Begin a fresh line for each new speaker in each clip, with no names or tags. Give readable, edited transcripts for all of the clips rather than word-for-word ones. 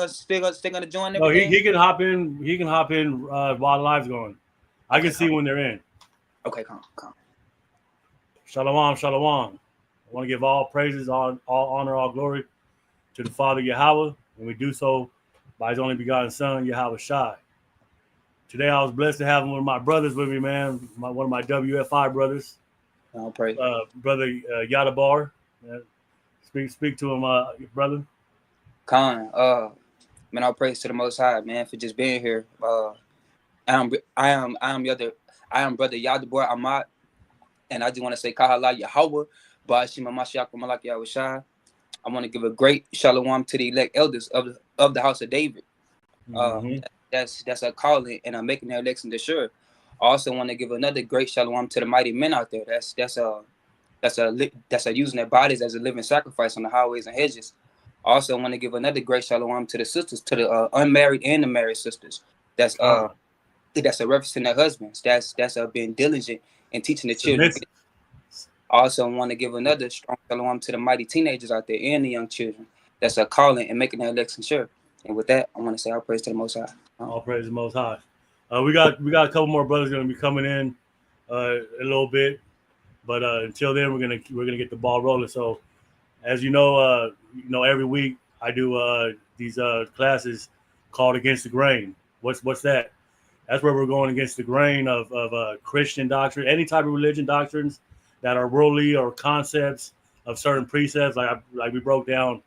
still gonna join
No, he,
everything?
he can hop in. He can hop in while the live's going. I
Okay,
can see
calm.
when they're in.
Okay, calm.
Shalom, shalom. I want to give all praises, all honor, all glory to the Father Yahweh, and we do so by His only begotten Son, Yahweh Shai. Today, I was blessed to have one of my brothers with me, man. One of my WFI brothers,
I'll pray.
brother Yadabar. Uh, speak to him, brother.
Khan, man, I'll praise to the Most High, man, for just being here. I am brother Yadabor Ahmad, and I just want to say Kahala Yahweh, Ba'ashima Mashiach Malak Yahushai. I want to give a great shalom to the elect elders of the house of David. Uh,
Mm-hmm.
that's a calling, and I'm making their election to sure. I also want to give another great shalom to the mighty men out there. That's using their bodies as a living sacrifice on the highways and hedges. I also want to give another great shalom to the sisters, to the unmarried and the married sisters. That's uh
Con,
that's a reference to their husbands. That's being diligent and teaching the children.
submissive.
I also want to give another strong shalom to the mighty teenagers out there and the young children. That's a calling and making their election sure. And with that, I want to say our praise to the Most High.
All praise the Most High. We got a couple more brothers going to be coming in a little bit, but until then, we're gonna get the ball rolling. So, as every week I do these classes called Against the Grain. What's that? That's where we're going against the grain of Christian doctrine, any type of religion doctrines that are worldly or concepts of certain precepts. Like we broke down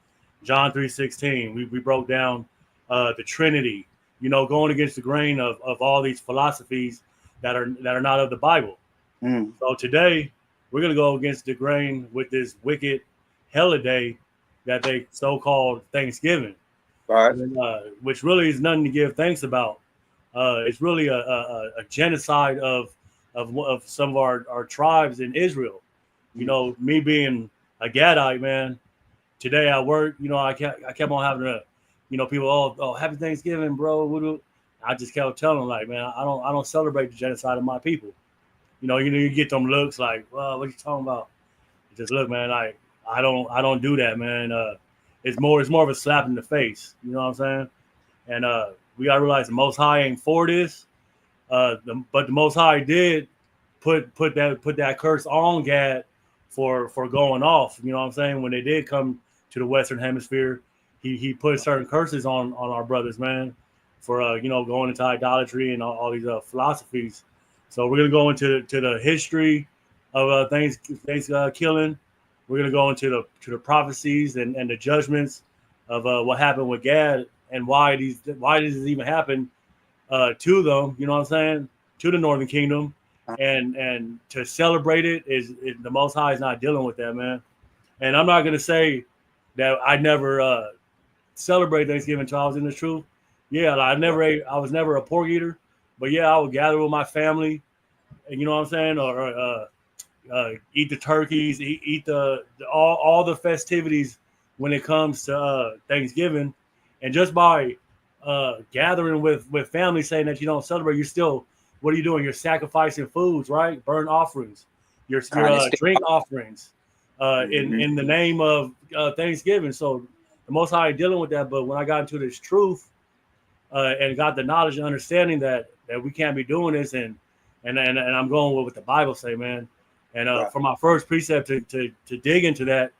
John 3:16. We broke down the Trinity. Going against the grain of all these philosophies that are not of the Bible.
Mm.
So today we're gonna go against the grain with this wicked holiday that they so-called Thanksgiving,
All right.
which really is nothing to give thanks about. It's really a genocide of some of our tribes in Israel. Me being a Gadite, man. Today at work, I kept on having to, people, oh, happy Thanksgiving, bro. I just kept telling them, like, man, I don't celebrate the genocide of my people. You get them looks like, well, what you talking about? Just look, man, I don't do that, man. It's more of a slap in the face. You know what I'm saying? And we gotta realize the Most High ain't for this. But the Most High did put that curse on Gad for going off. You know what I'm saying? When they did come to the Western Hemisphere, he put certain curses on our brothers, man, for going into idolatry and all these philosophies. So we're gonna go into the history of things killing. We're gonna go into the prophecies and the judgments of what happened with Gad and why does this even happen to them, you know what I'm saying, to the Northern Kingdom, and to celebrate it is the Most High is not dealing with that, man. And I'm not gonna say that I never celebrate Thanksgiving until I was in the truth. Yeah, I was never a pork eater, but yeah, I would gather with my family, and you know what I'm saying, or eat the turkeys, eat all the festivities when it comes to Thanksgiving, and just by gathering with family saying that you don't celebrate, you're still, what are you doing? You're sacrificing foods, right? Burnt offerings, your
Kind of still.
drink offerings, in the name of Thanksgiving. So the Most High dealing with that. But when I got into this truth and got the knowledge and understanding that we can't be doing this, and I'm going with what the Bible say, man. And
Right.
for my first precept to dig into that,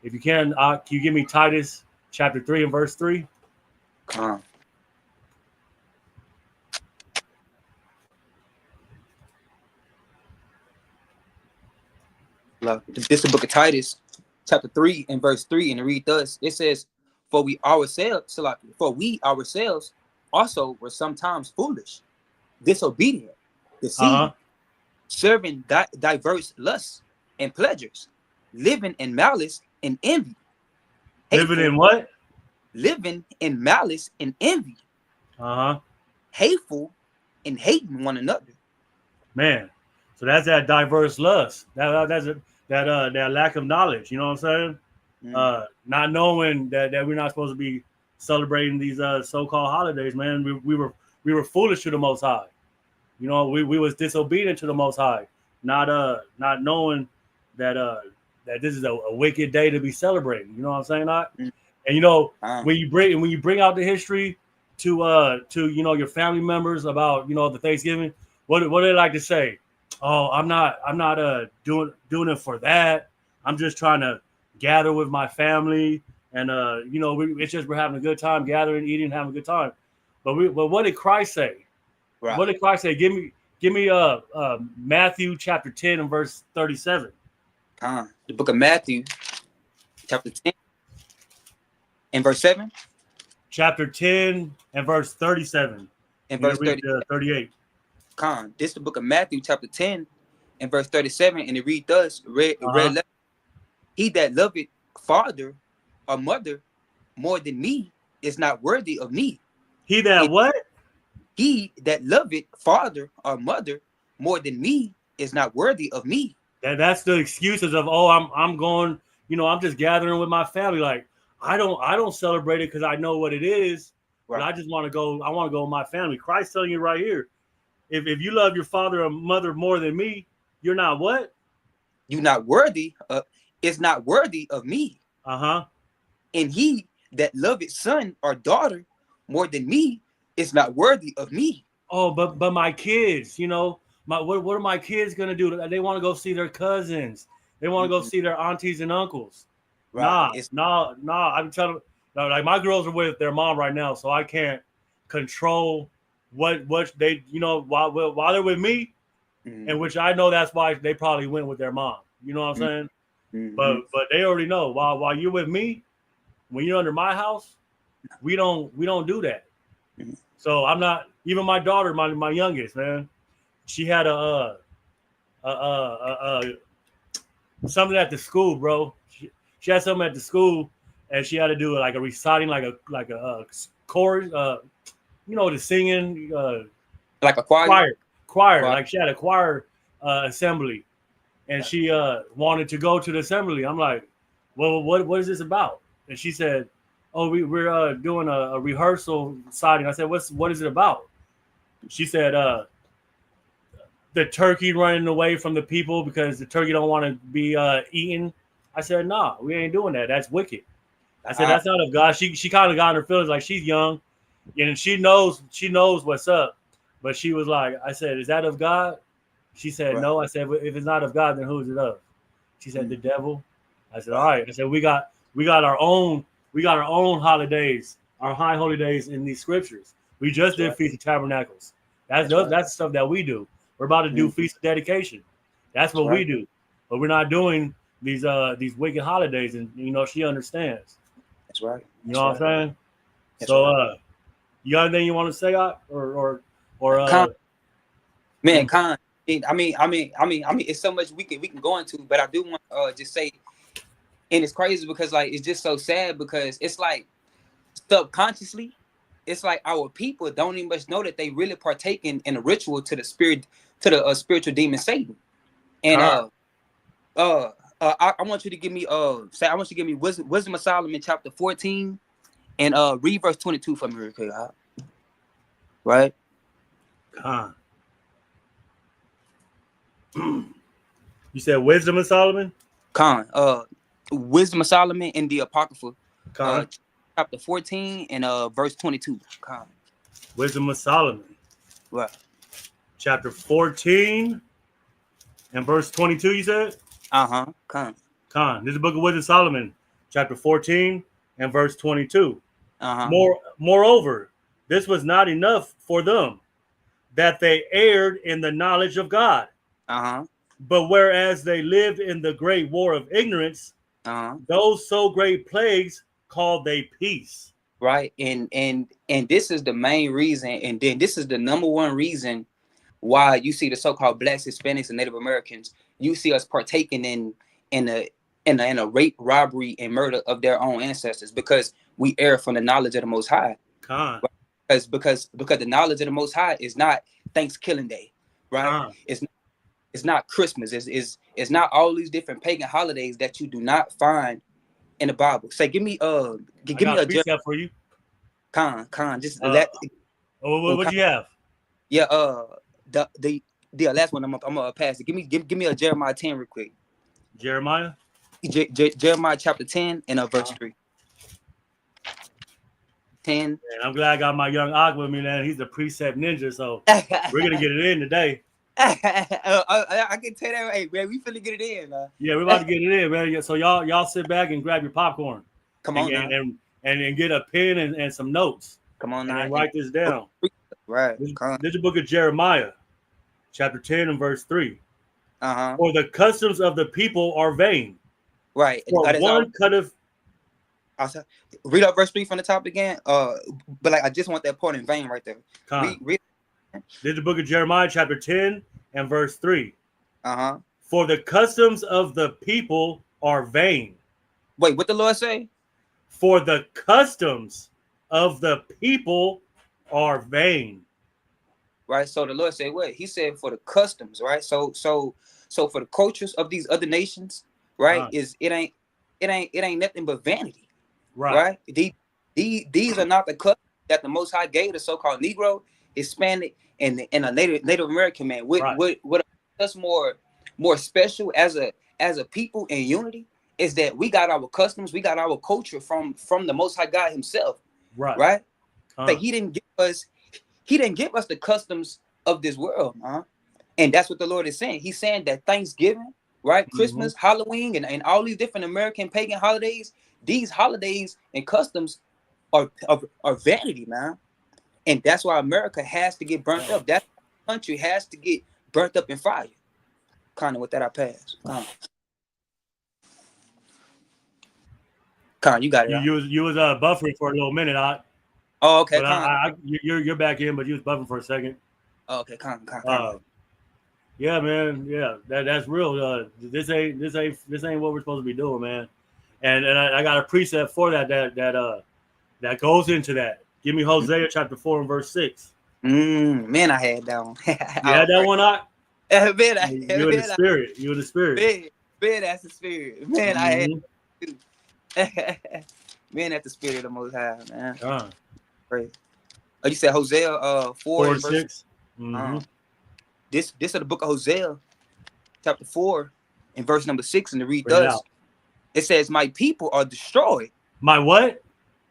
if you can you give me Titus chapter 3 and verse 3?
Con. This is the book of Titus, chapter 3 and verse 3, and it reads thus. It says, for we ourselves also were sometimes foolish, disobedient,
Uh-huh.
deceived, serving diverse lusts and pleasures, living in malice and envy,
Living
hateful,
in what?
living in malice and envy,
Uh-huh.
hateful, and hating one another.
Man. So that's that diverse lust. That lack of knowledge. You know what I'm saying?
Mm.
Not knowing that we're not supposed to be celebrating these so-called holidays, man. We were foolish to the Most High. We was disobedient to the Most High, not knowing that that this is a wicked day to be celebrating. You know what I'm saying? Not,
Mm.
And you know, when you bring out the history to you know your family members about you know the Thanksgiving, what do they like to say? Oh, I'm not doing it for that. I'm just trying to gather with my family, and you know it's just we're having a good time gathering, eating, having a good time. But what did Christ say?
Right.
What did Christ say? Give me Matthew chapter 10 and verse 37.
The book of Matthew, chapter 10 and verse 7.
Chapter 10 and verse 37.
And verse
38.
This is the book of Matthew, chapter 10 and verse 37, and it reads thus: He that loveth father or mother more than me is not worthy of me.
He that
and
what?
He that loveth father or mother more than me is not worthy of me.
That's the excuses of, oh, I'm going, you know, I'm just gathering with my family. Like I don't celebrate it because I know what it is, but I just want to go. I want to go with my family. Christ telling you right here, if you love your father or mother more than me, you're not what?
You're not worthy. It's not worthy of me.
And
he that loveth son or daughter more than me is not worthy of me.
Oh, but my kids, you know, what are my kids gonna do? They want to go see their cousins. They want to go see their aunties and uncles. Right. Nah. I'm telling you, like my girls are with their mom right now, so I can't control what they, you know, while they're with me, and which I know that's why they probably went with their mom. You know what I'm saying? But they already know while you're with me, when you're under my house, we don't do that. So I'm not, even my daughter, my youngest, man, she had something at the school, bro. She had something at the school, and she had to do like a reciting, like a chorus, you know, the singing,
like a choir.
Like she had a choir assembly, and she wanted to go to the assembly. I'm like, well, what is this about? And she said, oh, we're doing a rehearsal reciting. I said, what is it about? She said, the turkey running away from the people because the turkey don't want to be eaten. I said, nah, we ain't doing that. That's wicked. I said, that's not of God. She kind of got in her feelings, like she's young, and she knows what's up. But she was like, I said, is that of God? She said, no. I said, if it's not of God, then who is it of? She said, the devil. I said, all right. I said, we got our own holidays, our high holy days in these scriptures. We just did Feast of Tabernacles. That's the stuff that we do. We're about to do Feast of Dedication. That's what we do. But we're not doing these wicked holidays, and you know she understands.
That's right.
You know what I'm saying? So you got anything you want to say, or
man, Khan. I mean, it's so much we can go into, but I do want to just say, and it's crazy because like it's just so sad because it's like subconsciously, it's like our people don't even much know that they really partake in a ritual to the spiritual demon Satan. And I want you to give me Wisdom of Solomon chapter 14 and read verse 22 for me real quick. Right?
You said Wisdom of Solomon?
Wisdom of Solomon in the Apocrypha. Chapter 14 and verse 22.
Wisdom of Solomon.
Right.
Chapter 14 and verse 22, you said?
This
is the book of Wisdom of Solomon, chapter 14 and verse 22. Moreover, this was not enough for them, that they erred in the knowledge of God. But whereas they lived in the great war of ignorance, those so great plagues called they peace.
Right. And this is the main reason, and then this is the number one reason why you see the so-called Blacks, Hispanics, and Native Americans, you see us partaking in a rape, robbery, and murder of their own ancestors, because we err from the knowledge of the Most High.
Right?
Because the knowledge of the Most High is not Thanksgiving Day, right? It's not Christmas. It's not all these different pagan holidays that you do not find in the Bible. Say, give me a
precept for you.
Just let.
What you have?
Yeah. The last one I'm gonna pass it. Give me a Jeremiah 10 real quick.
Jeremiah.
Jeremiah chapter 10 and verse 3. 10.
And I'm glad I got my young Og with me, man. He's a precept ninja, so we're gonna get it in today.
I can tell that, hey, man, we finna get it in.
Yeah, we're about to get it in, man. So y'all sit back and grab your popcorn.
Come on now.
And get a pen and some notes.
Come on
and
now.
And write this down.
Right.
This is the book of Jeremiah, chapter 10 and verse 3.
Uh-huh.
For the customs of the people are vain.
Right.
For one cutteth.
Read up verse 3 from the top again. But like I just want that point in vain right there. Read.
This is the book of Jeremiah, chapter 10 and verse 3.
Uh-huh.
For the customs of the people are vain.
Wait, what the Lord say?
For the customs of the people are vain.
Right. So the Lord said what? He said for the customs, right? So for the cultures of these other nations, right, is it ain't nothing but vanity. Right. These are not the customs that the Most High gave the so-called Negro, Hispanic, and a Native American man. What us more special as a people in unity is that we got our customs, we got our culture from the Most High God Himself. Right. But He didn't give us the customs of this world, and that's what the Lord is saying. He's saying that Thanksgiving, right, Christmas, Halloween, and all these different American pagan holidays, these holidays and customs are vanity, man. And that's why America has to get burnt up. That country has to get burnt up in fire. Kind of with that I pass. Con, you got it.
You was buffering for a little minute,
Oh, okay.
But you're back in, but you was buffering for a second.
Oh, okay, con.
Yeah, man. Yeah, that's real. This ain't what we're supposed to be doing, man. And I got a precept for that goes into that. Give me Hosea chapter 4 and verse 6.
Man, I had that one.
You had that one,
You
in the spirit. You in the spirit.
Man, that's the spirit. Man, I had. Man, that's the spirit of the Most High, man. Right. Oh, you said Hosea 4 and
6.
This is the book of Hosea, chapter 4, and verse number 6, and the read thus. It says, "My people are destroyed."
My what?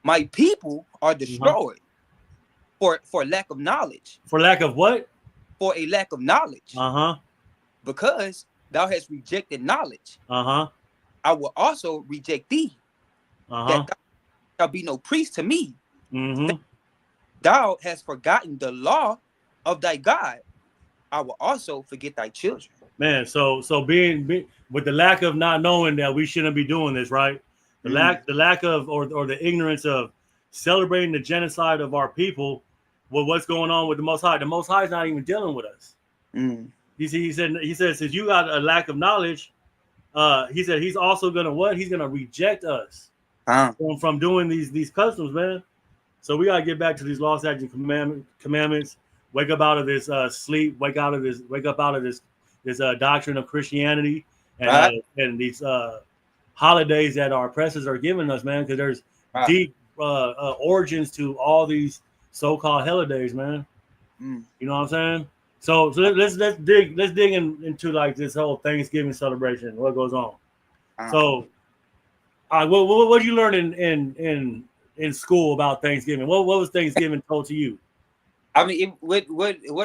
My people are destroyed for lack of knowledge.
For lack of what?
For a lack of knowledge. Because thou hast rejected knowledge. I will also reject thee. That thou shalt be no priest to me. Thou hast forgotten the law of thy God. I will also forget thy children.
Man, so being with the lack of not knowing that we shouldn't be doing this, right? The lack of or the ignorance of celebrating the genocide of our people. Well, what's going on with the Most High? The Most High is not even dealing with us. He said since you got a lack of knowledge, he said he's also gonna what? He's gonna reject us from doing these customs, man. So we gotta get back to these law, statutes, and commandments. Wake up out of this sleep. Wake up out of this doctrine of Christianity and these holidays that our oppressors are giving us, man. Because there's deep origins to all these so-called holidays, man. You know what I'm saying? So let's dig into like this whole Thanksgiving celebration. What goes on? So, what did you learn in school about Thanksgiving? What was Thanksgiving told to you?
I mean, what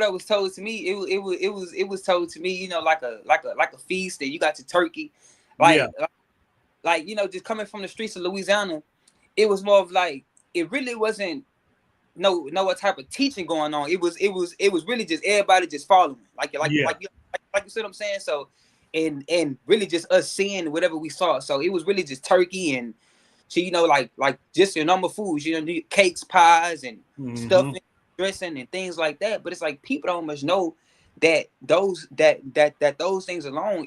I was told to me, it was told to me, you know, like a feast that you got your turkey, like you know, just coming from the streets of Louisiana, it was more of like it really wasn't no type of teaching going on. It was really just everybody just following, like you see what I'm saying. So, and really just us seeing whatever we saw. So it was really just turkey and, so you know, like just your normal foods, you know, cakes, pies, and stuffing, dressing, and things like that. But it's like people don't much know that those things alone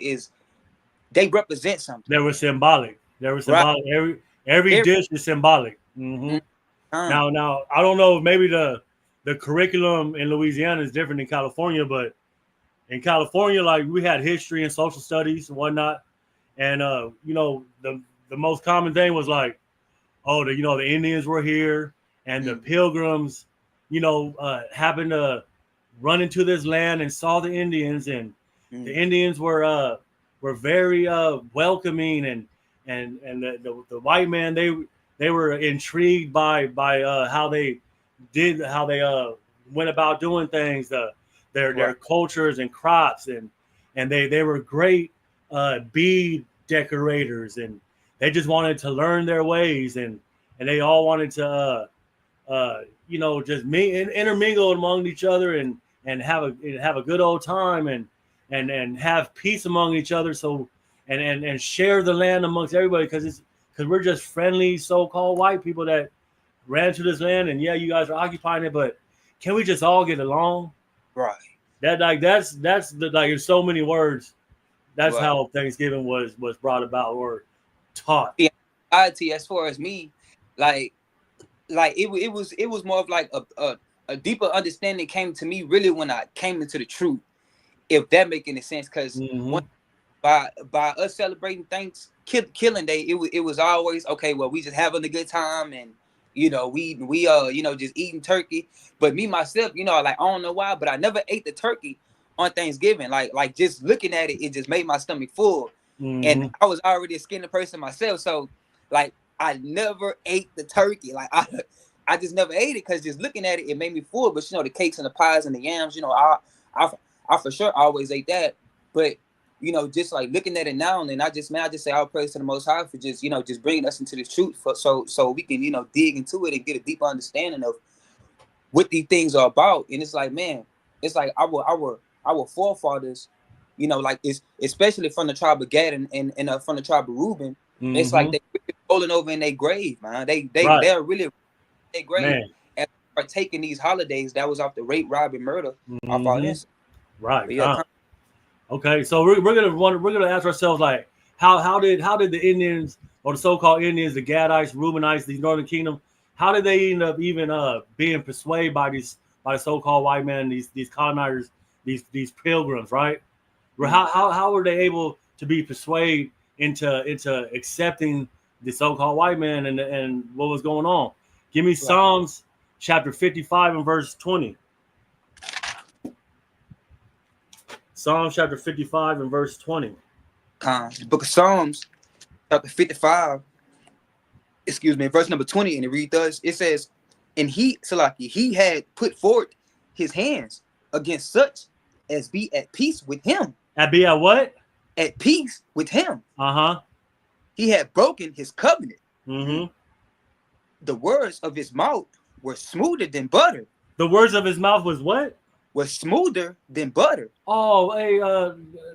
they represent something.
They were symbolic. Right. Every dish is symbolic. Now I don't know. Maybe the curriculum in Louisiana is different than California, but in California, like we had history and social studies and whatnot, and you know, the most common thing was like, oh, the Indians were here and the Pilgrims, you know, happened to run into this land and saw the Indians, and the Indians were very welcoming, and the white man, intrigued by how they went about doing things, their cultures and crops, and they were great bead decorators, and they just wanted to learn their ways, and they all wanted to just intermingle among each other, and have a good old time, and have peace among each other, so and share the land amongst everybody, because we're just friendly so-called white people that ran to this land, and yeah, you guys are occupying it, but can we just all get along?
Right.
That's in so many words, that's how Thanksgiving was brought about or taught.
Yeah, as far as me, like it was more of like a deeper understanding came to me really when I came into the truth, if that make any sense, because by us celebrating Killing Day, it was always okay. Well, we just having a good time, and we just eating turkey. But me myself, like, I don't know why, but I never ate the turkey on Thanksgiving. Like just looking at it, it just made my stomach full, and I was already a skinny person myself, so like I never ate the turkey. Like I just never ate it, because just looking at it, it made me full. But the cakes and the pies and the yams, I for sure always ate that. But just like looking at it now, and I just say all praise to the Most High for just just bringing us into the truth, so we can dig into it and get a deeper understanding of what these things are about. And it's like, man, it's like our forefathers, like, it's especially from the tribe of Gad and from the tribe of Reuben. It's like they rolling over in their grave, man. They're really in their grave, and are taking these holidays that was off the rape, rob, and murder off our ancestors.
Right. Yeah, okay, so we're gonna ask ourselves, like, how did the Indians, or the so-called Indians, the Gadites, Reubenites, the Northern Kingdom, how did they end up even being persuaded by the so-called white men, these colonizers, these pilgrims, right? How were they able to be persuaded into accepting the so-called white man and what was going on? Give me Psalms chapter 55 and verse 20. Psalms chapter 55 and verse 20.
The book of Psalms, chapter 55, verse number 20, and it reads thus. It says, and he had put forth his hands against such as be at peace with him.
At be at what?
At peace with him.
Uh-huh.
He had broken his covenant.
Mm-hmm.
The words of his mouth were smoother than butter.
The words of his mouth was what?
Was smoother than butter.
Oh, hey,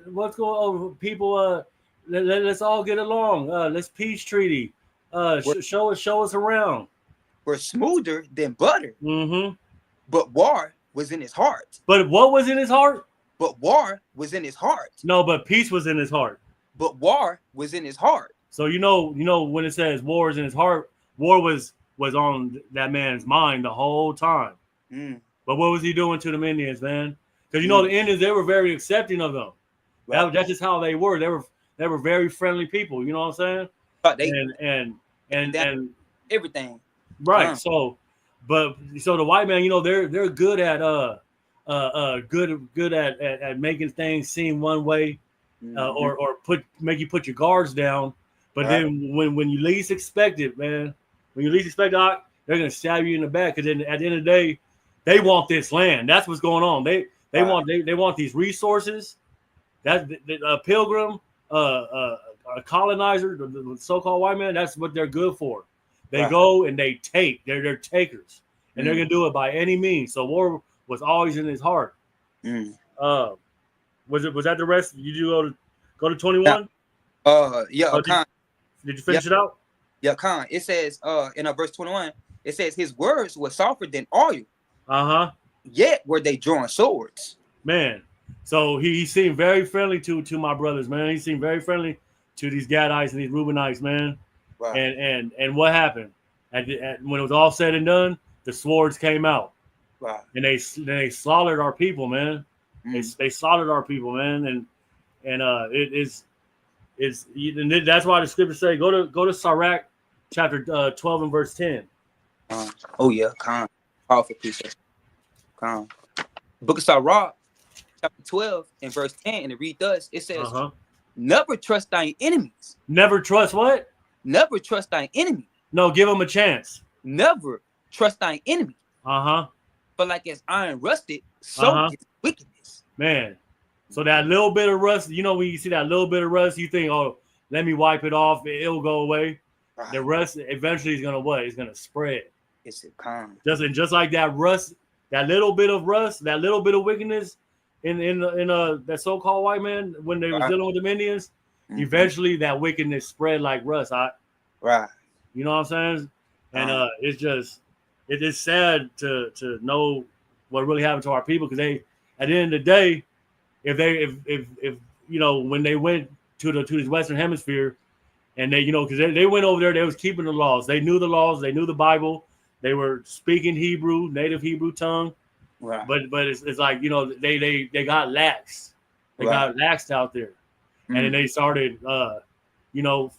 what's going on, people? Let's all get along. Let's peace treaty. Show us around.
Were smoother than butter.
Mm-hmm.
But war was in his heart.
But what was in his heart?
But war was in his heart.
No, but peace was in his heart.
But war was in his heart.
So when it says war is in his heart, war was on that man's mind the whole time. But what was he doing to them Indians, man? Because the Indians, they were very accepting of them. Right. That's just how they were. They were very friendly people. You know what I'm saying?
But
and
everything.
Right. So the white man, they're good at good at making things seem one way, or make you put your guards down. But then when you least expect it, man, they're gonna stab you in the back. Because then at the end of the day, they want this land. That's what's going on. They want these resources. That the pilgrim, a colonizer, the so-called white man. That's what they're good for. They go and they take. They're takers, and they're gonna do it by any means. So war was always in his heart. Was that the rest? Did you go to 21?
Yeah.
Did you finish it out?
Yeah, Khan. It says in verse 21. It says his words were softer than oil. Yet were they drawing swords.
Man, so he seemed very friendly to my brothers, man. He seemed very friendly to these Gadites and these Reubenites, man. Right. And what happened? When it was all said and done, the swords came out.
Right.
And they slaughtered our people, man. They slaughtered our people, man. And that's why the scriptures say go to Sirach chapter 12 and verse 10.
Khan. Powerful piece. Khan. Book of Sirach, chapter 12 and verse 10, and it reads thus. It says, never trust thine enemies.
Never trust what?
Never trust thine enemy.
No, give them a chance.
Never trust thine enemy.
Uh-huh.
But like as iron rusted, so is wickedness.
Man. So that little bit of rust, you know, when you see that little bit of rust, you think, oh, let me wipe it off. It'll go away.
Right.
The rust eventually is going to what? It's going to spread.
It's a con.
Just like that rust, that little bit of rust, that little bit of wickedness in that so-called white man when they was dealing with them Indians, eventually that wickedness spread like rust.
Right.
You know what I'm saying? And it's just it is sad to know what really happened to our people, because they, at the end of the day, if you know, when they went to this Western Hemisphere, and they, you know, because they went over there, they was keeping the laws. They knew the laws. They knew the Bible. They were speaking Hebrew, native Hebrew tongue.
Right.
But it's like, you know, they got lax. They got laxed out there, and then they started, you know,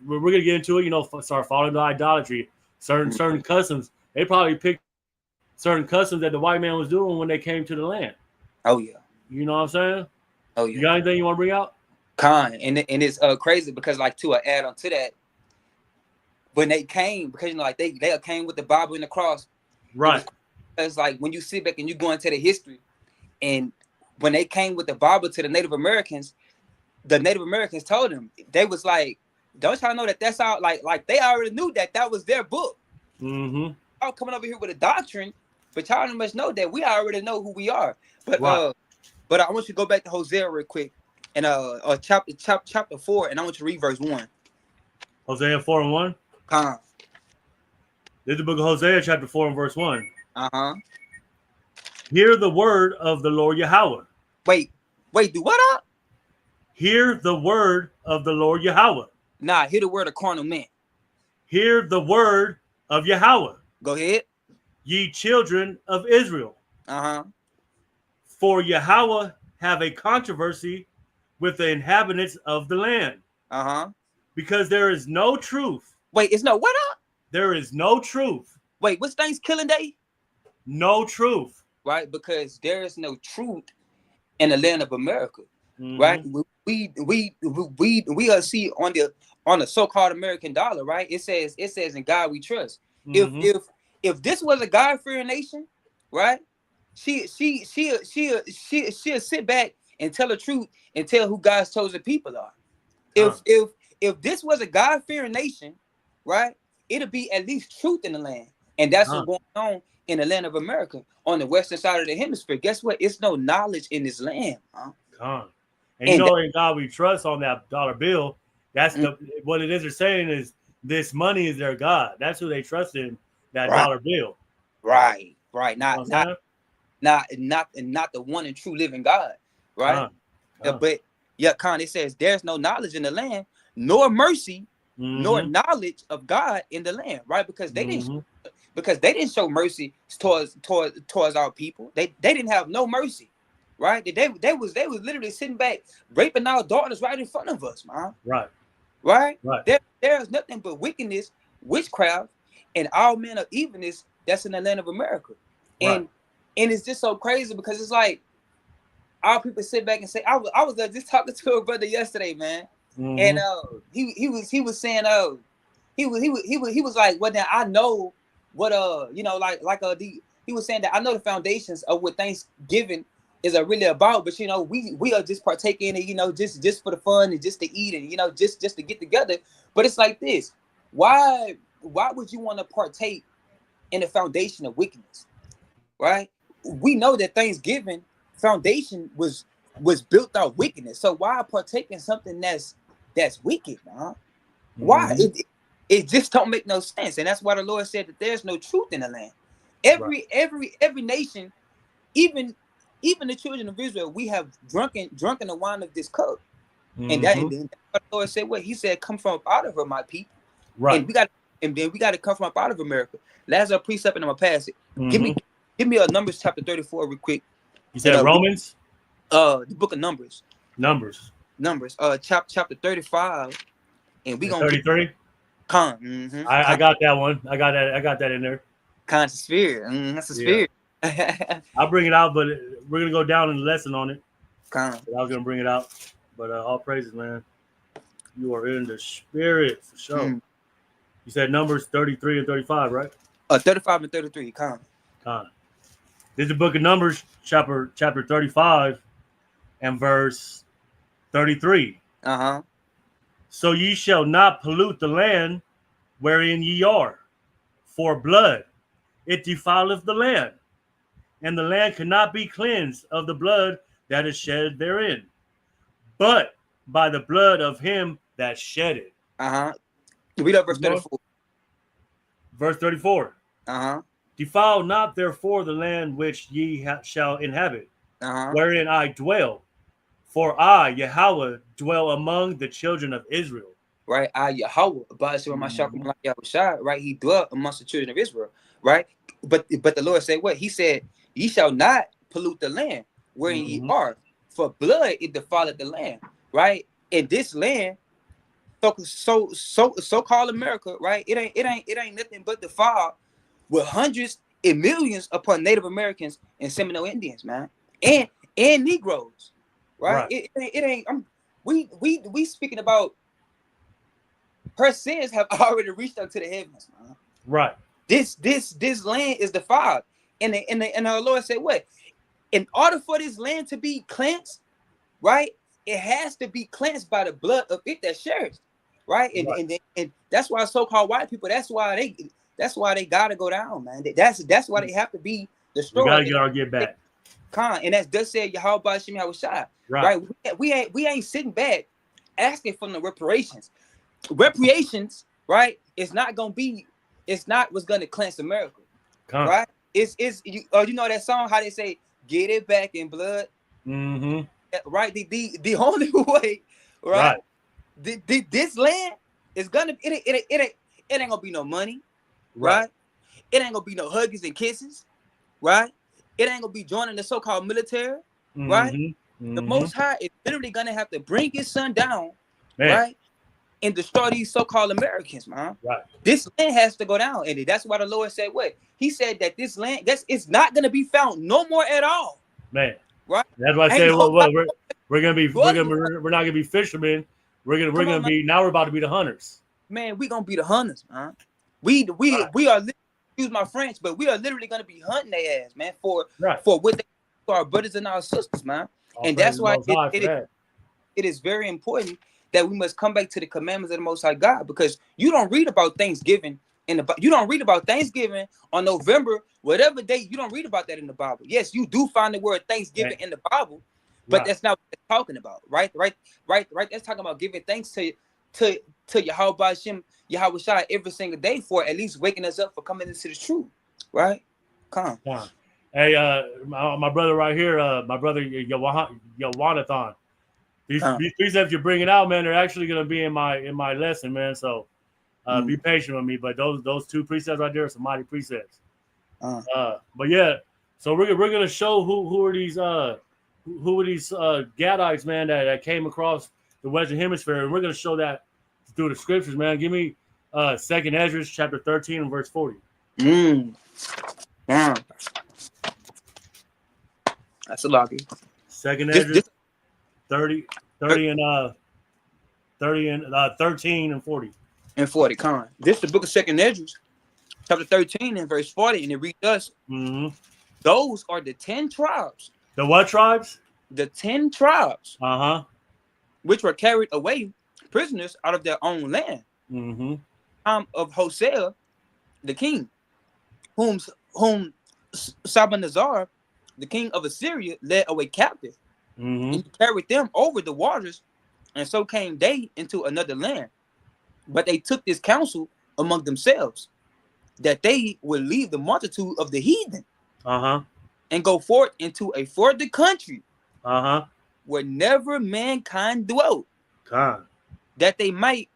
we're gonna get into it. You know, start falling into idolatry. Certain customs. They probably picked certain customs that the white man was doing when they came to the land.
Oh yeah.
You know what I'm saying?
Oh yeah.
You got anything you want to bring out?
Con, and it's crazy because, like, to add on to that, when they came, because, you know, like they came with the Bible and the cross,
right?
It's like when you sit back and you go into the history, and when they came with the Bible to the Native Americans told them, they was like, don't y'all know that that's all, like they already knew that was their book.
Mm-hmm.
Y'all coming over here with a doctrine, but y'all must know that we already know who we are. But but I want you to go back to Hosea real quick. And chapter 4, and I want you to read verse 1.
Hosea 4:1. This is the book of Hosea, chapter 4 and verse 1. Hear the word of the Lord Yahweh.
Wait, do what up?
Hear the word of the Lord Yahweh.
Nah, hear the word of carnal men.
Hear the word of Yahweh.
Go ahead.
Ye children of Israel. For Yahweh have a controversy with the inhabitants of the land. Because there is no truth.
Wait, it's no what up?
There is no truth.
Wait, what's Thanksgiving Day?
No truth.
Right, because there is no truth in the land of America. Right? We see on the so-called American dollar, right? It says in God we trust. If this was a God-fearing nation, right? She'll sit back and tell the truth and tell who God's chosen people are. If this was a God-fearing nation, right, it'll be at least truth in the land. And that's what's going on in the land of America, on the western side of the hemisphere. Guess what? It's no knowledge in this land.
And you know, in God we trust, on that dollar bill, that's what it is. They're saying is this money is their God. That's who they trust in, that dollar bill.
Right. Not the one and true living God. Right. But yeah, Con, it says there's no knowledge in the land, nor mercy, nor knowledge of God in the land, right? Because they didn't show mercy towards our people. They didn't have no mercy, right? They was literally sitting back raping our daughters right in front of us, man. Right. There's nothing but wickedness, witchcraft, and all men of evilness that's in the land of America. And it's just so crazy because it's like our people sit back and say, I was just talking to a brother yesterday, man, and he was saying, he was like, well, then I know what you know, he was saying that I know the foundations of what Thanksgiving is really about, but you know, we are just partaking in it, you know, just for the fun and just to eat and, you know, just to get together. But it's like this: why would you want to partake in the foundation of wickedness, right? We know that Thanksgiving foundation was built on wickedness. So why partake in something that's wicked, man? Why? It just don't make no sense. And that's why the Lord said that there's no truth in the land. Every nation, even the children of Israel, we have drunken the wine of this cup. And that's what the Lord said. What he said, come from out of her, my people. Right. And then we got to come from out of America. Last precept, and I'm gonna pass it. Give me a Numbers chapter 34 real quick.
You said Romans?
The book of Numbers.
Numbers.
Chapter 35. And we gonna
33. I got that one. I got that in there.
Conscious spirit. That's a spirit.
I'll bring it out, but we're gonna go down in the lesson on it. I was gonna bring it out, but all praises, man. You are in the spirit for sure. You said Numbers 33 and 35, right?
35 and 33. Con.
This is the book of Numbers, chapter 35 and verse 33.
Uh-huh.
So ye shall not pollute the land wherein ye are, for blood it defileth the land, and the land cannot be cleansed of the blood that is shed therein, but by the blood of him that shed it.
Uh-huh. Read up verse 34.
Verse 34.
Uh-huh.
Defile not therefore the land which ye shall inhabit, wherein I dwell. For I, Yahweh, dwell among the children of Israel.
Right? I, Yahweh, right? He dwelt amongst the children of Israel. Right? But the Lord said what? He said, ye shall not pollute the land wherein ye are. For blood it defileth the land. Right? In this land, so-called America, right? It ain't nothing but defiled with hundreds and millions upon Native Americans and Seminole Indians, man. And Negroes. Right? It ain't we speaking about her sins have already reached up to the heavens, man.
Right.
This land is defiled. And our Lord said what? In order for this land to be cleansed, right? It has to be cleansed by the blood of it that shares. Right? And that's why so-called white people, that's why they gotta go down, man. That's why they have to be destroyed.
We gotta get back.
And that's just said Yahweh Bashim Yahushua. Right? We ain't sitting back asking for the reparations. Reparations, right? It's not what's gonna cleanse America. Right? It's you know that song how they say get it back in blood. Right? The only way, right? This land is gonna it ain't gonna be no money, right? It ain't gonna be no huggies and kisses, right? It ain't gonna be joining the so-called military, right? The Most High is literally gonna have to bring his son down, right, and destroy these so-called Americans, man. Right. This land has to go down, and that's why the Lord said what? He said that this land, it's not gonna be found no more at all,
man.
Right?
That's why I said, we're not gonna be fishermen. We're gonna be now. We're about to be the hunters.
Man, we gonna be the hunters, man. We are. Excuse my French, but we are literally gonna be hunting their ass, man, for what they for our brothers and our sisters, man. And that's why it is very important that we must come back to the commandments of the Most High God, because you don't read about Thanksgiving you don't read about Thanksgiving on November, whatever day. You don't read about that in the Bible. Yes, you do find the word Thanksgiving in the Bible, but that's not what it's talking about, right? That's talking about giving thanks to Yahweh Bashim, Yahweh Shai every single day for at least waking us up for coming into the truth, right? Come on.
Hey, my brother right here, my brother Yawanathan. These precepts you're bringing out, man, they're actually gonna be in my lesson, man. So be patient with me. But those two precepts right there are some mighty precepts. But yeah, so we're gonna show who are these Gadites, man, that came across the Western Hemisphere, and we're gonna show that through the scriptures, man. Give me 2nd Ezra chapter 13 and verse 40.
That's a lucky.
2nd Ezra 30 and 13 and 40.
And 40, con. This is the book of 2nd Ezra, chapter 13 and verse 40, and it reads us. Those are the 10 tribes.
The what tribes?
The 10 tribes. Which were carried away prisoners out of their own land. Of Hosea, the king, whom Sabanazar, the king of Assyria, led away captive. And he carried them over the waters, and so came they into another land. But they took this counsel among themselves, that they would leave the multitude of the heathen and go forth into a further country where never mankind dwelt, that they might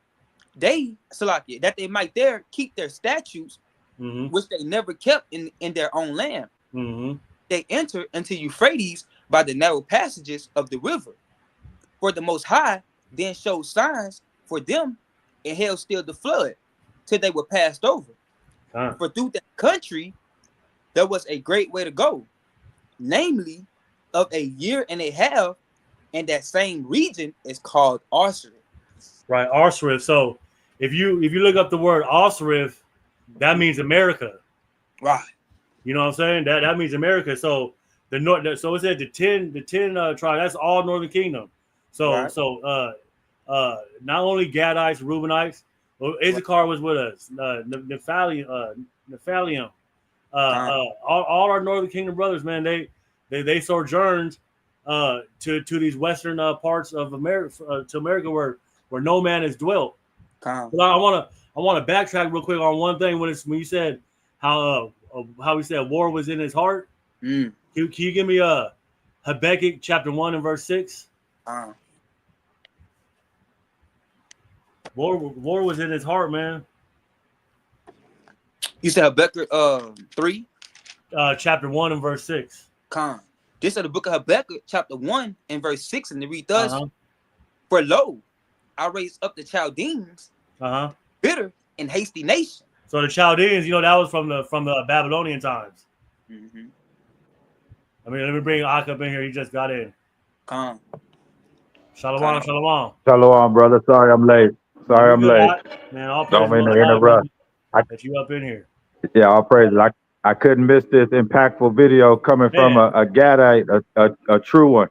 there keep their statutes, which they never kept in their own land. They enter into Euphrates by the narrow passages of the river. For the Most High then showed signs for them, and held still the flood till they were passed over. For through that country there was a great way to go, namely of a year and a half, and that same region is called Arsareth.
Right, Arsareth. So if you look up the word Osrith, that means America.
Right.
You know what I'm saying? That means America. So the north. So it said the 10 tribe. That's all Northern Kingdom. So
Right.
not only Gadites, Reubenites. Well, Issachar was with us. Nephilim. All our Northern Kingdom brothers, man. They sojourned to these western parts of America, to America where no man has dwelt. But I want to backtrack real quick on one thing when you said how he said war was in his heart. Can you give me Habakkuk chapter 1 and verse 6? War was in his heart, man.
You said Habakkuk 3?
Chapter 1 and verse 6.
This is the book of Habakkuk, chapter 1 and verse 6, and it reads thus: For lo, I raised up the Chaldeans, bitter and hasty nation.
So the Chaldeans, that was from the Babylonian times.
Mm-hmm.
I mean, let me bring Ak up in here. He just got in. Shalom.
Shalom, brother. Sorry I'm late.
Man, all praise
don't mean to interrupt.
That you up in here.
Yeah, all praise. I couldn't miss this impactful video coming from a Gadite, a true one.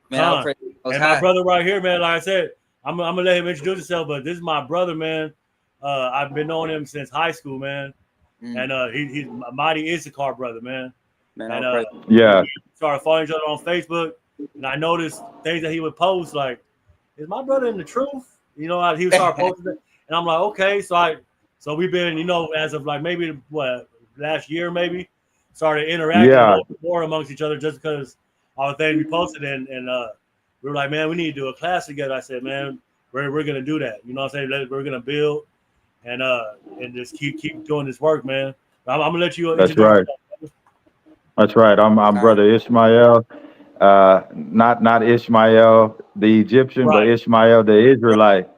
Man,
and my brother right here, man, like I said, I'm gonna let him introduce himself, but this is my brother, man. I've been knowing him since high school, man. And he's a mighty Issachar brother, man. And we started following each other on Facebook, and I noticed things that he would post, like, is my brother in the truth? He would start posting it, and I'm like, okay. So we've been, as of like maybe last year, maybe started interacting more amongst each other just because all the things we posted, and we were like, man, we need to do a class together. I said, man, we're gonna do that. You know what I'm saying? We're gonna build and just keep doing this work, man. I'm gonna let you.
That's right. That's right. I'm brother Ishmael, not Ishmael the Egyptian, but Ishmael the Israelite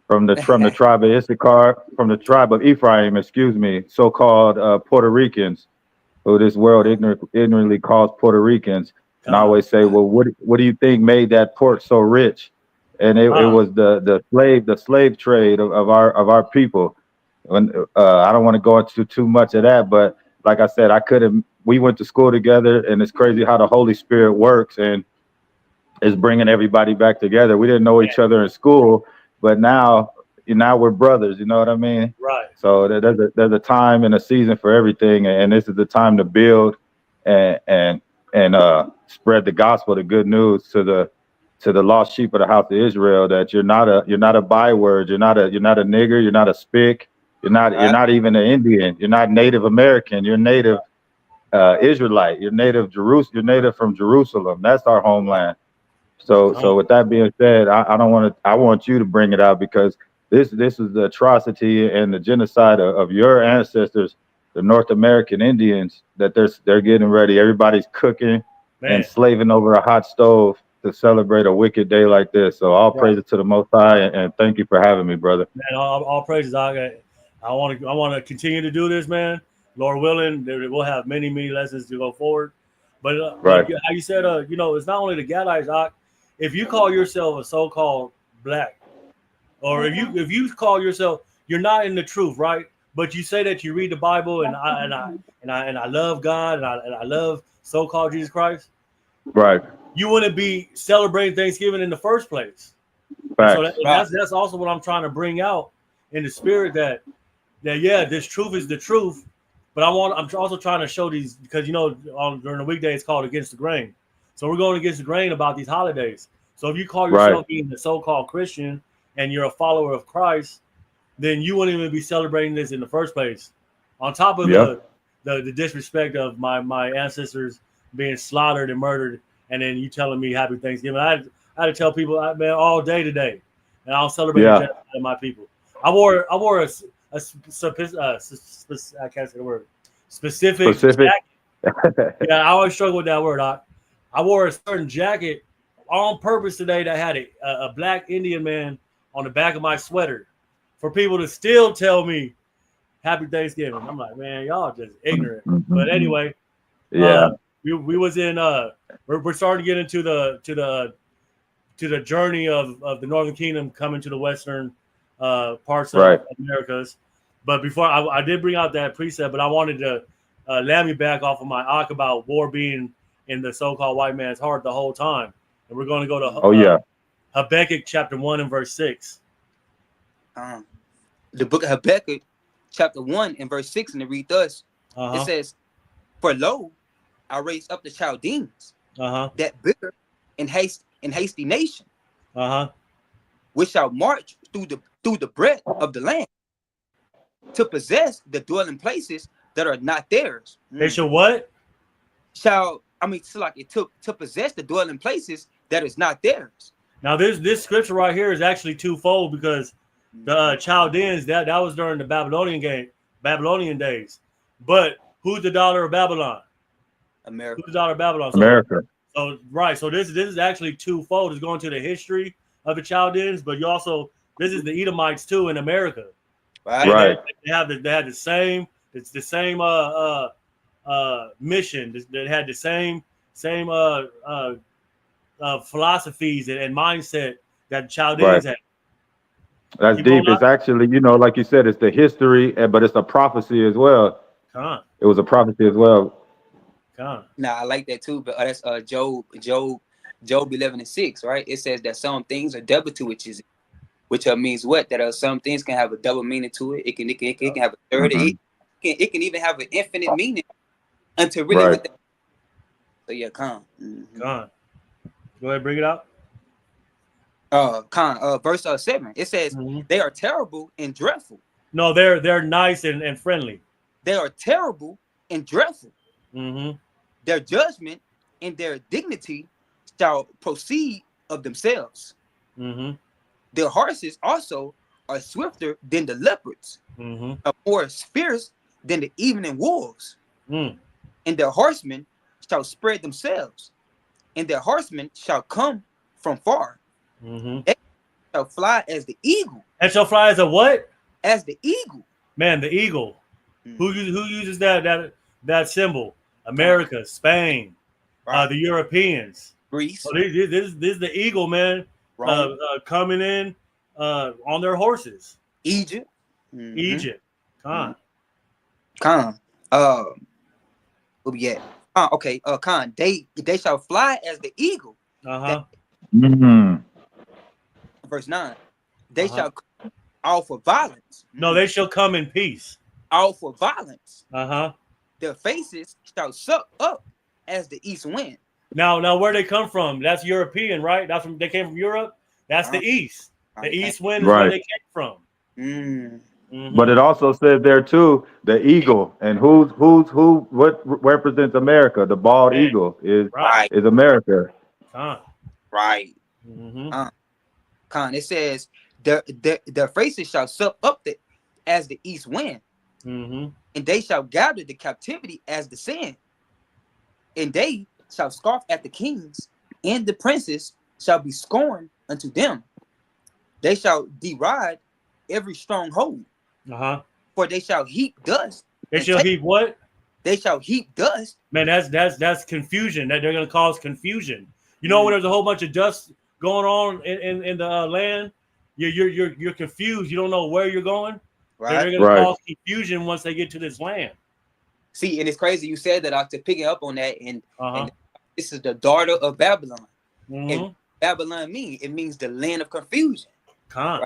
from the tribe of Issachar, from the tribe of Ephraim, so-called Puerto Ricans, who this world ignorantly calls Puerto Ricans. And I always say, well, what do you think made that port so rich? And it was the slave trade of our people. And I don't want to go into too much of that, but like I said, we went to school together, and it's crazy how the Holy Spirit works and is bringing everybody back together. We didn't know each other in school, but now we're brothers. You know what I mean?
Right.
So there's a time and a season for everything, and this is the time to build and spread the gospel, the good news to the lost sheep of the house of Israel. That you're not a byword. You're not a nigger. You're not a spick. You're not even an Indian. You're not Native American. You're native Israelite. You're native Jerusalem. You're native from Jerusalem. That's our homeland. So with that being said, I want you to bring it out, because this is the atrocity and the genocide of your ancestors, the North American Indians, that they're getting ready. Everybody's cooking and slaving over a hot stove to celebrate a wicked day like this. So all praises to the Most High, and thank you for having me, brother.
Man, all praises. I want to continue to do this, man. Lord willing, we'll have many lessons to go forward. But like how you said, it's not only the Gadites. If you call yourself a so-called black, or if you call yourself, you're not in the truth, right? But you say that you read the Bible and I love God and I love so-called Jesus Christ.
Right.
You wouldn't be celebrating Thanksgiving in the first place. So that's also what I'm trying to bring out in the spirit that this truth is the truth. But I'm also trying to show these, because during the weekday it's called Against the Grain. So we're going against the grain about these holidays. So if you call yourself being a so-called Christian and you're a follower of Christ, then you wouldn't even be celebrating this in the first place. On top of the disrespect of my ancestors being slaughtered and murdered, and then you telling me Happy Thanksgiving. I had to tell people, man, all day today, and I'll celebrate the genocide of my people. I wore a I can't say the word. Specific. Jacket. Yeah, I always struggle with that word. I wore a certain jacket on purpose today that had a black Indian man on the back of my sweater for people to still tell me Happy Thanksgiving. I'm like, man, y'all just ignorant. But anyway, we was in we're starting to get into the journey of the Northern Kingdom coming to the Western parts
Right.
of Americas. But before I did bring out that precept, but I wanted to land me back off of my arc about war being in the so-called white man's heart the whole time. And we're going to go to
Oh yeah.
Habakkuk chapter 1 and verse 6.
The book of Habakkuk, chapter 1 and verse 6, and it reads thus.
Uh-huh.
It says, "For lo, I raise up the Chaldeans,
Uh-huh.
that bitter and hasty nation,
Uh-huh.
which shall march through the breadth of the land, to possess the dwelling places that are not theirs."
They shall what?
So like it took to possess the dwelling places that is not theirs.
Now this scripture right here is actually twofold, because the Chaldeans, that was during the Babylonian days. But who's the daughter of Babylon?
America.
Who's the daughter of Babylon? So,
America.
So right. So this is actually twofold. It's going to the history of the Chaldeans, but you also, this is the Edomites too in America.
Right.
They had the same. It's the same mission. That had the same philosophies and mindset that Chaldeans had.
That's
Keep
deep.
on
It's actually, like you said, it's the history, but it's a prophecy as well. It was a prophecy as well.
Nah, I like that too. But that's Job 11:6, right? It says that some things are double to which means what? That some things can have a double meaning to it. It can have a third.
Mhm.
It can even have an infinite meaning until really.
Right.
So yeah, Khan.
Go ahead, bring it out.
Verse 7. It says, "They are terrible and dreadful."
No, they're nice and friendly.
They are terrible and dreadful.
Mm-hmm.
Their judgment and their dignity shall proceed of themselves.
Mm-hmm.
Their horses also are swifter than the leopards, are more fierce than the evening wolves. And their horsemen shall spread themselves, and their horsemen shall come from far. They shall fly as the eagle.
And shall fly as a what?
As the eagle.
Man, the eagle. Who uses that symbol? America, Spain, the Europeans,
Greece.
So this is the eagle, man. Coming in on their horses.
Egypt.
Egypt.
Khan. What we get? Okay. Khan. They shall fly as the eagle. Verse 9. They shall come all for violence.
No, they shall come in peace.
All for violence.
Their
faces shall suck up as the east wind.
Now where they come from? That's European, right? They came from Europe. That's the east. The east wind is where they came from.
But it also says there too, the eagle, and what represents America? The bald eagle is America.
Right. Khan. It says their faces shall suck up as the east wind. And they shall gather the captivity as the sand, and they shall scoff at the kings, and the princes shall be scorned unto them. They shall deride every stronghold, for they shall heap dust.
They shall heap what?
They shall heap dust.
Man, that's confusion. That they're going to cause confusion. You know, when there's a whole bunch of dust going on in the land, you're confused. You don't know where you're going.
Right.
They're going to cause confusion once they get to this land.
See, and it's crazy you said that, to pick up on that. And this is the daughter of Babylon. And Babylon means the land of confusion.
Man,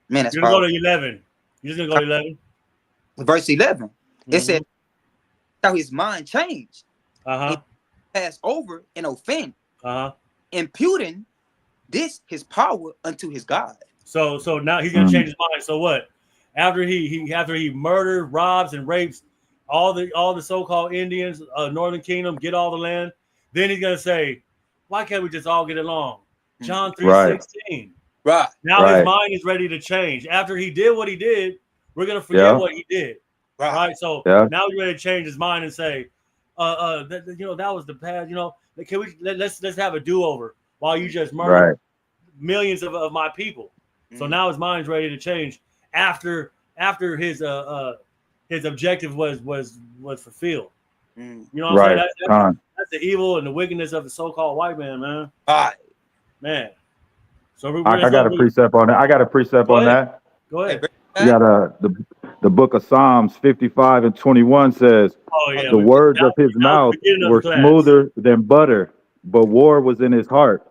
that's
you're going to go to 11. You're just going to go to 11.
Verse 11. It said, how his mind changed.
It
passed over and offend. Imputing this his power unto his God.
So now he's gonna change his mind. So what? After he murders, robs, and rapes all the so-called Indians, Northern Kingdom, get all the land, then he's gonna say, why can't we just all get along? John 3:16.
Right.
Now his mind is ready to change. After he did what he did, we're gonna forget what he did. Right. So now he's ready to change his mind and say, that was the past. Can we let's have a do-over while you just murdered millions of my people. So now his mind's ready to change after his objective was fulfilled. You know what I'm saying? That's the evil and the wickedness of the so-called white man, man.
All right.
Man. So
I got a precept on that. I got a precept on that.
Go ahead.
You got the book of Psalms 55 and 21 says,
Oh yeah.
the words of his mouth were smoother than butter, but war was in his heart.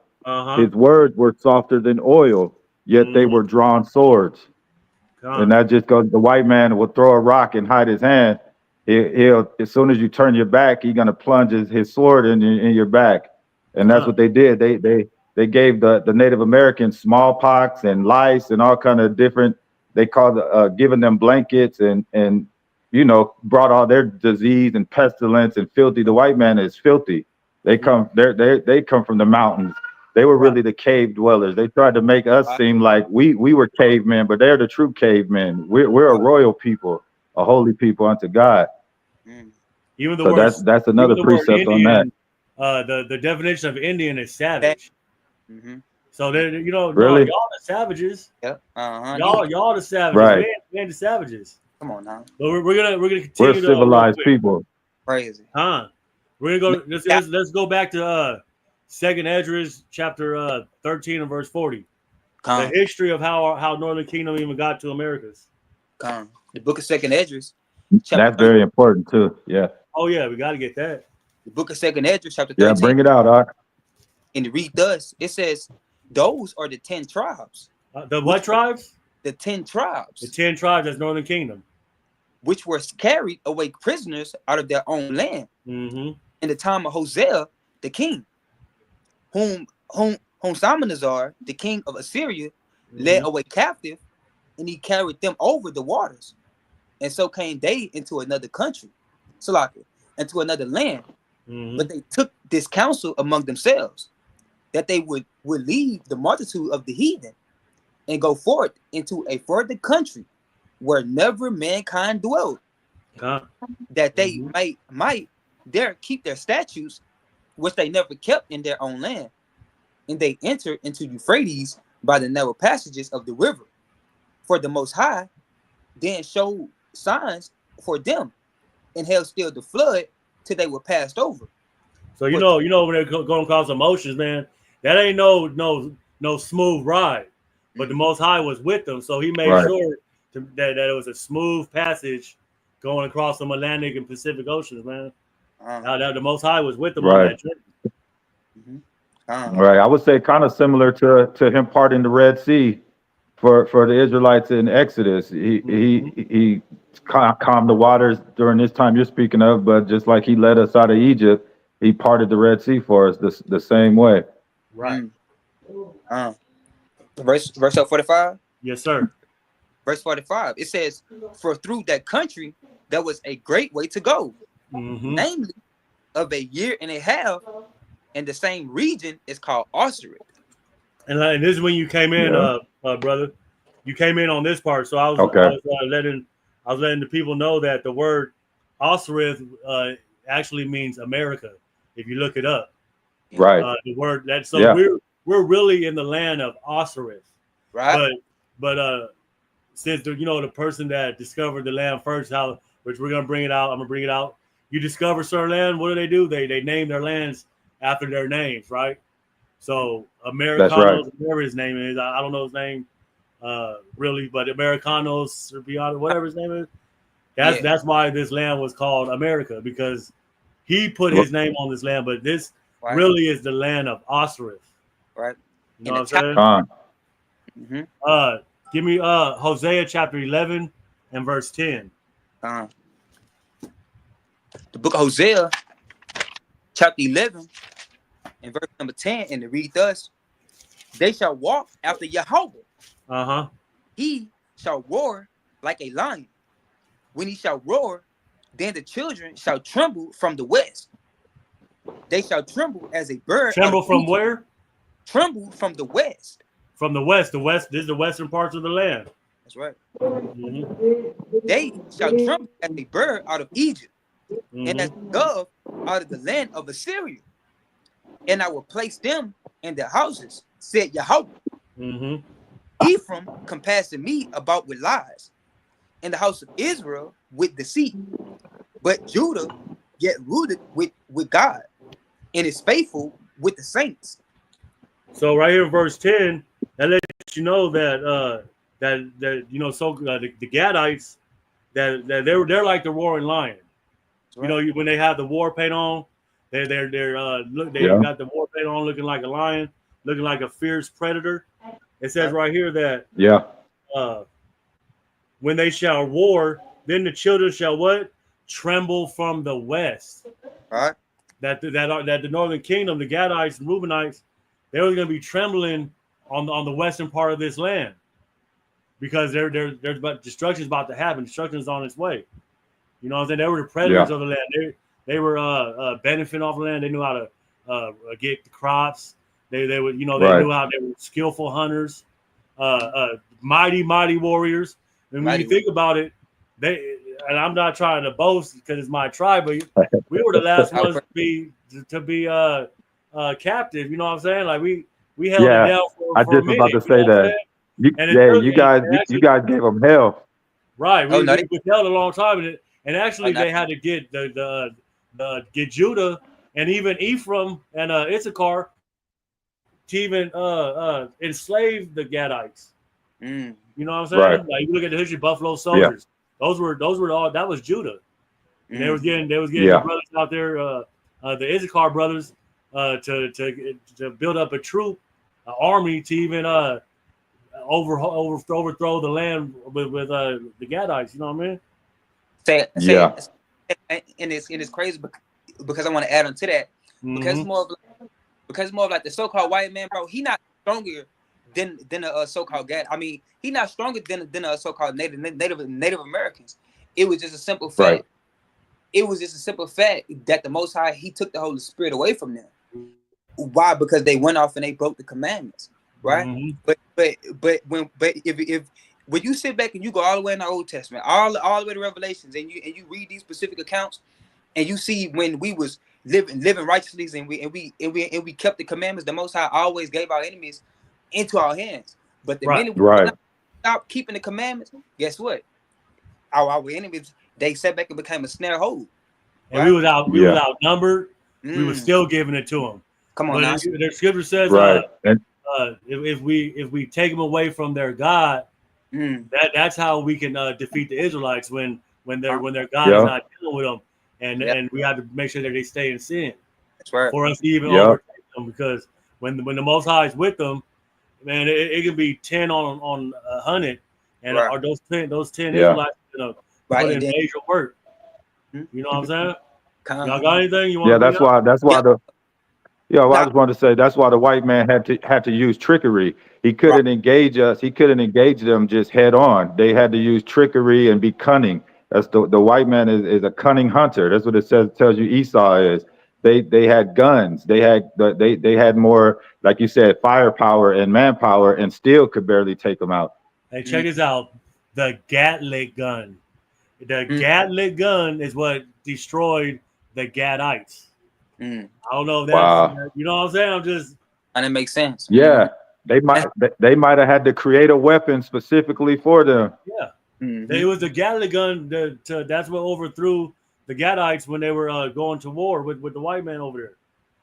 His words were softer than oil, yet they were drawn swords. And that just goes, the white man will throw a rock and hide his hand. He'll as soon as you turn your back, he's gonna plunge his sword in your back. And that's what they did. They gave the Native Americans smallpox and lice and all kind of different. They called giving them blankets and you know, brought all their disease and pestilence and filthy. The white man is filthy. They come they come from the mountains. They were really the cave dwellers. They tried to make us seem like we were cavemen, but they're the true cavemen. We're a royal people, a holy people unto God.
Even the
so
word,
that's another precept
Indian,
on that.
The definition of Indian is savage. So they, you know,
really?
no, y'all the savages.
Yep.
Y'all the savages.
Right.
Man, the savages.
Come on now.
But we're gonna continue.
We're civilized people.
Crazy.
We're gonna go. Let's go back to Second Esdras chapter 13 and verse 40. The history of how Northern Kingdom even got to Americas.
The book of Second Esdras.
That's very important too. Yeah.
Oh yeah, we got to get that.
The book of Second Esdras chapter 13.
Yeah, bring it out, Doc.
And it reads thus. It says, those are the 10 tribes.
The what tribes?
The 10 tribes.
The 10 tribes. That's Northern Kingdom.
Which were carried away prisoners out of their own land in the time of Hosea the king, whom Salmanazar, the king of Assyria, led away captive, and he carried them over the waters. And so came they into another country, into another land. But they took this counsel among themselves, that they would leave the multitude of the heathen and go forth into a further country where never mankind dwelled, that they might there keep their statutes, which they never kept in their own land. And they entered into Euphrates by the narrow passages of the river. For the Most High then showed signs for them, and held still the flood till they were passed over.
So you know when they're going across emotions, man, that ain't no smooth ride. But the Most High was with them, so he made sure that it was a smooth passage going across the Atlantic and Pacific Oceans, man. The Most High was with them on that trip.
Right. I would say kind of similar to him parting the Red Sea for the Israelites in Exodus. He calmed the waters during this time you're speaking of, but just like he led us out of Egypt, he parted the Red Sea for us the same way.
Right.
Verse 45?
Yes, sir.
Verse 45, it says, for through that country there was a great way to go, namely of a year and a half, and the same region is called Osiris.
And this is when you came in, brother. You came in on this part, so I was letting the people know that the word Osiris actually means America. If you look it up, the word we're really in the land of Osiris,
right?
But since the person that discovered the land first, which we're gonna bring it out, I'm gonna bring it out. You discover certain land, what do? They name their lands after their names, right? So Americanos, whatever his name is, I don't know his name really, but Americanos or beyond, whatever his name is, that's why this land was called America, because he put his name on this land, but this really is the land of Osiris.
Right.
You know what I'm saying? Give me Hosea chapter 11 and verse 10.
The book of Hosea chapter 11 and verse number 10, and it reads thus: they shall walk after Yahweh. He shall roar like a lion. When he shall roar, then the children shall tremble from the west. They shall tremble as a bird.
Tremble from where?
Tremble from the west.
From the west. The west, this is the western parts of the land.
That's right. They shall tremble as a bird out of Egypt, and as a dove out of the land of Assyria. And I will place them in their houses, said Yahweh. Ephraim compassing me about with lies, and the house of Israel with deceit. But Judah yet rooted with God, and is faithful with the saints.
So right here in verse 10, that lets you know that that you know, so the Gadites, that they're like the roaring lion. You know, when they have the war paint on, they
Yeah.
got the war paint on, looking like a lion, looking like a fierce predator. It says right here that
Yeah.
when they shall war, then the children shall what? Tremble from the west.
Right.
That the northern kingdom, the Gadites and Reubenites, they were going to be trembling on the western part of this land, because there's about destruction's about to happen. Destruction's on its way. You know what I'm saying? They were the predators of the land. They were benefiting off the land. They knew how to get the crops. They would, you know, they knew how. They were skillful hunters, mighty warriors. And when you think about it, and I'm not trying to boast because it's my tribe, but we were the last ones to be captive. You know what I'm saying? Like we held it down for
I
a
just
minute.
about to say that. You guys gave them hell.
Right. We held a long time, and actually they had to get get Judah and even Ephraim and Issachar to even enslave the Gadites. You know what I'm saying?
Right.
Like you look at the history of Buffalo Soldiers. Those were all, that was Judah. And they was getting the brothers out there, the Issachar brothers, to build up a troop, an army to even overthrow the land with the Gadites. You know what I mean?
And it's crazy because I want to add on to that, because more of like the so-called white man, bro. He not stronger than a so-called Gad. I mean, he not stronger than a so-called Native Americans. It was just a simple fact.
Right.
It was just a simple fact that the Most High, he took the Holy Spirit away from them. Why? Because they went off and they broke the commandments, right? But if when you sit back and you go all the way in the Old Testament, all the way to Revelations, and you read these specific accounts, and you see when we was living righteously, and we kept the commandments, the Most High always gave our enemies into our hands. But the minute we stop keeping the commandments, guess what? Our enemies, they set back and became a snare hole.
And we was outnumbered. We were still giving it to them.
Come on,
now. The scripture says, if we take them away from their God, that's how we can defeat the Israelites when their God is not dealing with them, and we have to make sure that they stay in sin.
That's right.
For us to even overtake them, because when the Most High is with them, man, it can be 10 on 100, and are those 10 Israelites put in major work. You know what I'm saying? Y'all got anything you want?
That's why I just wanted to say that's why the white man had to use trickery. He couldn't engage us. He couldn't engage them just head on. They had to use trickery and be cunning. That's the white man is a cunning hunter. That's what it tells you Esau is. They had guns. They had more, like you said, firepower and manpower, and still could barely take them out.
Hey, check this out. The Gatling gun. The Gatling gun is what destroyed the Gadites. I don't know if that's, you know what I'm saying? I'm just,
and it makes sense.
Yeah, they might have had to create a weapon specifically for them.
Yeah, it was the Gatling gun. That's what overthrew the Gadites when they were going to war with the white man over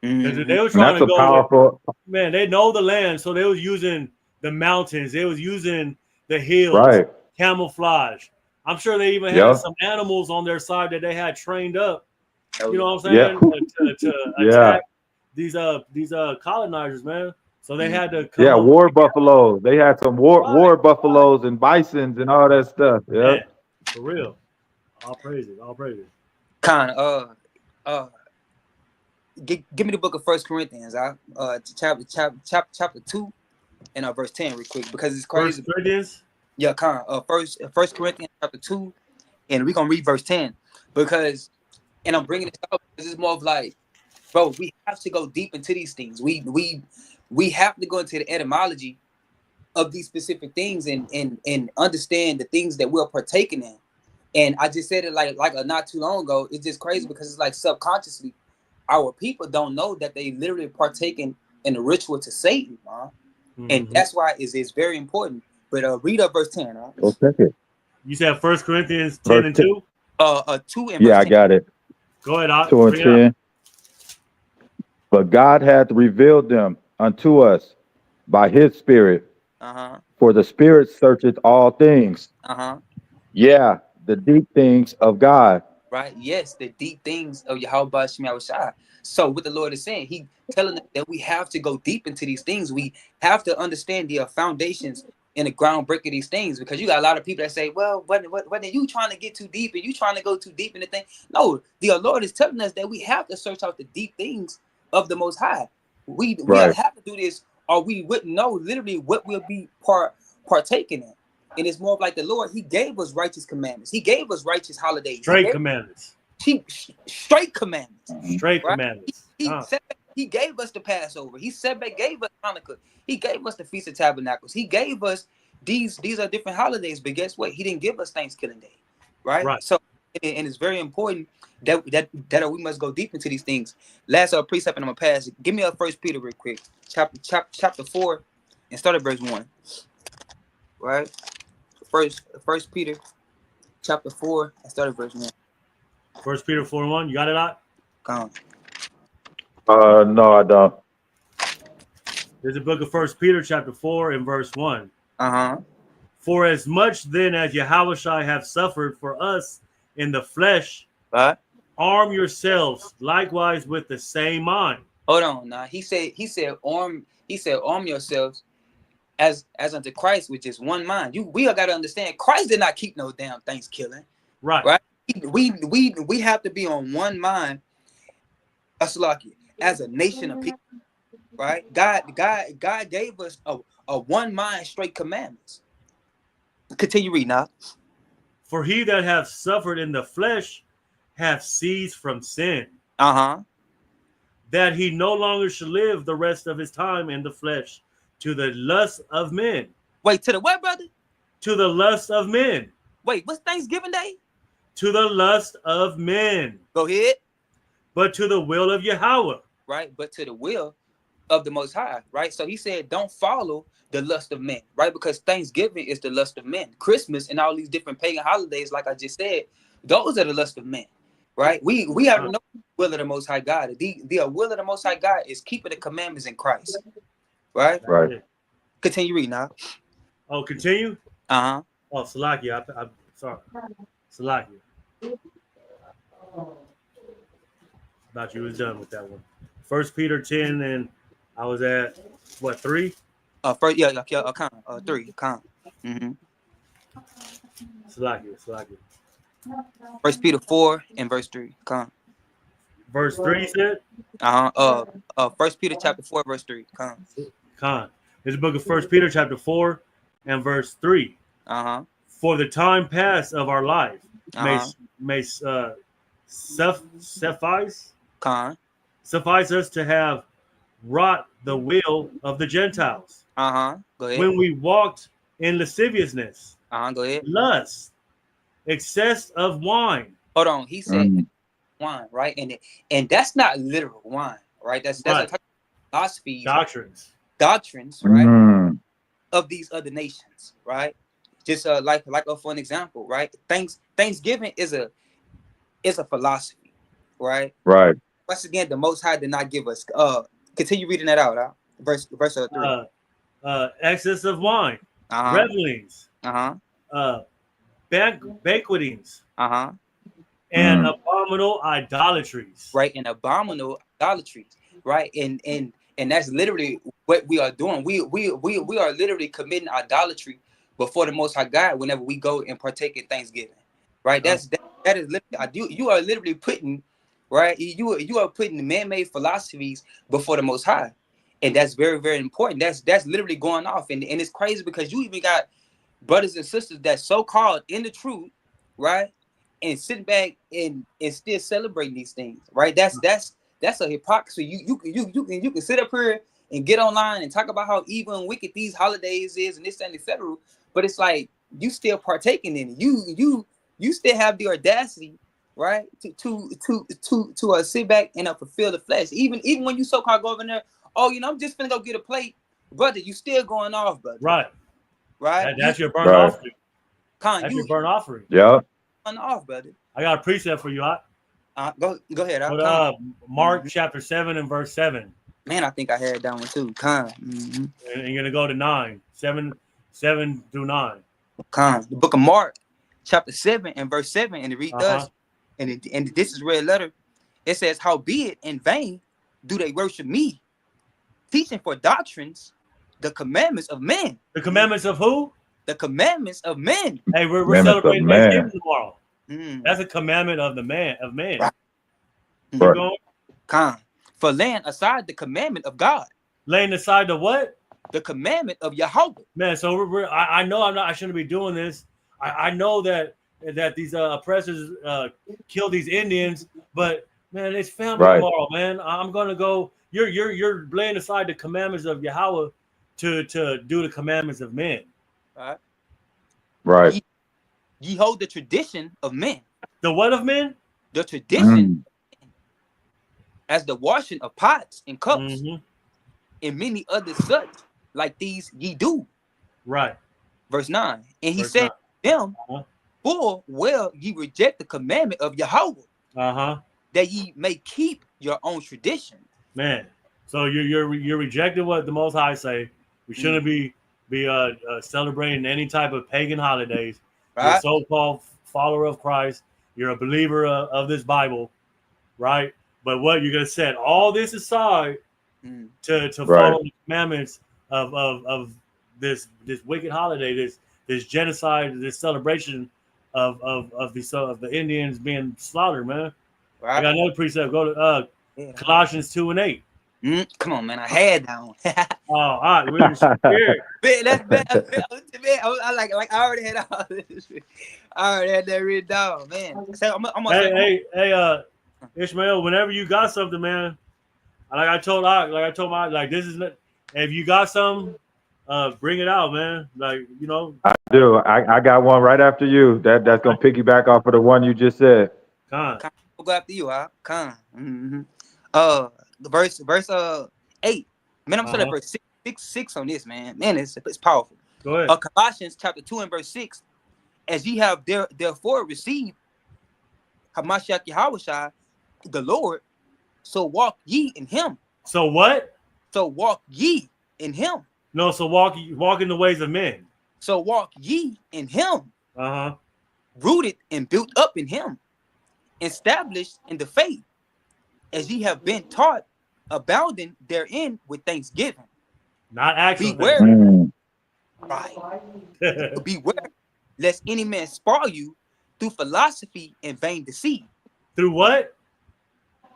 there. They were trying to go. Powerful. Man, they know the land, so they was using the mountains. They was using the hills, camouflage. I'm sure they even had some animals on their side that they had trained up. You know what I'm saying? To attack these colonizers, man. So they had to come
war buffaloes. They had some war buffaloes and bisons and all that stuff. Yeah,
for real. All praises.
Give me the book of 1 Corinthians, chapter 2 and verse 10 real quick, because it's crazy.
1 Corinthians?
Yeah, First Corinthians chapter 2, and we're gonna read verse 10, because, and I'm bringing this up because it's more of like, bro, we have to go deep into these things. We have to go into the etymology of these specific things and understand the things that we're partaking in. And I just said it like not too long ago. It's just crazy because it's like subconsciously, our people don't know that they literally partaking in a ritual to Satan, and that's why it's very important. But read up verse 10.
Okay.
You said 1 Corinthians 10 and 2?
2 and verse 10.
I got it.
Go ahead.
2 and 10. But God hath revealed them unto us by his Spirit.
Uh-huh.
For the Spirit searcheth all things.
Uh-huh.
Yeah, the deep things of God.
Right? Yes, the deep things of Yahweh Shema Shai. So what the Lord is saying, he telling us that we have to go deep into these things. We have to understand the foundations and the groundbreak of these things, because you got a lot of people that say, well, what are you trying to get too deep and you trying to go too deep in the thing? No, the Lord is telling us that we have to search out the deep things of the Most High. We
Right.
have to do this, or we wouldn't know literally what we'll be partaking in. And it's more of like the Lord, he gave us righteous commandments. He gave us righteous holidays.
Straight commandments.
Straight commandments.
Straight
Right?
commandments.
He gave us the Passover. He gave us Hanukkah. He gave us the Feast of Tabernacles. He gave us these are different holidays, but guess what? He didn't give us Thanksgiving Day. Right? So, and it's very important that we must go deep into these things. Last precept, and I'm gonna pass it. Give me a 1 Peter real quick. Chapter 4 and start at verse 1. Right? First Peter chapter 4 and start at verse 1.
1 Peter 4:1. You got it out?
Come
on. No, I don't.
There's a book of 1 Peter chapter 4 and verse 1.
Uh-huh.
For as much then as Yahushua have suffered for us in the flesh, arm yourselves likewise with the same mind.
Hold on now. He said arm yourselves as unto Christ, which is one mind. We all got to understand, Christ did not keep no damn Thanksgiving. Right? We have to be on one mind, as a nation of people. Right? God gave us a one mind straight commandments. Continue reading now.
For he that hath suffered in the flesh hath ceased from sin. That he no longer should live the rest of his time in the flesh to the lust of men.
Wait, to the what, brother?
To the lust of men.
Wait, what's Thanksgiving Day?
To the lust of men.
Go ahead.
But to the will of Yahweh.
Right, but to the will of the Most High. Right, so he said, don't follow the lust of men. Right, because Thanksgiving is the lust of men. Christmas and all these different pagan holidays, like I just said, those are the lust of men. Right, we have to know the will of the Most High God. The will of the Most High God is keeping the commandments in Christ. Right. Continue reading now.
Oh, continue.
Oh,
Salakia. I'm sorry. Salakia. Thought you was done with that one. 1 Peter 10, and I was at what, 3?
3.
Salakia.
1 Peter 4 and verse 3.
Verse 3 said?
1 Peter chapter 4, verse 3.
There's a book of 1 Peter chapter 4 and verse 3. For the time past of our life may suffice us to have wrought the will of the Gentiles.
Go ahead.
When we walked in lasciviousness,
Go ahead.
lust, excess of wine.
Hold on. He said wine, right? And that's not literal wine, right? That's a philosophy, doctrines, right? Of these other nations, right? Just like for an example, right? Thanksgiving is a philosophy, right?
Right.
Once again, the Most High did not give us. Continue reading that out. Verse 3.
Excess of wine, revelings, banquetings, and abominable idolatries.
Right, and abominable idolatries. Right, and that's literally what we are doing. We are literally committing idolatry before the Most High God whenever we go and partake in Thanksgiving. Right, that is literally, you are literally putting, right, you are putting man-made philosophies before the Most High, and that's very, very important. That's literally going off, and it's crazy because you even got brothers and sisters that so-called in the truth, right, and sitting back and still celebrating these things, right? That's a hypocrisy. You can sit up here and get online and talk about how evil and wicked these holidays is and this and etc. But it's like you still partaking in it. You still have the audacity, right, to sit back and fulfill the flesh. Even when you so-called go over there, I'm just gonna go get a plate, brother. You still going off, brother.
Right. That's your burnt offering. That's your burnt offering.
Yeah.
Going off, brother.
I got a precept for you.
Go ahead.
Mark chapter 7 and verse 7.
Man, I think I had that one too.
And you're gonna go to 9. 7-9.
Come. The book of Mark, chapter 7 and verse 7, and it reads thus, and this is red letter. It says, "Howbeit in vain do they worship me, teaching for doctrines the commandments of men."
The commandments of who?
The commandments of men.
Hey, we're celebrating Thanksgiving tomorrow. That's a commandment of the man of man.
Right.
Keep going.
Come. For laying aside the commandment of God.
Laying aside the what?
The commandment of Yahweh.
Man, so I know I shouldn't be doing this. I know that these oppressors kill these Indians, but man, it's family tomorrow, man. I'm gonna go. You're laying aside the commandments of Yahweh to do the commandments of men.
Right.
Ye hold the tradition of men.
The what of men?
The tradition as the washing of pots and cups and many other such like these ye do.
Right.
Verse 9. And he said to them, full well ye reject the commandment of Yahweh, that ye may keep your own tradition.
Man, so you're rejecting what the Most High say. We shouldn't be celebrating any type of pagan holidays. Right. You're a so-called follower of Christ. You're a believer of this Bible, right? But what you're gonna set all this aside to follow the commandments of this wicked holiday, this genocide, this celebration of the Indians being slaughtered, man. Right. I got another precept. Go to Colossians 2:8.
Come on, man. I had that one.
All right, we're in the spirit.
That's bad. I like I already had all this. I already had that written down, man. So
Hey, Ishmael, whenever you got something, man, like this is not, if you got something, bring it out, man. Like, you know.
I do. I got one right after you. That's gonna piggyback off of the one you just said.
We'll go after you, huh? The verse 8. Man, I'm starting at verse 6 on this, man. Man, it's powerful.
Go ahead.
Colossians chapter 2 and verse 6. As ye have therefore received Hamashiach Yahushua, the Lord, so walk ye in him.
So what?
So walk ye in him.
No, so walk in the ways of men.
So walk ye in him.
Uh-huh.
Rooted and built up in him, established in the faith, as ye have been taught, abounding therein with thanksgiving.
Not actually.
Beware. Right. Beware, lest any man spoil you through philosophy and vain deceit.
Through what?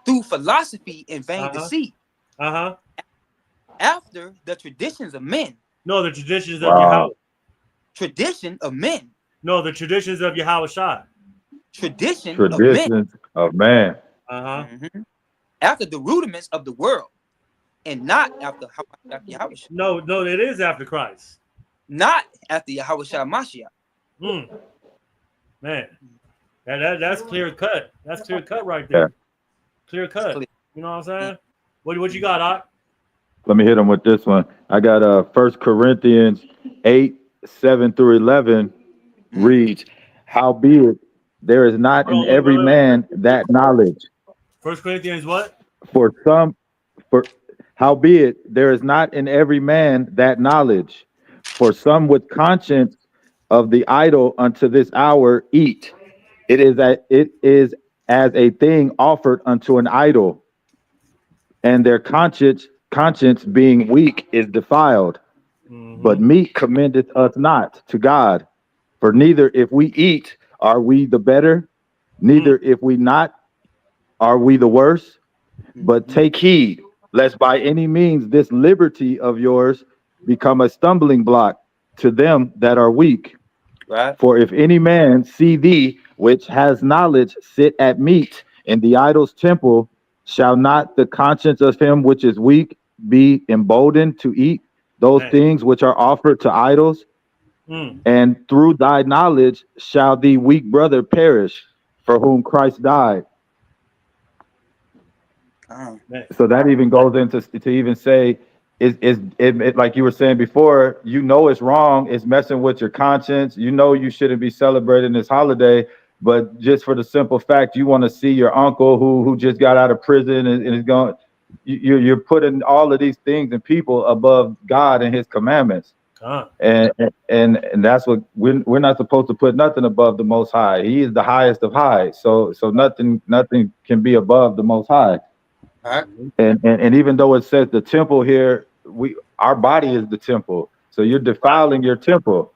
Through philosophy and vain deceit. After the traditions of men.
No, the traditions of Yahweh.
Tradition of men.
No, the traditions of Yahushua.
Traditions of man.
After the rudiments of the world, and not after Yahweh.
No, it is after Christ.
Not after Yahweh Mashiach.
Man, that's clear cut. That's clear cut right there. Clear cut. You know what I'm saying? What you got, Doc?
Let me hit him with this one. I got 1 Corinthians 8:7-11 reads, "Howbeit there is not in every man that knowledge."
1 Corinthians what?
Howbeit there is not in every man that knowledge. For some with conscience of the idol unto this hour eat. It is as a thing offered unto an idol, and their conscience being weak is defiled. But meat commendeth us not to God. For neither if we eat are we the better, neither if we not are we the worse. But take heed, lest by any means this liberty of yours become a stumbling block to them that are weak.
Right.
For if any man see thee, which has knowledge, sit at meat in the idol's temple, shall not the conscience of him which is weak be emboldened to eat those things which are offered to idols? And through thy knowledge shall the weak brother perish, for whom Christ died. So that even goes into to even say, it like you were saying before, you know it's wrong, it's messing with your conscience, you know you shouldn't be celebrating this holiday, but just for the simple fact you want to see your uncle who just got out of prison and is going, you're putting all of these things and people above God and his commandments. And that's what we're not supposed to put nothing above the Most High. He is the highest of high. So nothing can be above the Most High.
All right.
And even though it says the temple here, our body is the temple. So you're defiling your temple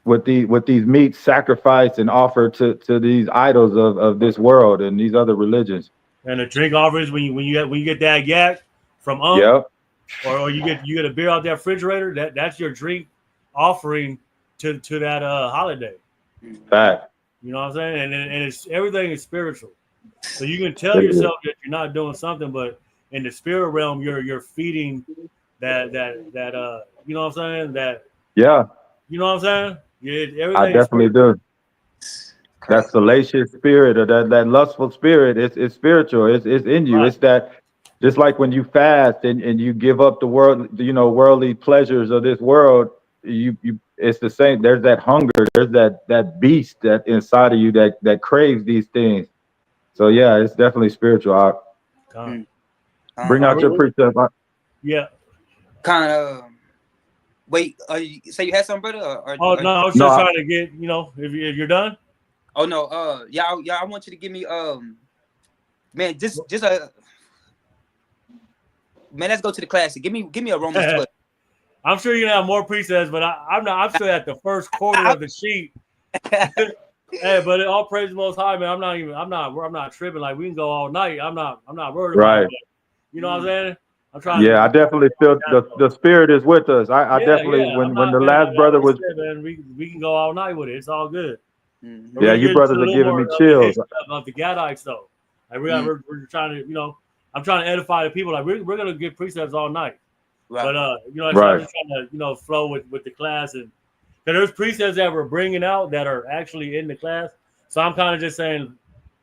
with these meats sacrificed and offered to these idols of this world and these other religions.
And the drink offerings when you get that yak from
Yep.
or you get a beer out that refrigerator, that's your drink offering to that holiday.
Fact.
You know what I'm saying? And it's everything is spiritual. So you can tell yourself that you're not doing something, but in the spirit realm, you're feeding that you know what I'm saying? That
yeah.
You know what I'm saying? Yeah,
I definitely do. That salacious spirit or that lustful spirit, it's spiritual. It's in you. Right. It's that just like when you fast and you give up the world, worldly pleasures of this world, it's the same. There's that hunger, there's that beast that inside of you that craves these things. So yeah, it's definitely spiritual. Bring out your precept.
Yeah.
Kind of. Wait, you say you had something, brother?
No, I was just trying to get, if you're done.
Oh no, yeah, I want you to give me, man, just man, let's go to the classic. Give me a Romans 12.
I'm sure you're gonna have more precepts, but I'm still at the first quarter of the sheet. Hey, but all praise the Most High, man. I'm not tripping. Like we can go all night. I'm not worried about it. You know what I'm saying? I'm trying.
Yeah, I definitely feel the spirit is with us. I definitely when the last brother was.
Man, we can go all night with it. It's all good.
Mm-hmm.
Yeah, you brothers are giving me chills.
Of the Gadites, though. Like we're trying to, I'm trying to edify the people. Like we're gonna get precepts all night. Right. But I'm just trying to flow with the class, and there's precepts that we're bringing out that are actually in the class. So I'm kind of just saying,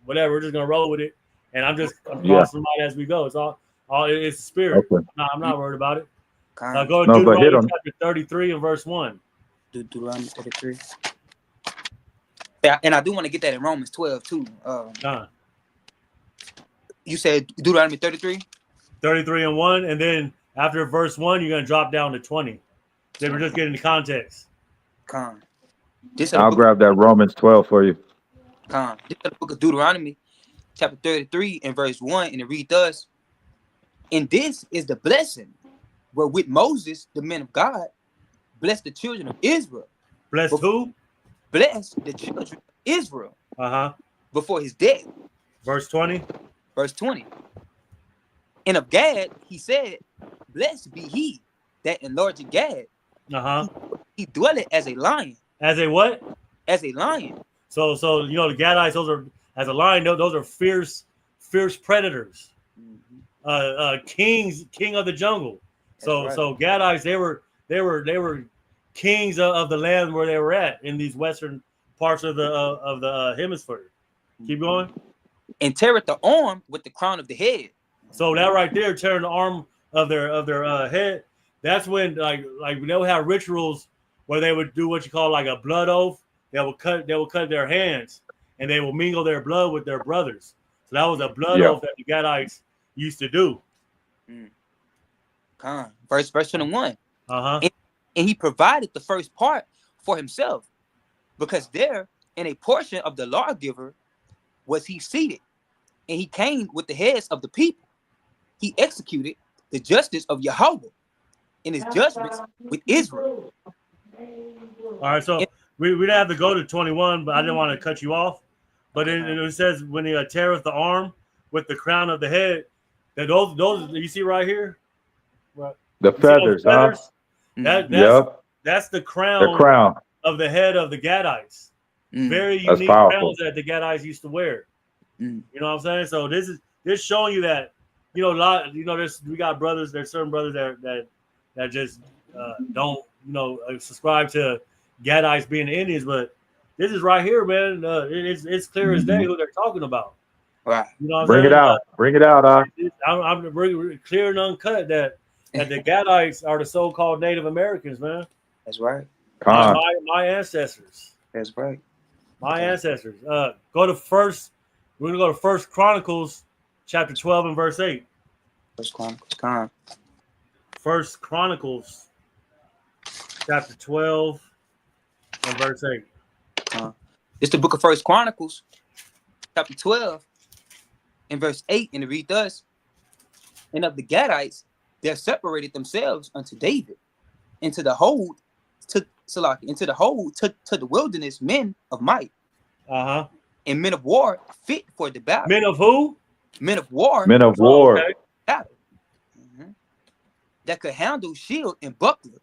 whatever, we're just gonna roll with it, and I'm crossing out as we go. It's all it's the spirit. Okay. I'm not worried about it. Go to Deuteronomy chapter 33 and verse 1.
Deuteronomy 33. Yeah, and I do want to get that in Romans 12 too. You said Deuteronomy 33?
33 and 1, and then after verse 1, you're gonna drop down to 20. Then we're just getting the context.
I'll grab that Romans 12 for you.
This is the book of Deuteronomy, chapter 33 and verse 1, and it reads thus. And this is the blessing wherewith Moses, the man of God, blessed the children of Israel.
Blessed who?
Blessed the children of Israel. Before his death.
Verse 20.
Verse 20. And of Gad, he said, blessed be he that enlarged Gad. He dwelleth as a lion.
As a what?
As a lion.
So the Gadites, those are as a lion. Those are fierce predators. King of the jungle. So Gadites, they were kings of the land where they were at in these western parts of the hemisphere. Keep going.
And teareth the arm with the crown of the head.
So that right there, tearing the arm of their head. That's when like they'll have rituals where they would do what you call like a blood oath. They will cut their hands and they will mingle their blood with their brothers. So that was a blood oath that the Gadites used to do.
Verse 21.
And
he provided the first part for himself, because there in a portion of the lawgiver was he seated, and he came with the heads of the people. He executed the justice of Yahweh in his judgments with Israel.
All right, so we didn't have to go to 21, but I didn't want to cut you off. But it says when he teareth the arm with the crown of the head, that those you see right here, right?
The feathers,
that's the crown of the head of the Gadites. Very unique crowns that the Gadites used to wear. You know what I'm saying? So this showing you that we got brothers. There's certain brothers that just don't subscribe to Gadites being Indians, but this is right here, man. It's clear as day who they're talking about.
Right.
You know what
Bring it out. Bring it out.
I'm really clear and uncut that the Gadites are the so-called Native Americans, man.
That's right.
My ancestors.
That's right.
My ancestors. We're gonna go to First Chronicles, chapter 12 and verse 8.
First Chronicles.
First Chronicles, chapter 12 and verse 8.
It's the book of First Chronicles, chapter 12 and verse 8, and it reads thus: and of the Gadites, they separated themselves unto David, into the hold to the wilderness, men of might, and men of war fit for the battle.
Men of who?
Men of war.
Men of war.
Okay.
Battle. That could handle shield and buckler,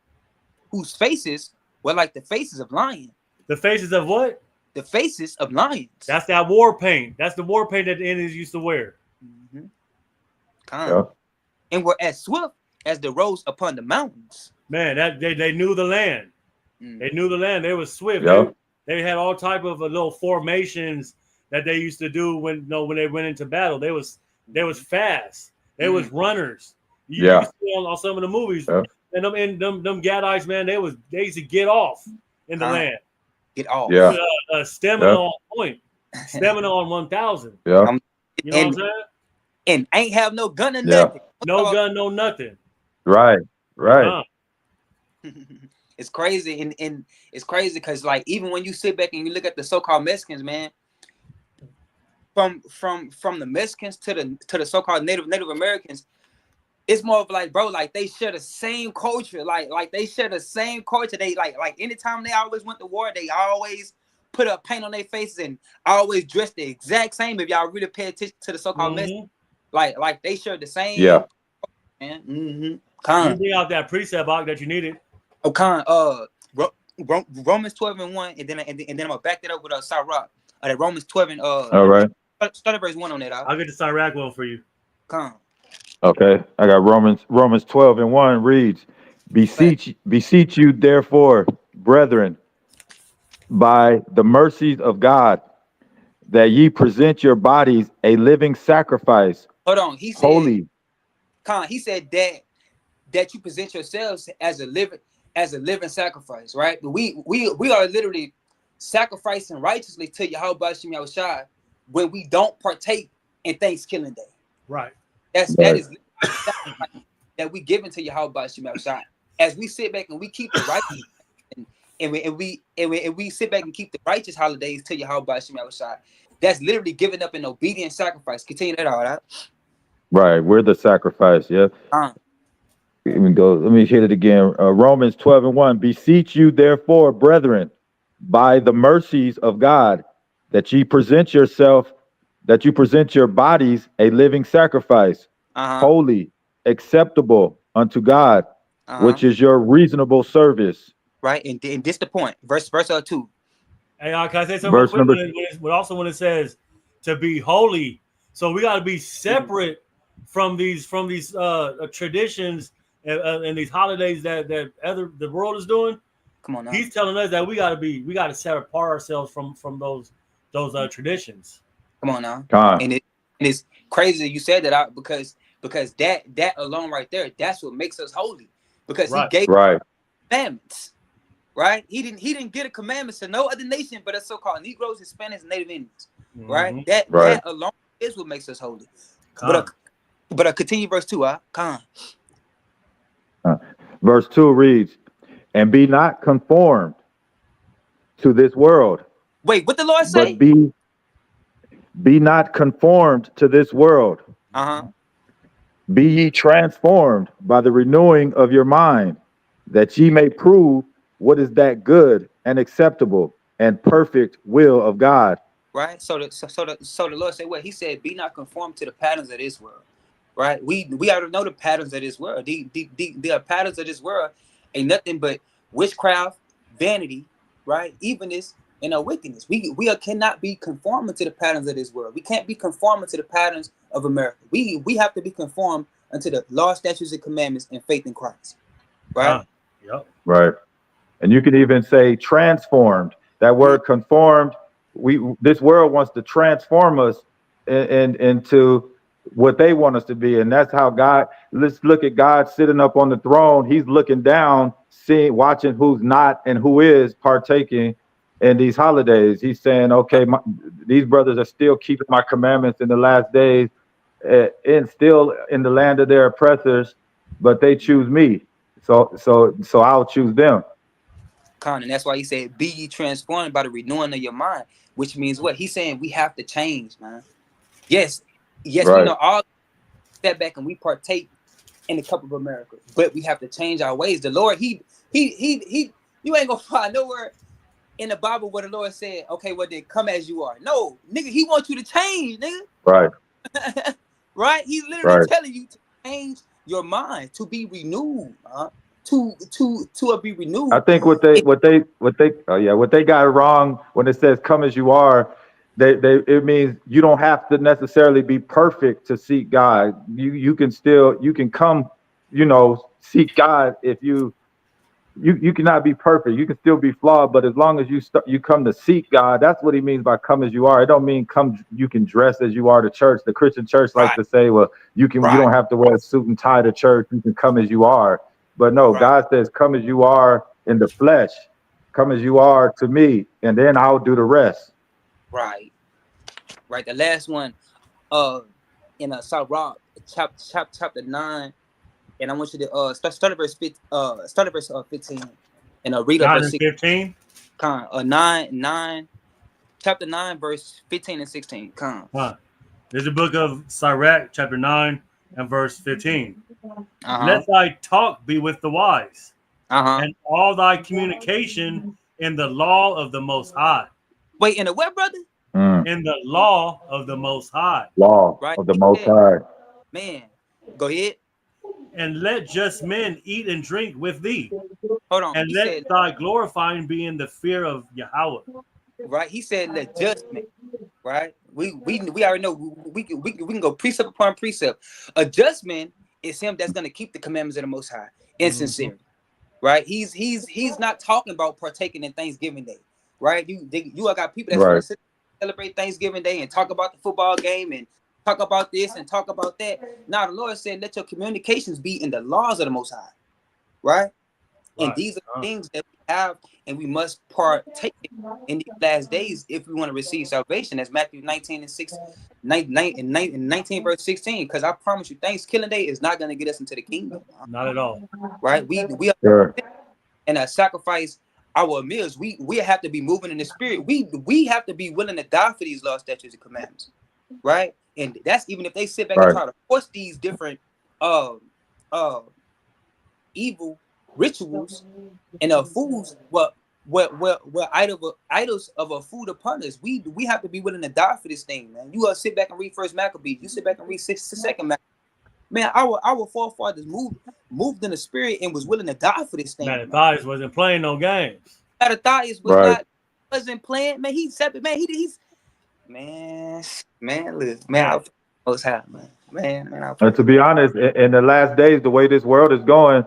whose faces were like the faces of lions.
The faces of what?
The faces of lions.
That's that war paint. That's the war paint that the Indians used to wear.
Yeah.
And were as swift as the roes upon the mountains.
Man, that they knew the land. They knew the land. They were swift.
Yeah.
They had all type of little formations that they used to do when they went into battle. They was fast. They was runners. You can see on some of the movies.
Yeah.
And them Gadites, man, they used to get off in the land.
Get off.
Yeah.
Stamina on point. Stamina on 1,000.
Yeah.
You know what I'm saying?
And ain't have no gun or nothing.
No gun, no nothing.
Right. Right.
It's crazy, and it's crazy because like even when you sit back and you look at the so-called Mexicans, man, from the Mexicans to the so-called Native Americans, it's more of like, bro, like they share the same culture, like they share the same culture. They like anytime they always went to war, they always put a paint on their faces and always dress the exact same. If y'all really pay attention to the so-called Mexicans, like they share the same.
Yeah.
Man.
You bring out that precept box that you needed.
Romans 12 and 1, and then I'm gonna back that up with Sirach. That Romans 12 and
all right.
Start at verse 1 on that.
I'll get the Sirach one for you.
Okay. I got Romans 12 and 1 reads, beseech you therefore, brethren, by the mercies of God, that ye present your bodies a living sacrifice.
Hold on. He said
holy.
He said that you present yourselves as a living sacrifice, right? But we are literally sacrificing righteously to Yahweh Shem Yahushua when we don't partake in Thanksgiving Day.
Right.
That is that we give into Yahweh Shem Yahushua. As we sit back and we keep the righteous and we sit back and keep the righteous holidays to Yahweh Shem Yahushua, that's literally giving up an obedient sacrifice. Continue that all right.
Right. We're the sacrifice. Yeah. Let me hit it again. Romans 12 and 1. Beseech you, therefore, brethren, by the mercies of God, that you present your bodies a living sacrifice, holy, acceptable unto God, which is your reasonable service.
Right. And this the point. Verse 2.
Hey, can I say something when it says to be holy? So we got to be separate from these traditions and these holidays that the world is doing.
Come on now.
He's telling us that we got to set apart ourselves from those traditions.
Come on now. And it's crazy you said that out because that alone right there, that's what makes us holy. Because he gave commandments. Right? He didn't get a commandment to no other nation but us so-called Negroes, Hispanics, and Native Indians. Right? That alone is what makes us holy. But continue verse 2,
Verse 2 reads, and be not conformed to this world.
Wait, what the Lord say?
But be not conformed to this world. Be ye transformed by the renewing of your mind, that ye may prove what is that good and acceptable and perfect will of God.
Right. So the Lord said what? He said, be not conformed to the patterns of this world. Right. We already know the patterns of this world. The patterns of this world ain't nothing but witchcraft, vanity, right? Evenness and wickedness. We cannot be conforming to the patterns of this world. We can't be conforming to the patterns of America. We have to be conformed unto the law, statutes, and commandments and faith in Christ. Right?
Yep.
Right. And you can even say transformed. That word conformed, this world wants to transform us into what they want us to be. And that's how God, let's look at God sitting up on the throne. He's looking down, watching who's not and who is partaking in these holidays. He's saying, okay, these brothers are still keeping my commandments in the last days and still in the land of their oppressors, but they choose me. So I'll choose them.
And that's why he said, "Be ye transformed by the renewing of your mind," which means what? He's saying we have to change, man. Yes, we
Right.
know all step back and we partake in the cup of America, but we have to change our ways. The Lord, he, you ain't gonna find nowhere in the Bible where the Lord said, "Okay, well then come as you are." No, nigga, he wants you to change, nigga.
Right.
Right? He's literally
Right.
telling you to change your mind, to be renewed, to be renewed.
I think what they got wrong when it says "come as you are," it means you don't have to necessarily be perfect to seek God. You can come, seek God if you cannot be perfect. You can still be flawed, but as long as you come to seek God, that's what he means by "come as you are." It don't mean you can dress as you are to church. The Christian church like to say, well, you don't have to wear a suit and tie to church. You can come as you are. But no, God says, "Come as you are in the flesh. Come as you are to me, and then I'll do the rest."
Right. The last one, in Sirach, chapter 9, and I want you to start at verse 15, and read up verse
15.
Chapter 9, verse 15 and 16.
There's a book of Sirach, chapter 9 and verse 15. Let thy talk be with the wise, and all thy communication in the law of the Most High.
Wait, in the what, brother?
In the law of the Most High.
Law of the Most High.
Man, go ahead.
And let just men eat and drink with thee.
Hold on.
And let thy glorifying be in the fear of Yahweh.
Right. He said, "Let just men." Right. We already know we can go precept upon precept. A just man is him that's going to keep the commandments of the Most High in sincerity. Right. He's not talking about partaking in Thanksgiving Day. Right. You got people that's going to celebrate Thanksgiving Day and talk about the football game and talk about this and talk about that. Now the Lord said, "Let your communications be in the laws of the Most High." Right. And these are things that we have, and we must partake in these last days if we want to receive salvation. That's Matthew 19 and 19 verse 16. Because I promise you, Thanksgiving Day is not going to get us into the kingdom.
Not at all.
Right? We are and sacrifice our meals. We have to be moving in the spirit. We have to be willing to die for these laws, statutes, and commandments. Right? And that's even if they sit back and try to force these different evil rituals and foods, what idols of a food upon us. We have to be willing to die for this thing, man. You sit back and read First Maccabees. You sit back and read Second Maccabees. Man, our forefathers moved in the spirit and was willing to die for this thing.
Mattathias wasn't playing no games.
Mattathias wasn't playing. Man, he's separate. Man, he's look, man. I was happy, man.
And to be honest, in the last days, the way this world is going,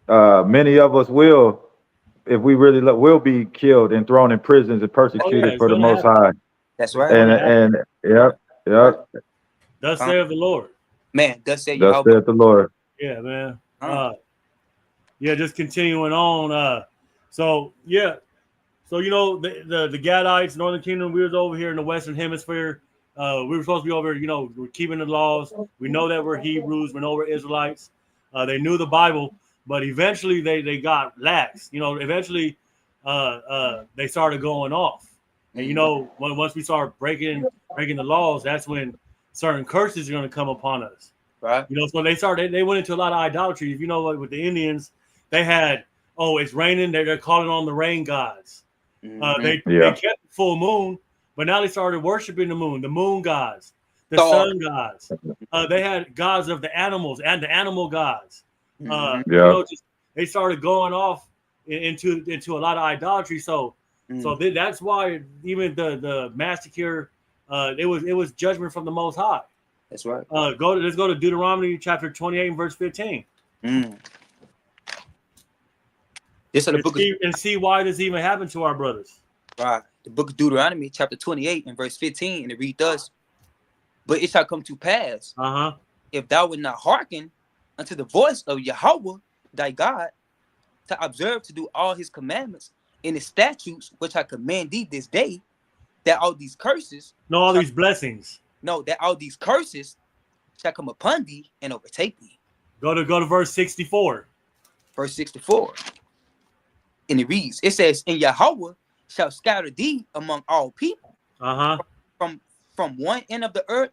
many of us will, if we really will be killed and thrown in prisons and persecuted for the Most High.
That's right.
And yep.
Thus saith the Lord.
Man, thus saith
the Lord.
Yeah, man. Just continuing on. So the Gadites, Northern Kingdom, we was over here in the Western Hemisphere. We were supposed to be over, we're keeping the laws. We know that we're Hebrews. We know we're Israelites. They knew the Bible. But eventually they got lax. Eventually they started going off. And once we start breaking the laws, that's when certain curses are going to come upon us.
Right.
So they went into a lot of idolatry. If you know what, with the Indians, they had, it's raining, they're calling on the rain gods. They kept the full moon, but now they started worshiping the moon gods, the sun gods. They had gods of the animals and the animal gods. They started going off into a lot of idolatry. So that's why even the massacre, it was judgment from the Most High.
That's right.
Let's go to Deuteronomy chapter 28 and verse 15. And see why this even happened to our brothers.
Right. The book of Deuteronomy chapter 28 and verse 15, and it reads thus: "But it shall come to pass, if thou wilt not hearken unto the voice of Yahweh thy God, to observe to do all his commandments and his statutes which I command thee this day, that all these curses,"
these blessings.
That all these curses shall come upon thee and overtake thee.
Go to verse 64.
verse 64. And it reads, it says, and Yahweh shall scatter thee among all people, from one end of the earth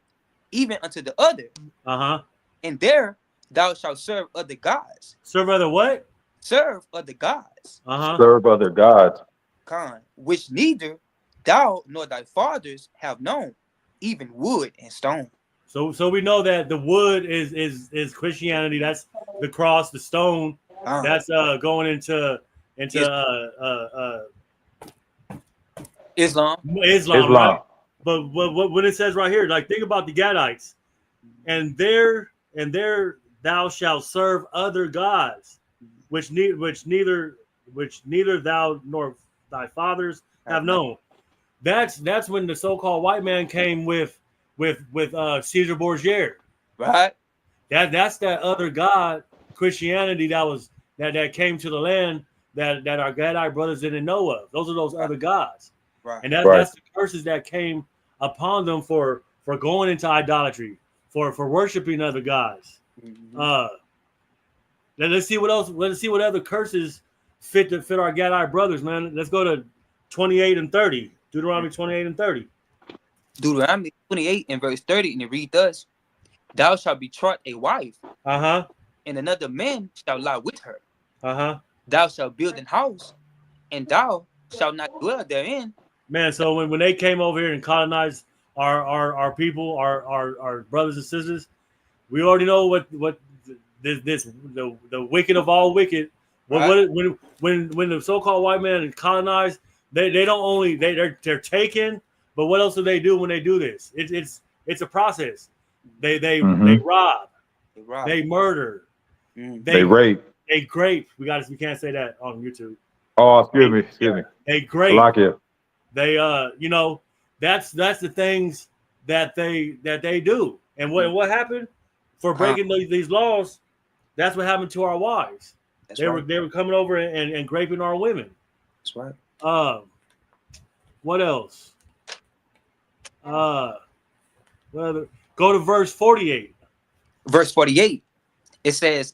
even unto the other. And there thou shalt serve other gods.
Serve other what?
Serve other gods.
Serve other gods.
Which neither thou nor thy fathers have known, even wood and stone.
So we know that the wood is Christianity. That's the cross. The stone, that's going into
Islam.
Right? But what it says right here, like think about the Gadites, and there thou shalt serve other gods, which neither thou nor thy fathers have known. That's when the so-called white man came with Caesar Borgia.
Right.
That's that other god Christianity that came to the land that our Gadite brothers didn't know of. Those are those other gods.
Right.
And that's the curses that came upon them for going into idolatry, for worshiping other gods. Let's see what else. Let's see what other curses fit our Gadite brothers, man. Let's go to 28 and 30. Deuteronomy 28 and 30.
Deuteronomy 28 and verse 30, and it reads thus: Thou shalt betroth a wife, and another man shall lie with her. Thou shalt build an house, and thou shalt not dwell therein.
Man, so when they came over here and colonized our people, our brothers and sisters, we already know what the wicked of all wicked. Right. When the so-called white man colonized, they don't only they're taken, but what else do they do when they do this? It's a process. They rob, they murder,
they rape,
they grape. We can't say that on YouTube.
Oh, excuse me.
They grape.
Like it.
They that's the things that they do. And what happened for breaking these laws? That's what happened to our wives. They were coming over and raping our women.
That's right.
What else? Well, go to verse 48.
Verse 48. It says,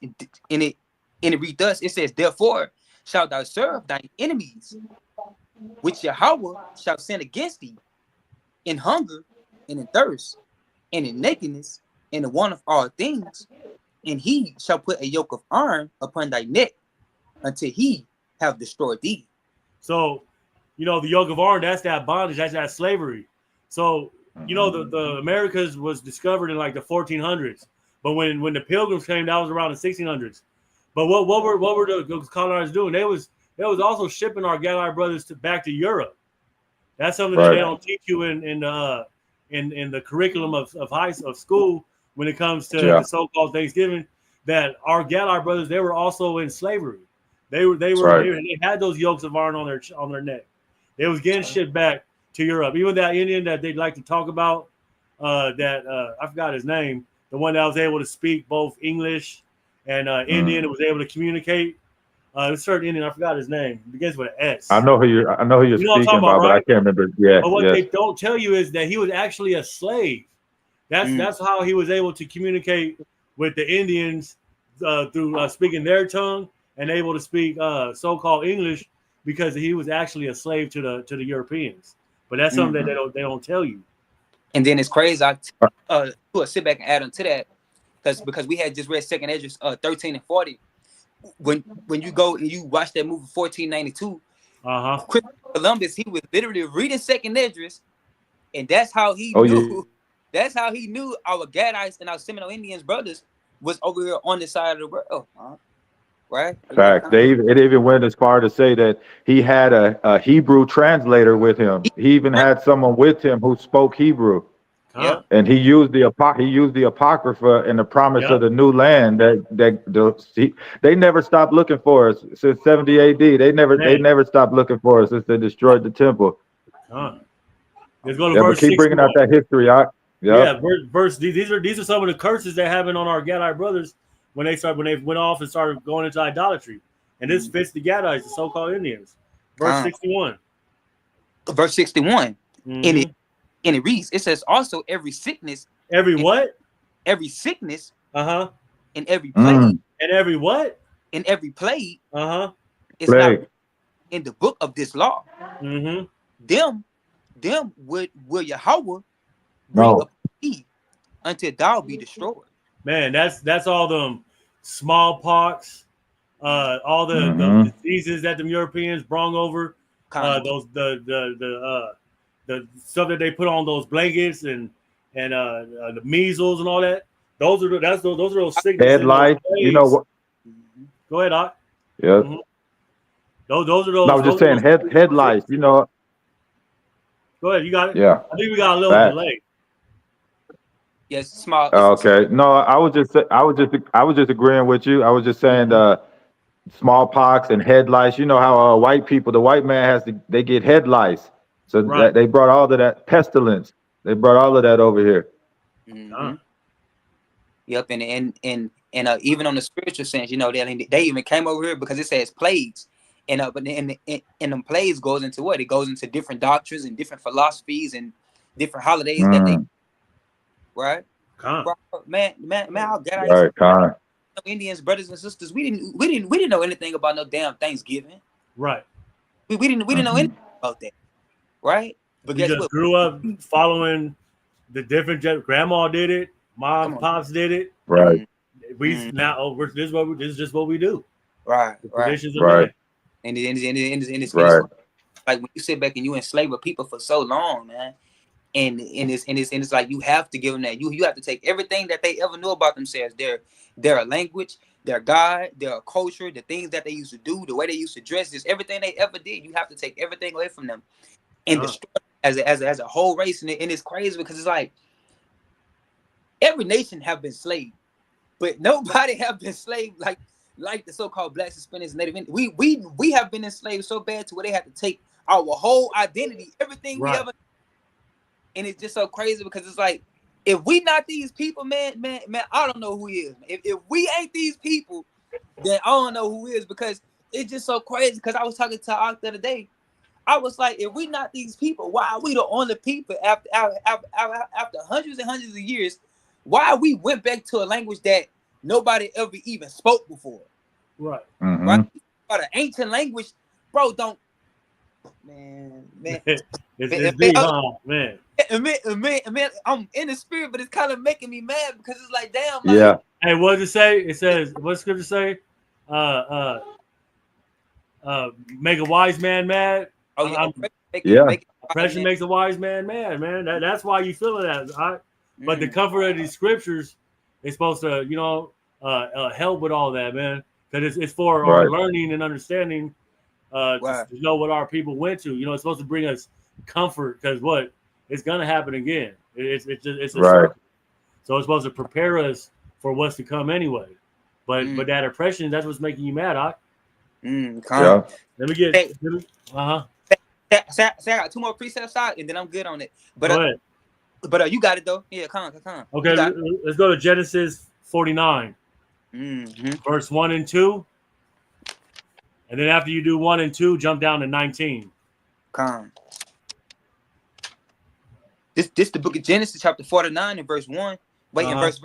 in it read thus, it says, therefore shalt thou serve thine enemies, which Yahweh shall send against thee, in hunger and in thirst, and in nakedness, and in want of all things. And he shall put a yoke of iron upon thy neck until he have destroyed thee.
So, the yoke of iron, that's that bondage, that's that slavery. So, the Americas was discovered in like the 1400s. But when the Pilgrims came, that was around the 1600s. But what were the colonizers doing? They was also shipping our Gadite brothers back to Europe. That's something that they don't teach you in the curriculum of school when it comes to the so-called Thanksgiving. That our Gadite brothers, they were also in slavery. They had those yokes of iron on their neck. They was getting shipped back to Europe. Even that Indian that they'd like to talk about, I forgot his name, the one that was able to speak both English and Indian, and was able to communicate. A certain Indian, I forgot his name. It begins with an S.
I know who you're speaking about, but I can't remember. Yeah.
But what they don't tell you is that he was actually a slave. That's how he was able to communicate with the Indians through speaking their tongue and able to speak so-called English, because he was actually a slave to the Europeans. But that's something that they don't tell you.
And then it's crazy. I sit back and add on to that, because we had just read 2nd Esdras 13 and 40. When you go and you watch that movie 1492, Christopher Columbus, he was literally reading 2nd Esdras, and that's how he knew. Yeah. That's how he knew our Gadites and our Seminole Indians brothers was over here on this side of the world. Right?
Fact. It even went as far to say that he had a Hebrew translator with him. He even had someone with him who spoke Hebrew.
Yeah.
And he used the Apocrypha in the promise of the new land. They never stopped looking for us since 70 AD. They never stopped looking for us since they destroyed the temple.
Let's go to verse
keep
61.
bringing out that history.
Verse. These are some of the curses that happened on our Gadite brothers when they went off and started going into idolatry. And this fits the Gadites, the so-called Indians. Verse 61.
Verse 61. And it reads, it says also every sickness.
Every what?
Every sickness.
And
every plague.
And every what?
in every plague,
Uh-huh.
it's not in the book of this law.
Mm-hmm.
Them will Yahweh bring
No.
up thee until thou be destroyed.
Man, that's all them smallpox, all the diseases that the Europeans brought over, those the stuff that they put on those blankets and the measles and all that. Those are those sicknesses.
Head lice, you know what?
Go ahead, Doc.
Yeah.
Mm-hmm. Those are those.
No, I was just saying head lice. You know.
Go ahead, you got it.
Yeah.
I think we got a little delay.
Yes, small.
Okay. No, I was just agreeing with you. I was just saying smallpox and head lice. You know how white people, the white man they get head lice. So that they brought all of that pestilence. They brought all of that over here.
Mm-hmm. Yep, and even on the spiritual sense, you know, they even came over here because it says plagues, and but in them plagues goes into what? It goes into different doctrines and different philosophies and different holidays that they, right? Bro, man, how glad I used to Indians, brothers and sisters. We didn't know anything about no damn Thanksgiving.
Right.
We didn't know anything about that. Right?
But we just grew up following the different. Grandma did it. Mom, pops did it.
Right.
We now this is just what we do.
Right.
Traditions of
right.
And it's
right.
Like when you sit back and you enslave a people for so long, man. And it's like you have to give them that. You have to take everything that they ever knew about themselves, their language, their God, their culture, the things that they used to do, the way they used to dress, just everything they ever did. You have to take everything away from them and destroy as a whole race. And it's crazy because it's like every nation have been slaved, but nobody have been slaved like the so-called blacks, Hispanics, Native Indians. We have been enslaved so bad to where they have to take our whole identity, everything we ever. And it's just so crazy because it's like, if we not these people, man, I don't know who is. If we ain't these people, then I don't know who is, because it's just so crazy. Because I was talking to Ak the other day. I was like, if we not these people, why are we the only people after hundreds and hundreds of years? Why we went back to a language that nobody ever even spoke before?
Right.
Mm-hmm.
Right? But an ancient language, bro, don't. Man.
It's big, huh, man.
Man, I'm in the spirit, but it's kind of making me mad because it's like, damn.
Yeah.
Hey, what does it say? It says, what's scripture say? Make a wise man mad.
Oh,
yeah. Oppression makes a wise man mad, man. That's why you feel that. Right? But the comfort of these scriptures is supposed to, help with all that, man. Because it's for our learning and understanding. To know what our people went to. It's supposed to bring us comfort, because it's gonna happen again. It's a circle. So it's supposed to prepare us for what's to come anyway. But that oppression, that's what's making you mad, huh?
Yeah.
Let me get
Say I got 2 more precepts out and then I'm good on it. But you got it though. Yeah, come on.
Okay, let's go to Genesis 49, verse 1 and 2. And then after you do 1 and 2, jump down to 19.
Come. This the book of Genesis, chapter 49 and verse 1. Wait, in verse.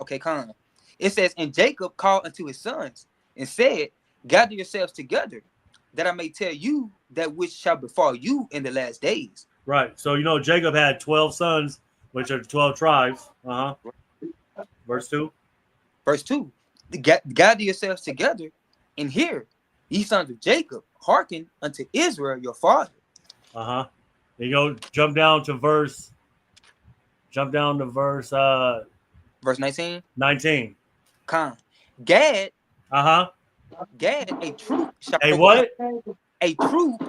Okay, come. It says, and Jacob called unto his sons and said, gather yourselves together, that I may tell you that which shall befall you in the last days.
Right. So Jacob had 12 sons, which are 12 tribes. Verse 2.
Verse 2. Gather yourselves together and hear. Ye sons of Jacob, hearken unto Israel your father.
You jump down to verse.
Verse 19.
19.
Come. Gad. Gad, a troop.
A what?
A troop.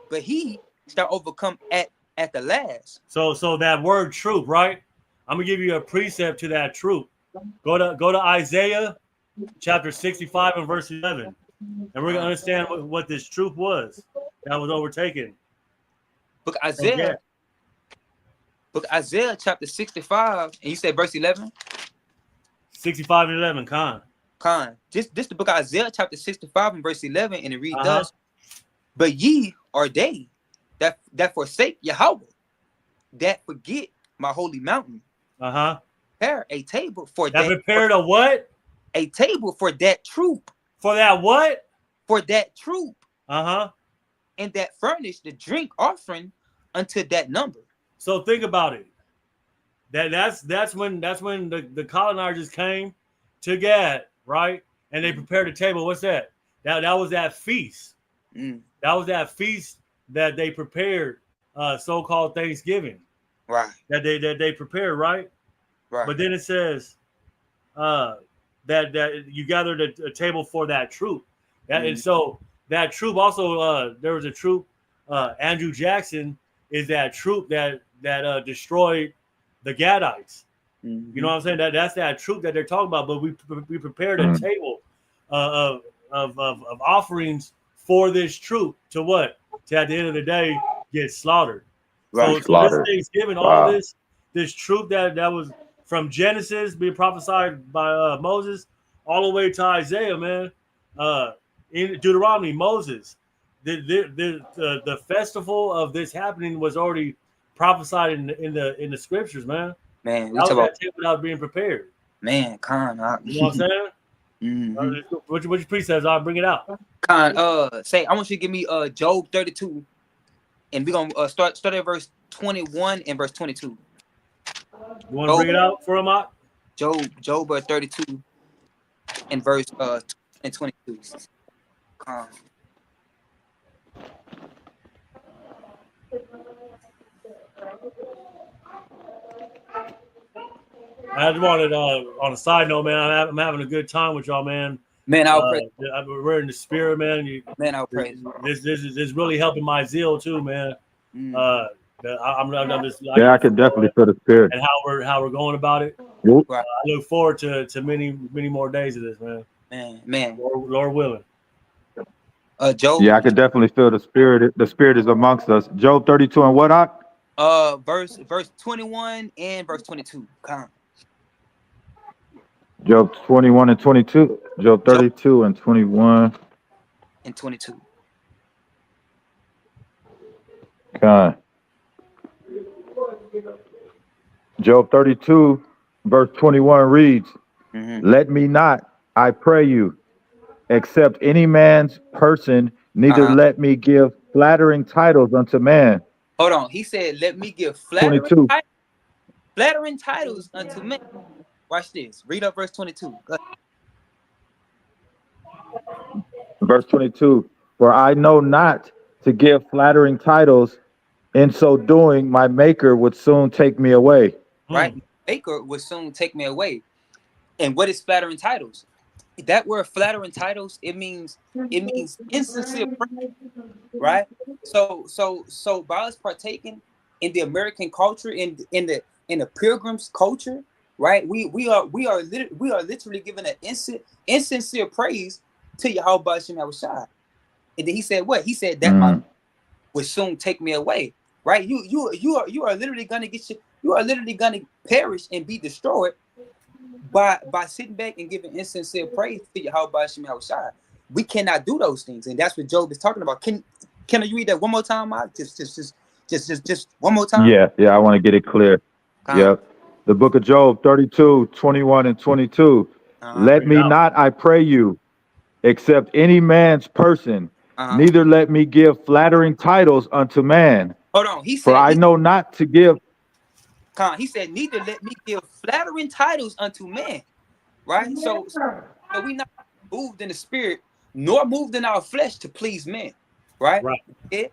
But he shall overcome at the last.
So that word troop, right? I'm gonna give you a precept to that troop. Go to Isaiah. Chapter 65 and verse 11, and we're gonna understand what this troop was that was overtaken.
Book Isaiah, chapter 65, and you said verse 11.
65 and 11, Khan.
This the book of Isaiah, chapter 65 and verse 11, and it reads thus: But ye are they that forsake Yahweh, that forget my holy mountain.
Prepare
a table for
that. Prepared a what?
a table for that troop.
For that what?
For that troop.
Uh-huh.
And that furnished the drink offering unto that number.
So think about it. That's when the colonizers came to Gad, right? And they prepared a table. What's that? That was that feast. That was that feast that they prepared, so-called Thanksgiving.
Right.
That they prepared, right?
Right.
But then it says that you gathered a table for that troop. And so that troop also, there was a troop, Andrew Jackson is that troop that destroyed the Gadites. You know what I'm saying? That's that troop that they're talking about. But we prepared a table of offerings for this troop to what? To at the end of the day get slaughtered.
Right.
So this Thanksgiving, all of this troop that was from Genesis being prophesied by Moses all the way to Isaiah, man. In Deuteronomy, Moses, the festival of this happening was already prophesied in the scriptures, man.
Man, we
that
talk
was
about
that table that was being prepared.
Man, Khan.
You know what I'm saying? What your precepts? I'll bring it out.
Khan, say I want you to give me Job 32, and we're gonna start at verse 21 and verse 22.
You want to bring it out for him, Mark?
Job 32 and verse and 22.
I just wanted on a side note, man. I'm having a good time with y'all, man.
Man, I'll pray.
We're in the spirit, man.
Man, I'll pray.
This is really helping my zeal too, man. I'm just like,
I can definitely feel the spirit
and how we're going about it.
Right.
I look forward to many more days of this, man.
Man.
Lord willing.
Job.
Yeah, I can definitely feel the spirit. The spirit is amongst us. Job 32 and what?
Verse 21 and verse 22. Come.
Job 21 and 22. Job 32 and 21
and 22.
Okay. Job 32 verse 21 reads, "Let me not, I pray you, accept any man's person, neither let me give flattering titles unto man."
Hold on. He said, "Let me give flattering titles unto men." Watch this. Read up verse 22.
Verse 22, "For I know not to give flattering titles, in so doing my maker would soon take me away."
Right? Maker would soon take me away. And what is flattering titles? That word flattering titles, it means insincere praise, right? So by us partaking in the American culture, in the pilgrims culture, right? We are literally giving an insincere praise to Yahweh Shem Yahushua. And then he said what? He said that my would soon take me away, right? You are literally gonna perish and be destroyed by sitting back and giving insincere praise to Yahweh Shem Yahushua. We cannot do those things, and that's what Job is talking about. Can you read that one more time, Mike? Just one more time.
Yeah, I want to get it clear. Yep. The book of Job 32, 21 and 22. Let me not, I pray you, accept any man's person, neither let me give flattering titles unto man.
Hold on. He said,
"For I know not to give."
He said, "Neither let me give flattering titles unto man." Right? So we not moved in the spirit, nor moved in our flesh to please men. Right?
Right.
Yeah.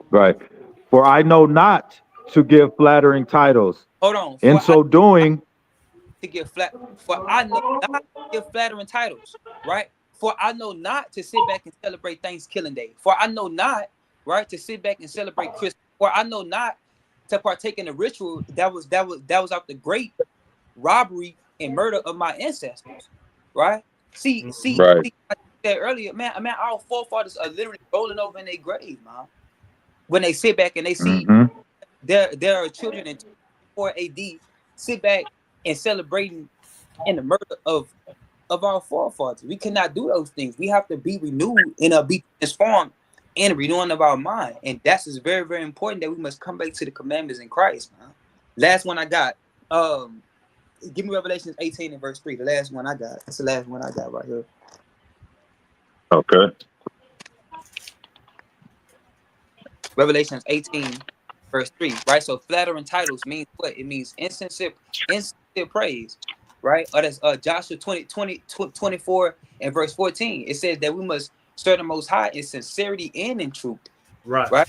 Right. "For I know not to give flattering titles."
Hold on.
In so doing,
to give for I know not to give flattering titles, right? For I know not to sit back and celebrate Thanksgiving Day. For I know not, right, to sit back and celebrate Christmas. For I know not to partake in the ritual that was out the great robbery and murder of my ancestors, right? See, like I said earlier, man, our forefathers are literally rolling over in their grave, man. When they sit back and they see there are children in 4 AD sit back and celebrating in the murder of our forefathers. We cannot do those things. We have to be renewed and be transformed in the renewing of our mind. And that's is very, very important that we must come back to the commandments in Christ, man. Last one I got. Give me Revelations 18 and verse 3. The last one I got. That's the last one I got right here.
Okay.
Revelations 18, verse 3. Right. So flattering titles means what? It means insincere praise. Right. Or that's Joshua 24 and verse 14. It says that we must serve the Most High in sincerity and in truth.
Right.
Right.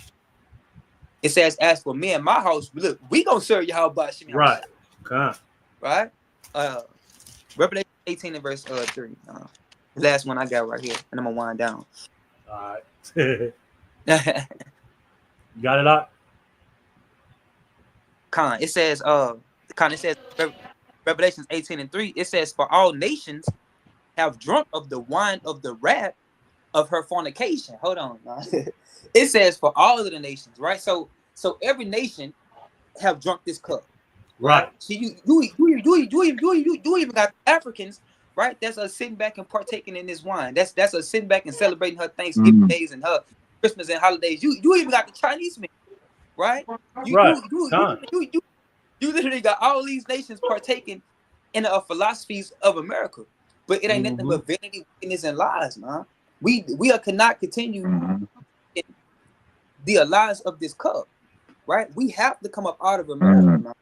It says, as for me and my house, look, we gonna serve Yahweh Shem.
Right. Okay.
Right. Revelation 18 and verse 3. The last one I got right here, and I'm gonna wind down.
All right. You got it out.
It says, Revelations 18 and 3. It says, for all nations have drunk of the wine of the wrath of her fornication. Hold on. It says for all of the nations, right? So every nation have drunk this cup.
Right.
So you even got Africans, right? That's us sitting back and partaking in this wine. That's us sitting back and celebrating her Thanksgiving days and her Christmas and holidays. You even got the Chinese men, right? You literally got all these nations partaking in the philosophies of America, but it ain't nothing but vanity, wickedness, and lies, man. We cannot continue in the lies of this cup, right? We have to come up out of America, man.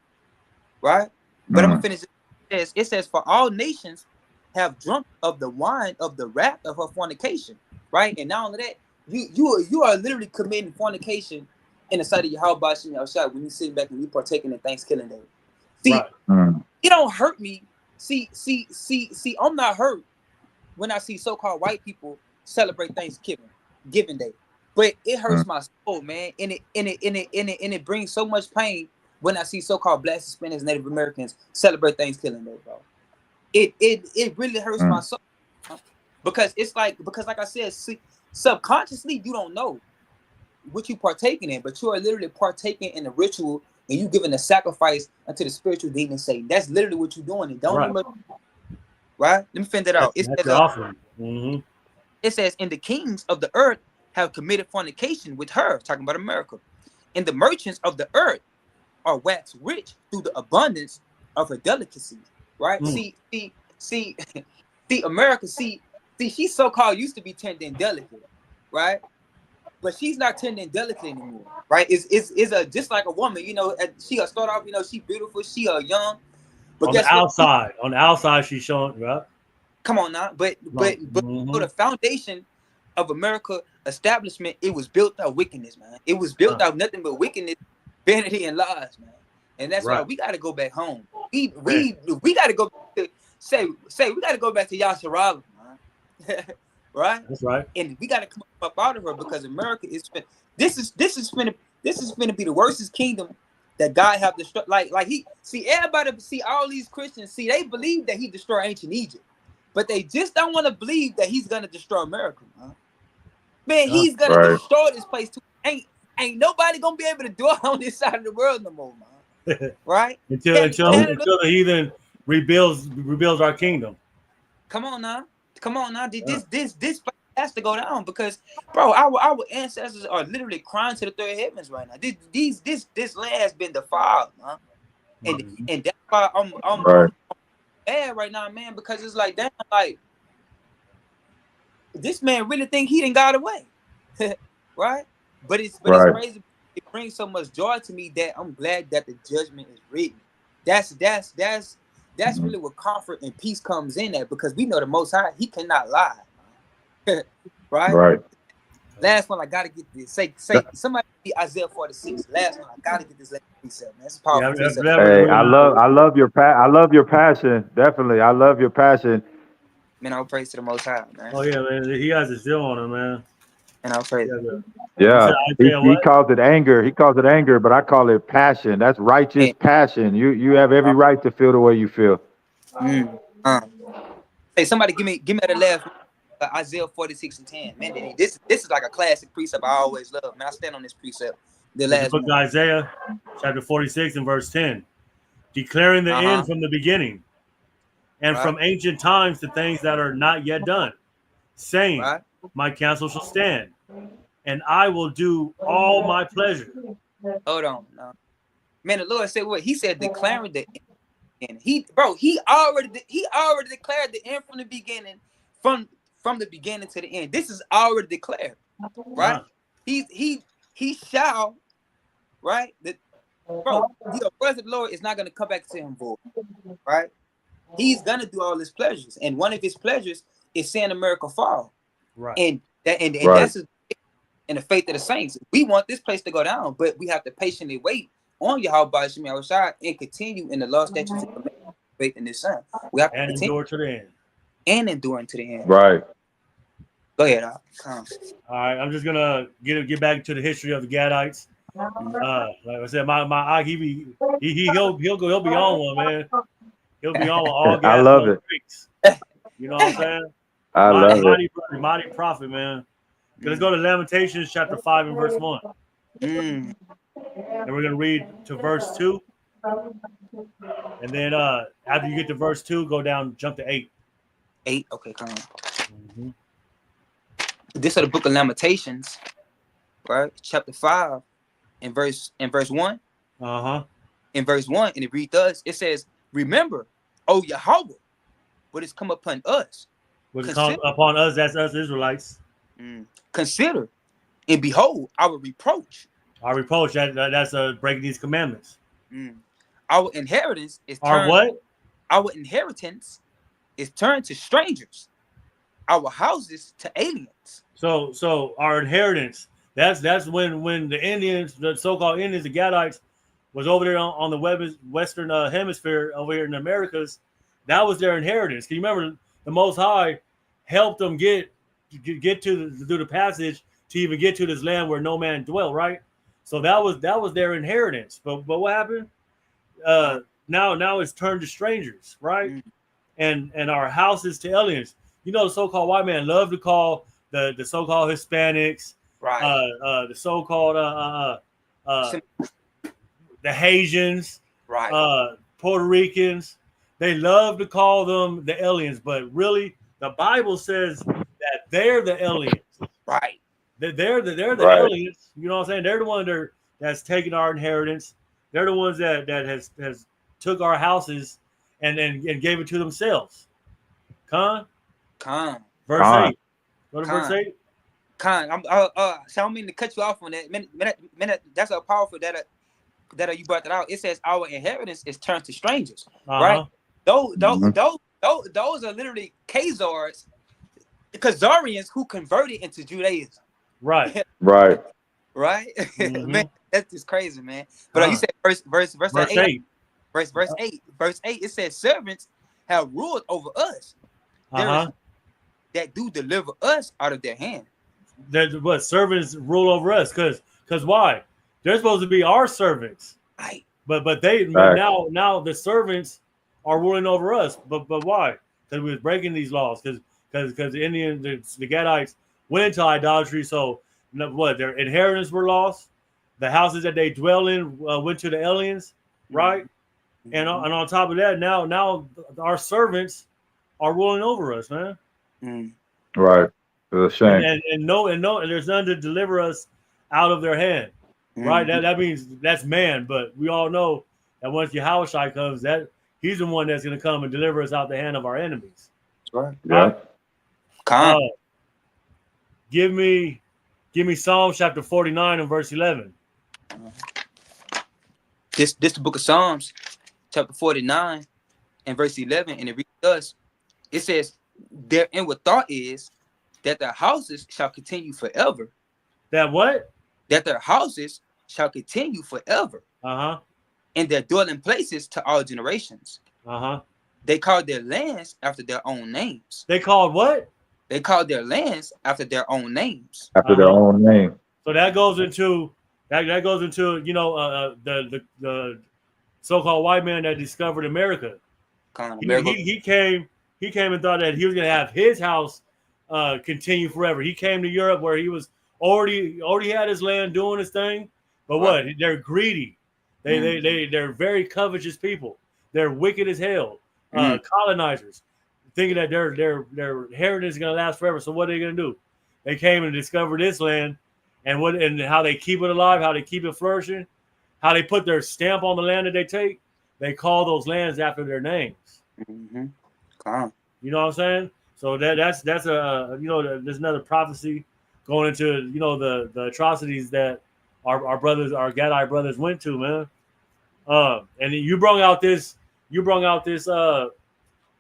Right? But I'm gonna finish. It says, for all nations have drunk of the wine of the wrath of her fornication, right? And not only that, you are literally committing fornication in the sight of Yahweh Shem Yahushua when you sitting back and you partaking in Thanksgiving Day. See, it don't hurt me. See, I'm not hurt when I see so-called white people celebrate Thanksgiving Day, but it hurts my soul, man, and it brings so much pain when I see so-called Blacks, Hispanics, Native Americans celebrate Thanksgiving Day, bro. It really hurts my soul, because like I said, see, subconsciously you don't know what you partaking in, but you are literally partaking in a ritual and you giving a sacrifice unto the spiritual demon Satan. That's literally what you're doing. And don't even, right? Let me finish that out. It says, and the kings of the earth have committed fornication with her, talking about America, and the merchants of the earth are waxed rich through the abundance of her delicacies, right? See, America, see, she so-called used to be tender and delicate, right? But she's not tender and delicate anymore, right? It's just like a woman, you know. She'll start off, you know, she beautiful, she young, but
on the outside, she's showing, right?
Come on now, but the foundation of America establishment, it was built out wickedness, man. It was built out nothing but wickedness, vanity, and lies, man. And that's why we got to go back home. We got to go back to we got to go back to Yasharala, man. Right? That's right. And we got to come up out of her, because America is this is finna be the worstest kingdom that God have destroyed. Like everybody see all these Christians, they believe that he destroyed ancient Egypt, but they just don't want to believe that he's gonna destroy America, man. He's gonna destroy this place too. Ain't nobody gonna be able to do it on this side of the world no more, man. Right? until
the heathen rebuilds our kingdom.
Come on now. This has to go down, because, bro, our ancestors are literally crying to the third heavens right now. This land has been defiled, man. And that's why I'm bad right now, man, because it's like, damn, like, this man really think he done got away. Right? But it's crazy. It brings so much joy to me that I'm glad that the judgment is written. That's really where comfort and peace comes in at, because we know the Most High, he cannot lie. Right? Last one, I gotta get this. Say somebody be Isaiah 46. Last one, I gotta get this last precept, man. It's a powerful precept.
Hey, I love your passion. Definitely, I love your passion.
Man, I'll praise to the Most High, man.
Oh yeah, man. He has a zeal on him, man.
And I'll praise.
Yeah, he calls it anger. He calls it anger, but I call it passion. That's righteous passion. You have every right to feel the way you feel.
Hey, somebody give me the last Isaiah 46 and 10. Man, this is like a classic precept I always love. Man, I stand on this precept. The last
book of Isaiah, chapter 46 and verse 10, declaring the end from the beginning, and from ancient times the things that are not yet done, saying, my counsel shall stand, and I will do all my pleasure.
Hold on. Man, the Lord said what? He said declaring the end beginning. He already declared the end from the beginning, from the beginning to the end. This is already declared, right? He shall, right? The word of the Lord is not going to come back to him void, right? He's gonna do all his pleasures, and one of his pleasures is seeing America fall,
right?
And
Right.
that's in the faith of the saints. We want this place to go down, but we have to patiently wait on Yahweh Shem Yahushua and continue in the law, statutes, and commandments, faith in His Son. We have to
And
continue
endure to the end.
and endure to the end.
Right.
Go ahead, Al. Come.
All right, I'm just gonna get back to the history of the Gadites. Like I said, my eye, he'll be on one, man. He'll be on all
I
gas.
love
No
it.
brakes. You know what I'm saying?
I love it.
Mighty prophet, man. Let's go to Lamentations chapter 5 and verse 1.
Mm.
And we're gonna read to verse 2. And then after you get to verse 2, jump to 8.
8. Okay, come on.
Mm-hmm.
This is the book of Lamentations, right? Chapter 5 and verse 1.
Uh-huh.
In verse 1, and it reads us, it says, "Remember, O Yahweh, what has come upon us.
What has come upon us, that's us Israelites.
Consider and behold our reproach."
Our reproach, that's breaking these commandments.
Our inheritance is
our what?
Our inheritance is turned to strangers. Our houses to aliens.
So our inheritance, that's when the Indians, the so-called Indians, the Gadites, was over there on the western hemisphere over here in the Americas. That was their inheritance. Can you remember the Most High helped them get to do the passage to even get to this land where no man dwelt, right? So that was their inheritance. But what happened? Now it's turned to strangers, right? And our houses to aliens. You know, the so-called white man love to call the so-called Hispanics,
right?
The so-called the Haitians,
right?
Puerto Ricans. They love to call them the aliens, but really, the Bible says that they're the aliens.
Right.
They're the
right.
aliens. You know what I'm saying? They're the one that's taking our inheritance. They're the ones that has took our houses and gave it to themselves. Verse 8. Go to verse 8.
So I don't mean to cut you off on that. Minute, that's a powerful that you brought that out. It says our inheritance is turned to strangers, right? Those are literally Khazars, Khazarians who converted into Judaism.
Right.
Right.
Right. Man, that's just crazy, man. But you said verse 8. Verse 8. Verse 8. It says servants have ruled over us. That do deliver us out of their hand.
What servants rule over us? Because why? They're supposed to be our servants,
right?
But now the servants are ruling over us. But why? Because we was breaking these laws. Because the Indians, the Gadites went into idolatry. So what? Their inheritance were lost. The houses that they dwell in went to the aliens, right? And on top of that, now our servants are ruling over us, man.
Right. It's a shame.
And there's none to deliver us out of their hand. Right? That means that's man, but we all know that once Yahushua comes, that he's the one that's gonna come and deliver us out the hand of our enemies.
Right.
Yeah.
Give me Psalm chapter 49 and verse 11.
This the book of Psalms, chapter 49 and verse 11, and it reads us. It says, "Their inward thought is that their houses shall continue forever."
That what?
That their houses shall continue forever. And their dwelling places to all generations. They called their lands after their own names.
They called what?
They called their lands after their own names.
After their own name.
So that goes into you know the so-called white man that discovered America. He came and thought that he was gonna have his house continue forever. He came to Europe where he was already had his land doing his thing, but what? They're greedy. They're very covetous people. They're wicked as hell. Colonizers, thinking that their heritage is gonna last forever. So what are they gonna do? They came and discovered this land, and how they keep it alive, how they keep it flourishing, how they put their stamp on the land that they take. they call those lands after their names.
Mm-hmm. Come.
You know what I'm saying? So that's a there's another prophecy going into the atrocities that our brothers, our Gadai brothers, went to, man. And you brought out this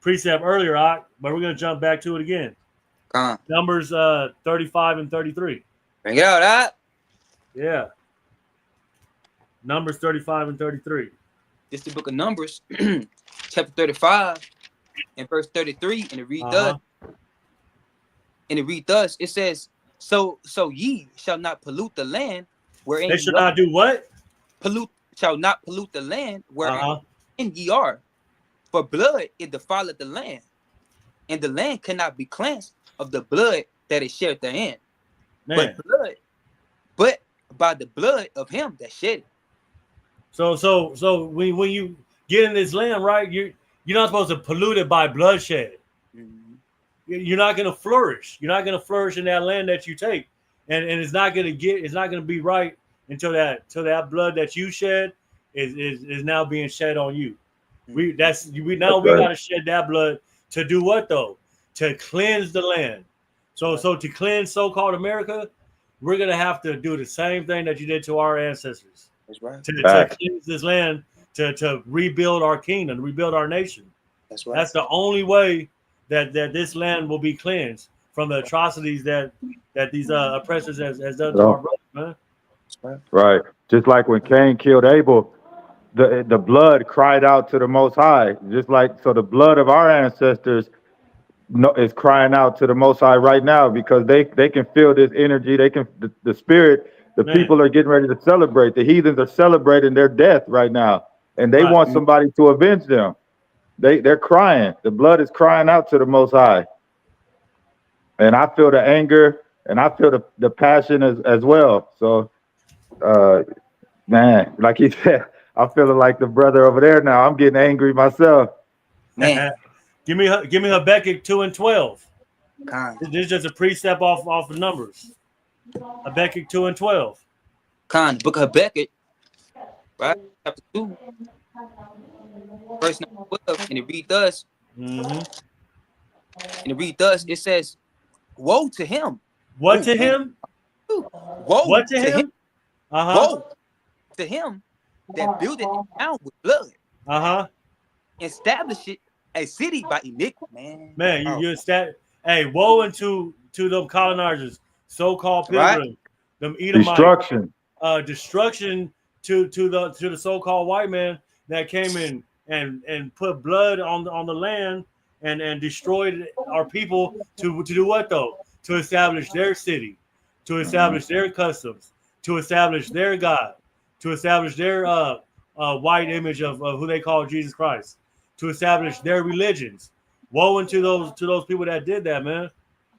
precept earlier, but we're gonna jump back to it again.
Come.
Numbers 35 and 33.
Bring it out, huh?
Yeah. Numbers 35 and 33.
This is the book of Numbers, chapter 35 and verse 33, and it reads thus. And it reads thus. It says, "So ye shall not pollute the land wherein
they shall not do what?
Shall not pollute the land wherein ye are, for blood it defileth the land, and the land cannot be cleansed of the blood that is shed therein.
Man.
But by the blood of him that shed it."
So when you get in this land, right, you're not supposed to pollute it by bloodshed.
Mm-hmm.
You're not going to flourish. You're not going to flourish in that land that you take, and it's not going to be right until that blood that you shed is now being shed on you. We got to shed that blood to do what though? To cleanse the land. So to cleanse so-called America, we're gonna have to do the same thing that you did to our ancestors.
That's right.
To cleanse this land, to rebuild our kingdom, to rebuild our nation.
That's right.
That's the only way that this land will be cleansed from the atrocities that these oppressors has done to our brothers, man.
Right. Just like when Cain killed Abel, the blood cried out to the Most High. Just like the blood of our ancestors is crying out to the Most High right now, because they can feel this energy. They can the spirit. The people are getting ready to celebrate. The heathens are celebrating their death right now, and they want somebody to avenge them. They're crying. The blood is crying out to the Most High, and I feel the anger and I feel the passion as well. So, man, like he said, I'm feeling like the brother over there now. I'm getting angry myself.
Man.
Give me Habakkuk 2 and 12. This is just a precept off of Numbers. Habakkuk 2 and 12.
Book of Habakkuk, right? Chapter 2, verse 12, and it reads thus.
Mm-hmm.
And it reads thus. It says, "Woe to him."
What to him?
Woe
what to him?
Woe to him that buildeth it down with blood. Establish it a city by iniquity, man.
You hey, woe unto them colonizers, so-called pilgrims, them Edomites. Destruction to the so-called white man that came in and put blood on the land and destroyed our people to do what though? To establish their city, to establish their customs, to establish their God, to establish their white image of who they call Jesus Christ, to establish their religions. Woe unto those people that did that, man.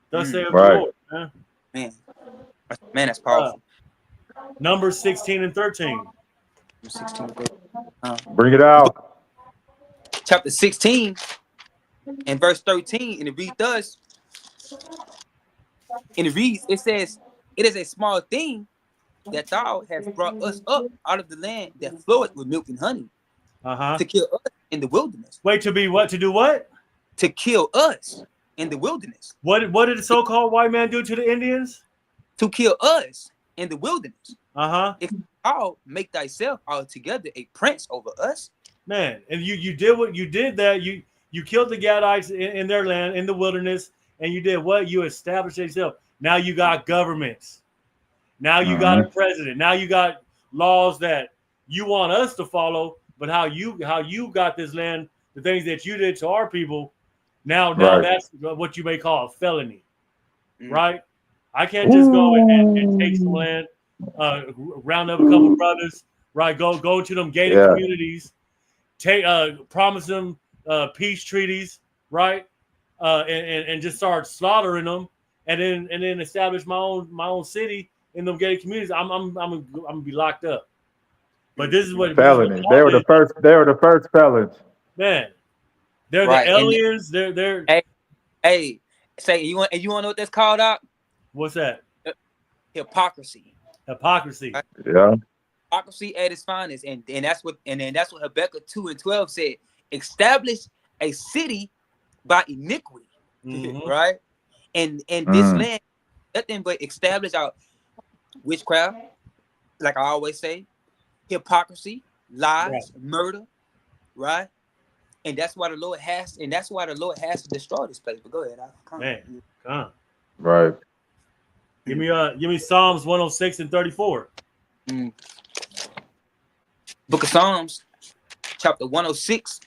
Thus saith the Lord, man.
Man, that's powerful.
Numbers 16 and 13.
16
Bring it out.
Chapter 16 and verse 13, and it reads thus. And it reads, it says, "It is a small thing that thou hast brought us up out of the land that floweth with milk and honey, to kill us in the wilderness."
Wait, to be what? To do what?
To kill us in the wilderness.
What did the so-called white man do to the Indians?
To kill us in the wilderness.
If
thou make thyself altogether a prince over us.
Man, and you did what you did that. You killed the Gadites in their land, in the wilderness, and you did what? You established yourself. Now you got governments. Now you got a president. Now you got laws that you want us to follow, but how you got this land, the things that you did to our people, now that's what you may call a felony, right? I can't just go and take some land, round up a couple brothers, right? Go to them gated communities, promise them peace treaties, right? And just start slaughtering them, and then establish my own city in them gated communities. I'm gonna be locked up. But this is what
felony. They were the first felons.
Man, they're the aliens. They're
hey, say you want to know what that's called out?
What's that?
Hypocrisy.
Hypocrisy.
Yeah.
hypocrisy at its finest, and that's what Habakkuk 2:12 said. Establish a city by iniquity, right? And this land, nothing but establish out witchcraft, like I always say, hypocrisy, lies, murder, right? And that's why the Lord has to destroy this place. But go ahead,
man, come on.
Right.
Give me Psalms 106 and 34.
Book of Psalms, chapter 106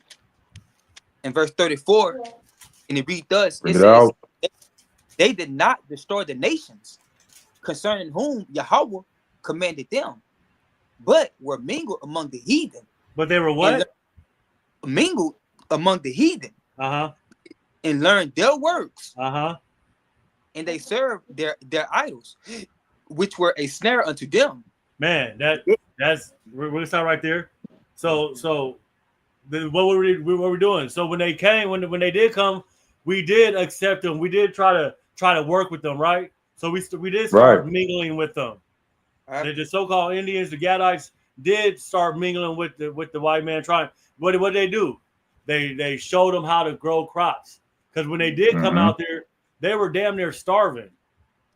and verse 34, and it reads thus: it says, they did not destroy the nations concerning whom Yahweh commanded them, but were mingled among the heathen.
But they were what?
Mingled among the heathen. And learned their works. And they served their idols, which were a snare unto them.
Man, that's we're gonna start right there. So what were we doing? So when they came, when they did come, we did accept them. We did try to work with them, right? So we did start mingling with them. The so-called Indians, the Gadites, did start mingling with the white man. What did they do? They showed them how to grow crops, because when they did come out there, they were damn near starving.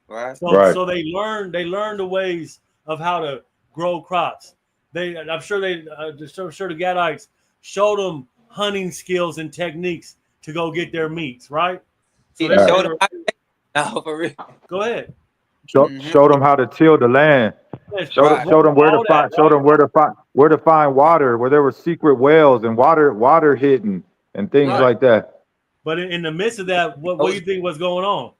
So they learned the ways of how to grow crops. I'm sure the Gadites showed them hunting skills and techniques to go get their meats, right? So
they showed them. No, for real.
Go ahead.
Showed them how to till the land. Showed them where to find. Showed them where to find water, where there were secret wells and water hidden and things like that.
But in the midst of that, what do you think was going on?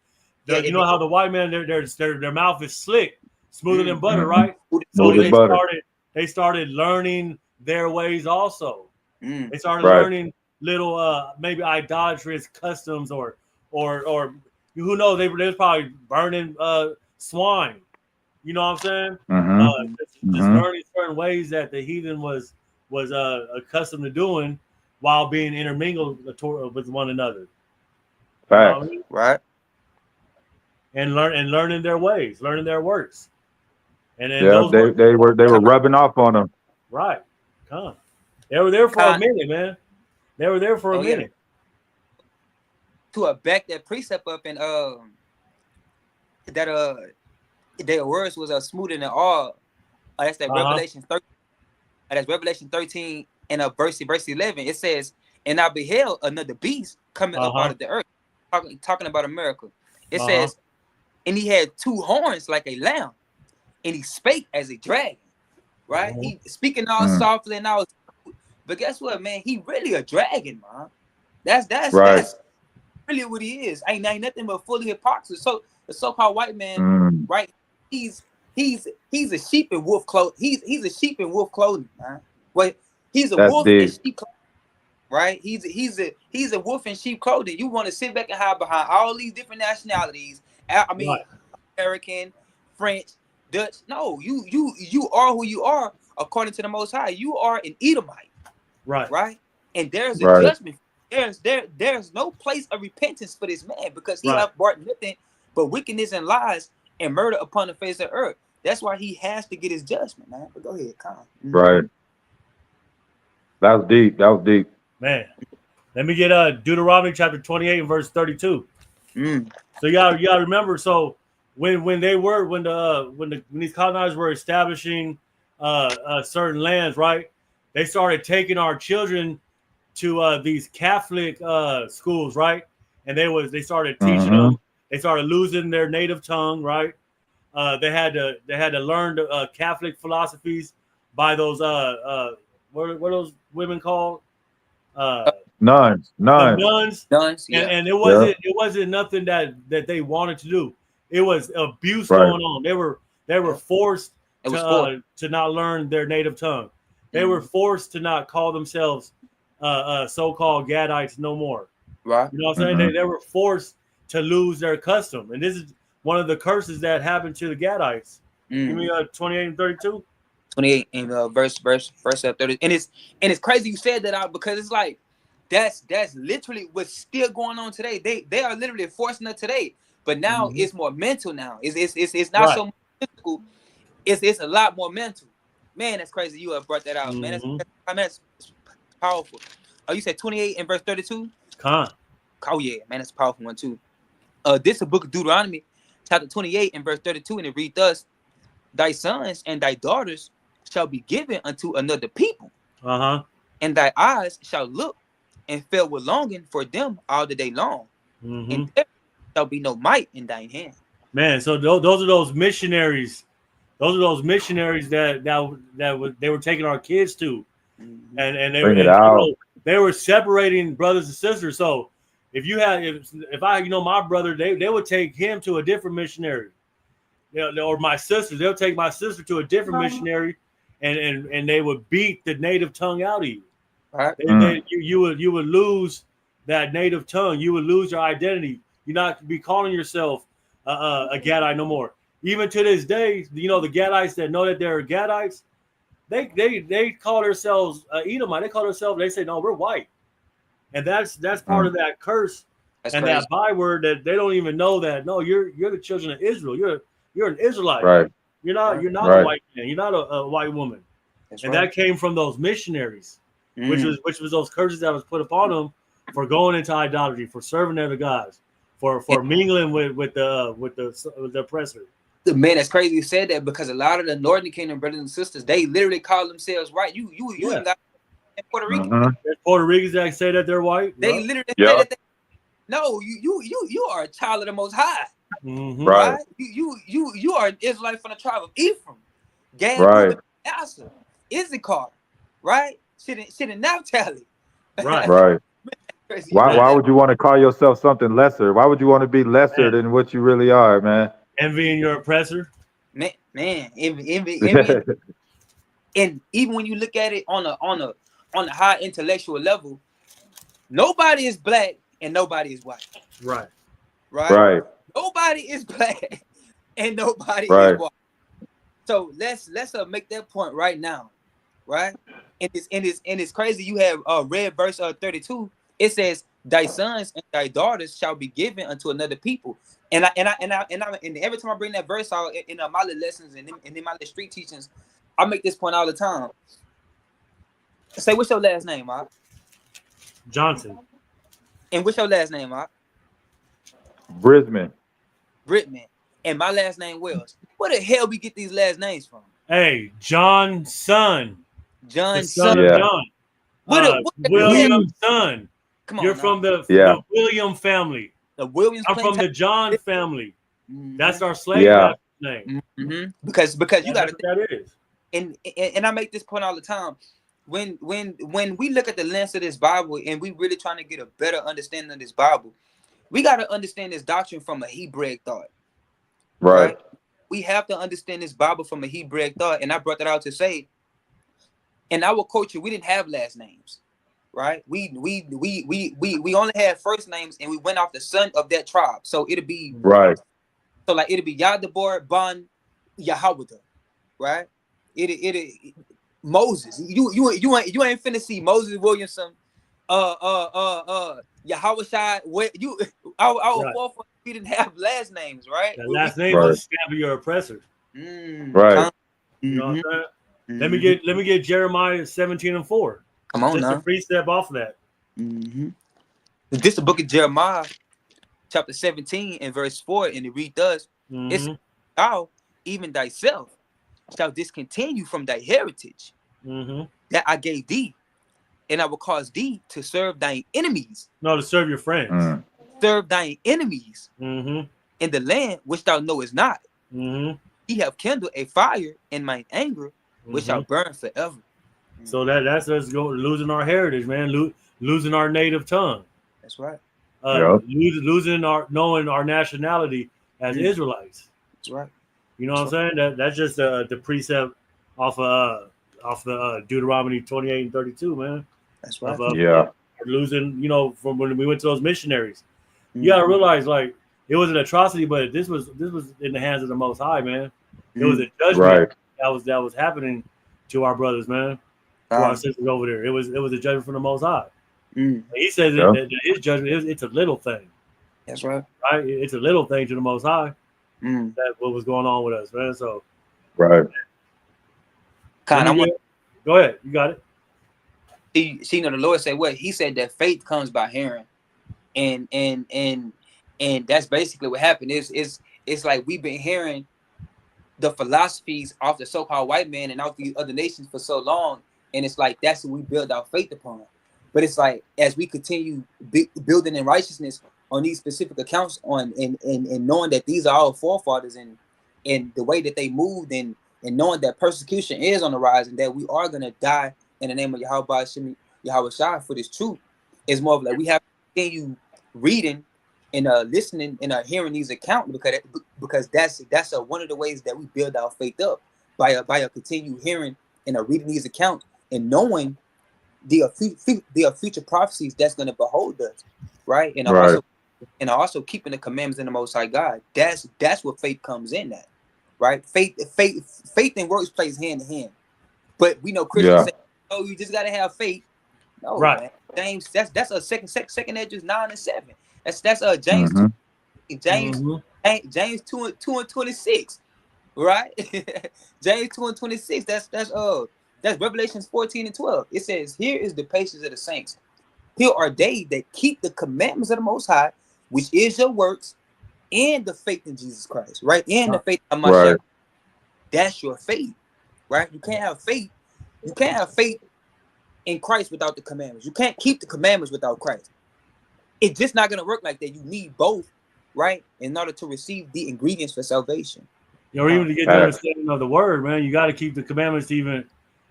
You know how the white man, their mouth is slick, smoother than butter, right? So they started learning their ways also. They started learning little maybe idolatrous customs or who knows, they was probably burning swine. You know what I'm saying? Just learning certain ways that the heathen was accustomed to doing while being intermingled with one another.
Right.
Right.
And learning their ways, learning their works. And then
they were rubbing off on them.
Right. They were there for a minute, man. They were there for a minute.
To back that precept up and their words was smoother than all. That's that Revelation 13. That's Revelation 13 and verse 11. It says, "And I beheld another beast coming up out of the earth," talking about America. It says, "And he had two horns like a lamb, and he spake as a dragon." Right? He speaking all softly and all. But guess what, man? He really a dragon, man. That's really what he is. Ain't nothing but fully hypocrisy. So the so-called white man, right? He's a sheep in wolf clothing. He's a sheep in wolf clothing, man. Well, he's a wolf in sheep clothing, right? He's a wolf in sheep clothing. You want to sit back and hide behind all these different nationalities. I mean, American, French, Dutch. No, you are who you are according to the Most High. You are an Edomite, right? And there's a judgment. There's no place of repentance for this man, because he have brought nothing but wickedness and lies and murder upon the face of the earth. That's why he has to get his judgment, man. But go ahead, Con.
Right. That was deep.
Man, let me get Deuteronomy chapter 28 and verse 32. So you gotta remember. So when these colonizers were establishing certain lands, right? They started taking our children to these Catholic schools, right? And they started teaching them. They started losing their native tongue, right? They had to learn the Catholic philosophies by those what are those women called?
Nuns.
Nuns.
Yeah.
And it wasn't nothing that they wanted to do. It was abuse going on. They were forced to not learn their native tongue. They were forced to not call themselves so-called Gadites no more.
Right.
You know what I'm saying? They were forced to lose their custom. And this is one of the curses that happened to the Gadites. Give me 28 and 32.
28 and verse 30. And it's crazy you said that out, because it's like that's literally what's still going on today. They are literally forcing it today. But now it's more mental now. It's not so much physical. It's a lot more mental. Man, that's crazy. You have brought that out, man.
Mhm.
That's powerful. Oh, you said 28 and verse 32?
Con.
Oh yeah, man, that's a powerful one too. This is the book of Deuteronomy, chapter 28 and verse 32, and it reads thus: Thy sons and thy daughters shall be given unto another people, and thy eyes shall look and fill with longing for them all the day long, and there shall be no might in thine hand.
Man, so those are those missionaries. Those are those missionaries that they were taking our kids to, and they
Bring it
were,
out.
they were separating brothers and sisters. So if I my brother, they would take him to a different missionary, or my sister, they'll take my sister to a different missionary, and they would beat the native tongue out of you.
Right.
You would lose that native tongue. You would lose your identity. You're not be calling yourself a Gadite no more. Even to this day, the Gadites that know that they're Gadites, they call themselves Edomite. They call themselves. They say, no, we're white, and that's part of that curse
That's
and
crazy.
that byword that they don't even know that. No, you're the children of Israel. You're an Israelite.
Right.
You're not
Right.
a white man. You're not a white woman.
That's
And
right.
that came from those missionaries,
Mm.
which was those curses that was put upon them for going into idolatry, for serving other gods, for mingling with the oppressor.
Man, that's crazy you said that, because a lot of the Northern Kingdom brothers and sisters, they literally call themselves white. You
Yeah.
even got in Puerto Rico.
There's Puerto Ricans that say that they're white.
They
Right?
literally
Yeah.
say that. No, you are a child of the Most High.
Mhm.
Right.
You are an Israelite from the tribe of Ephraim, Gad,
Right.
Reuben, Manasseh, Issachar, right? Shit in Naphtali.
Right.
Right.
Crazy.
Why would you want to call yourself something lesser? Why would you want to be lesser
Man.
than what you really are, man?
Envying your oppressor.
Man, envy. And even when you look at it on a high intellectual level, nobody is black and nobody is white.
Right.
Right?
Right.
Nobody is black and nobody
Right.
is white. So let's make that point right now, right? And it's crazy. You have read verse 32. It says, "Thy sons and thy daughters shall be given unto another people." And every time I bring that verse out in my little lessons and in my little street teachings, I make this point all the time. Say, what's your last name, Mark?
Johnson.
And what's your last name, Mark?
Brisbane.
Britman. And my last name Wells. Where the hell we get these last names from?
Hey, John's son.
John,
The son
son.
of
Yeah.
John.
What
William's son.
Come on,
You're
now.
from the William family.
the Williams.
I'm from the John family.
Mhm.
That's our slave
Yeah.
name.
Mhm. Because you got
That's
to,
what that is.
and I make this point all the time. When we look at the lens of this Bible and we really trying to get a better understanding of this Bible, we got to understand this doctrine from a Hebraic thought.
Right.
We have to understand this Bible from a Hebraic thought, and I brought that out to say, in our culture, we didn't have last names, right? We only had first names, and we went off the son of that tribe. So it'll be
Right.
So like it'll be Yadabor Ban Yahawada, right? It Moses. You ain't finna see Moses Williamson, Yahawashai. Where you our
Right.
forefathers, we didn't have last names, right?
That last name
Right.
was stab your oppressor.
Right.
You know what I'm saying?
Mhm.
Let me get Jeremiah 17:4.
Come on
Just
now.
a precept off of that.
This is the book of Jeremiah, chapter 17 and verse 4, and it reads thus: It's
Mhm.
thou, even thyself, shall discontinue from thy heritage
Mhm.
that I gave thee, and I will cause thee to serve thine enemies.
No, to serve your friends.
Mm.
Serve thine enemies
Mhm.
in the land which thou knowest not.
Mhm.
He have kindled a fire in mine anger, which shall burn forever.
So that's us losing our heritage, man. Losing our native tongue.
That's right.
Yeah.
Losing knowing our nationality as Israelites.
That's right.
You know what I'm saying? That's just the precept off the Deuteronomy 28 and 32, man.
That's right.
Yeah.
Losing, from when we went to those missionaries. You gotta realize, like, it was an atrocity, but this was in the hands of the Most High, man. It was a judgment that was happening to our brothers, man, to our sisters over there. It was a judgment from the Most High. He says that his judgment it's a little thing.
That's right.
Right? It's a little thing to the Most High. That what was going on with us, man. So
Right.
Kind of.
Go ahead. You got it.
See, the Lord said what? He said that faith comes by hearing, and that's basically what happened. It's like we've been hearing the philosophies of the so-called white man and of the other nations for so long, and it's like that's what we build our faith upon. But it's like as we continue building in righteousness on these specific accounts, and knowing that these are our forefathers and the way that they moved, and knowing that persecution is on the rise and that we are gonna die in the name of Yahweh Shai for this truth, is more of like we have to continue reading and listening and hearing these accounts, because that's one of the ways that we build our faith up by a continued hearing and reading these accounts and knowing the future prophecies that's going to behold us, right? And also keeping the commandments in the Most High God. That's what faith comes in at, right? Faith and works plays hand in hand, but we know Christians say, "Oh, you just got to have faith." No,
right?
Man. James, that's a second Edges 9 and 7. That's James
Mm-hmm.
James 2 and 26, right? James 2 and 26. That's Revelations 14 and 12. It says, "Here is the patience of the saints. Here are they that keep the commandments of the Most High, which is your works, and the faith in Jesus Christ." Right? And the faith of Mashiach. Right. That's your faith, right? You can't have faith. You can't have faith in Christ without the commandments. You can't keep the commandments without Christ. It's just not going to work like that. You need both, right, in order to receive the ingredients for salvation.
Or even to get the understanding of the word, man, you got to keep the commandments to even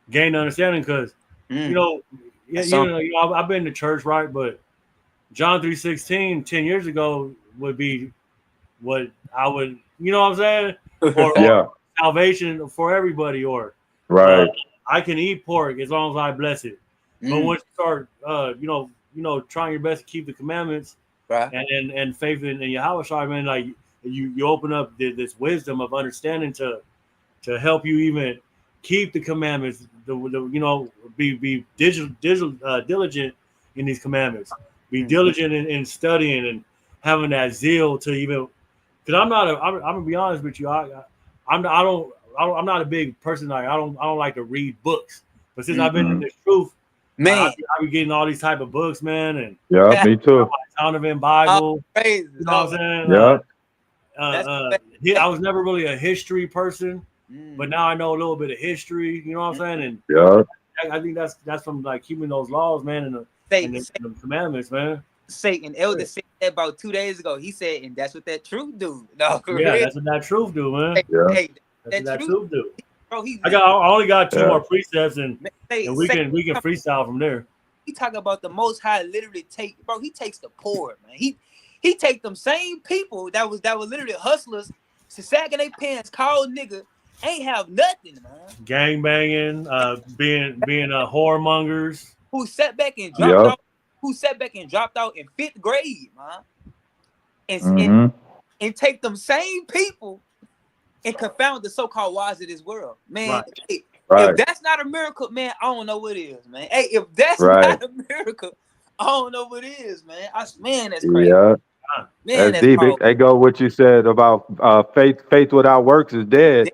gain the understanding, because I've been to church, right? But John 3:16 10 years ago would be what I would, you know what I'm saying? Or salvation for everybody, or I can eat pork as long as I bless it. But once you start, trying your best to keep the commandments, right, and faith in Yahweh Shai, man, like you open up this wisdom of understanding to help you even keep the commandments. Be diligent in these commandments. Be diligent in studying and having that zeal to even. Because I'm gonna be honest with you, I'm not a big person. Like I don't like to read books, but since I've been in this truth. Man, I be getting all these type of books, man, and
me too.
Donovan Bible,
you
know what I'm saying? I was never really a history person, but now I know a little bit of history. You know what I'm saying? And I think that's from like keeping those laws, man, and the commandments, man.
Satan Elder said that about 2 days ago. He said, and that's what that truth do. No,
that's what that truth do, man.
Hey,
that's what that truth do.
Bro,
I only got 2 more precepts, and we can freestyle from there.
He talking about the Most High literally he takes the poor, man. He take them same people that was literally hustlers, sagging their pants, called nigga, ain't have nothing, man.
Gang banging, being whoremongers.
Who sat back and dropped out in 5th grade, man. And take them same people and confound the so-called wise of this world, man.
Right.
Hey, if that's not a miracle, man, I don't know what is, man. Hey, if that's not a miracle, I don't know what is, man. Man, that's crazy.
Yeah,
man,
that's deep. They go what you said about faith without works is dead.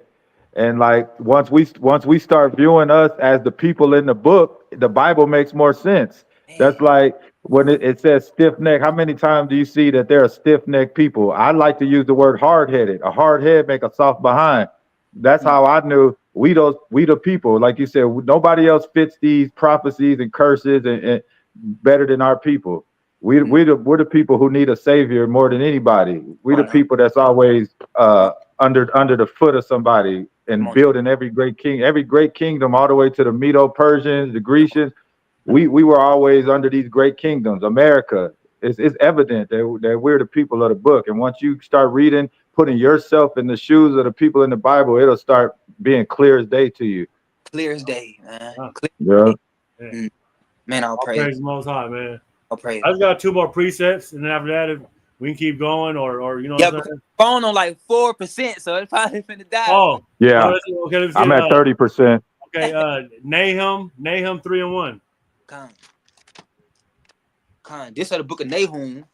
And like once we start viewing us as the people in the book, the Bible makes more sense. Man. That's like when it says stiff neck. How many times do you see that there are stiff neck people? I like to use the word hard headed. A hard head make a soft behind. That's how I knew we the people. Like you said, nobody else fits these prophecies and curses and better than our people. We're the people who need a savior more than anybody. We're the people that's always under the foot of somebody and building every great kingdom all the way to the Medo-Persians, the Grecians. We were always under these great kingdoms. America, it's evident that we're the people of the book. And once you start reading, putting yourself in the shoes of the people in the Bible, it'll start being clear as day to you.
Clear as day, man. Man,
I'll praise the Most High, man.
I'll praise.
I just got 2 more precepts, and then after that, we can keep going, or you know.
Yeah, but phone on like 4%, so it's probably finna die.
Oh,
yeah.
Let's
I'm at 30%.
Okay, Nahum 3:1.
This is the book of Nahum,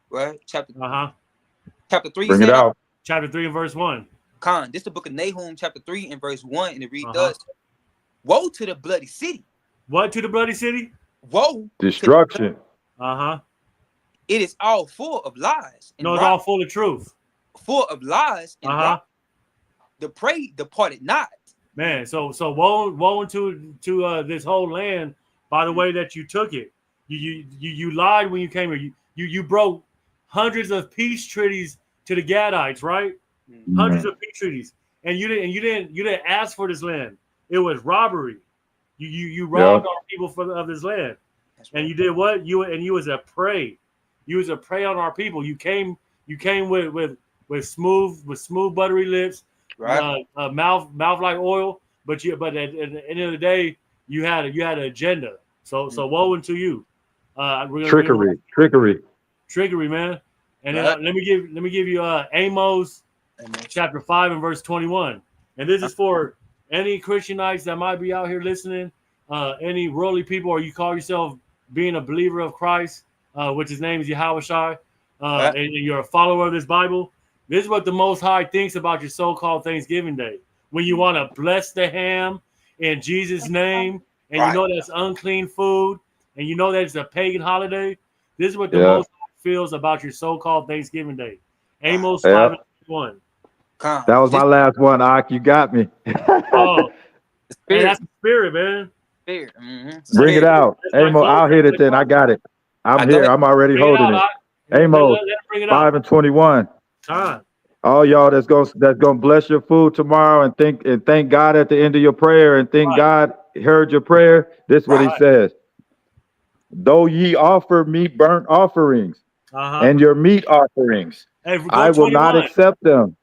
right? Chapter 3.
Bring it out.
Chapter 3 and verse 1.
This is the book of Nahum, chapter 3 and verse 1, and it reads thus: Woe to the bloody city.
What to the bloody city?
Woe.
Destruction.
Uh-huh.
It is all full of lies. And
No, it's all full of truth.
Full of lies and
Uh-huh.
the prey departed not.
Man, so woe into this whole land by the way that you took it. You lied when you came here. You broke hundreds of peace treaties to the Gadites, right? Hundreds of peace treaties, and you didn't ask for this land. It was robbery. You robbed our people of this land, and you did what? You was a prey. You was a prey on our people. You came with smooth buttery lips,
Right.
Mouth like oil, but at the end of the day, you had an agenda. So woe unto you. Trickery, man. And then, let me give you Amos chapter 5 and verse 21. And this is for any Christianites that might be out here listening, any worldly people, or you call yourself being a believer of Christ, which his name is Yahushua, and you're a follower of this Bible. This is what the Most High thinks about your so-called Thanksgiving Day. When you want to bless the ham in Jesus' name, and you know that's unclean food, and you know that it's a pagan holiday, this is what the Most High feels about your so-called Thanksgiving Day. Amos 5:1.
That was my last one, Ak. You got me.
Oh, man, that's the spirit, man.
Spirit.
Bring it out. Amos, I'll hit it then. I got it. I'm here. I'm already holding it. Amos 5:21. All y'all that's gonna bless your food tomorrow and thank God at the end of your prayer and think God heard your prayer. This is what he says. Though ye offer me burnt offerings and your meat offerings, I will not accept them.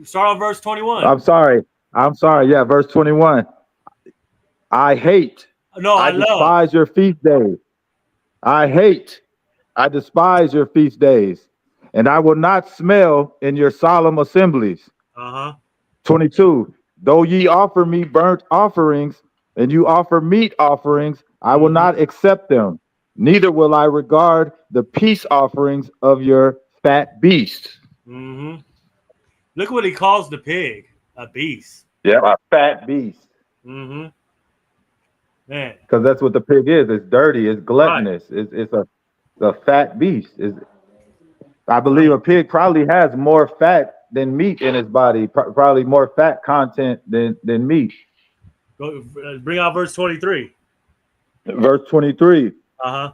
Start on verse 21.
I'm sorry. Yeah, verse 21. I despise your feast days. I despise your feast days, and I will not smell in your solemn assemblies. 22. Though ye offer me burnt offerings and you offer meat offerings, I will not accept them. Neither will I regard the peace offerings of your fat beasts.
Look what he calls the pig, a beast.
Yeah, a fat beast.
Man,
because that's what the pig is. It's dirty. It's gluttonous. It's a fat beast. I believe a pig probably has more fat than meat in his body. Probably more fat content than meat.
Go, bring out verse 23.
Verse 23.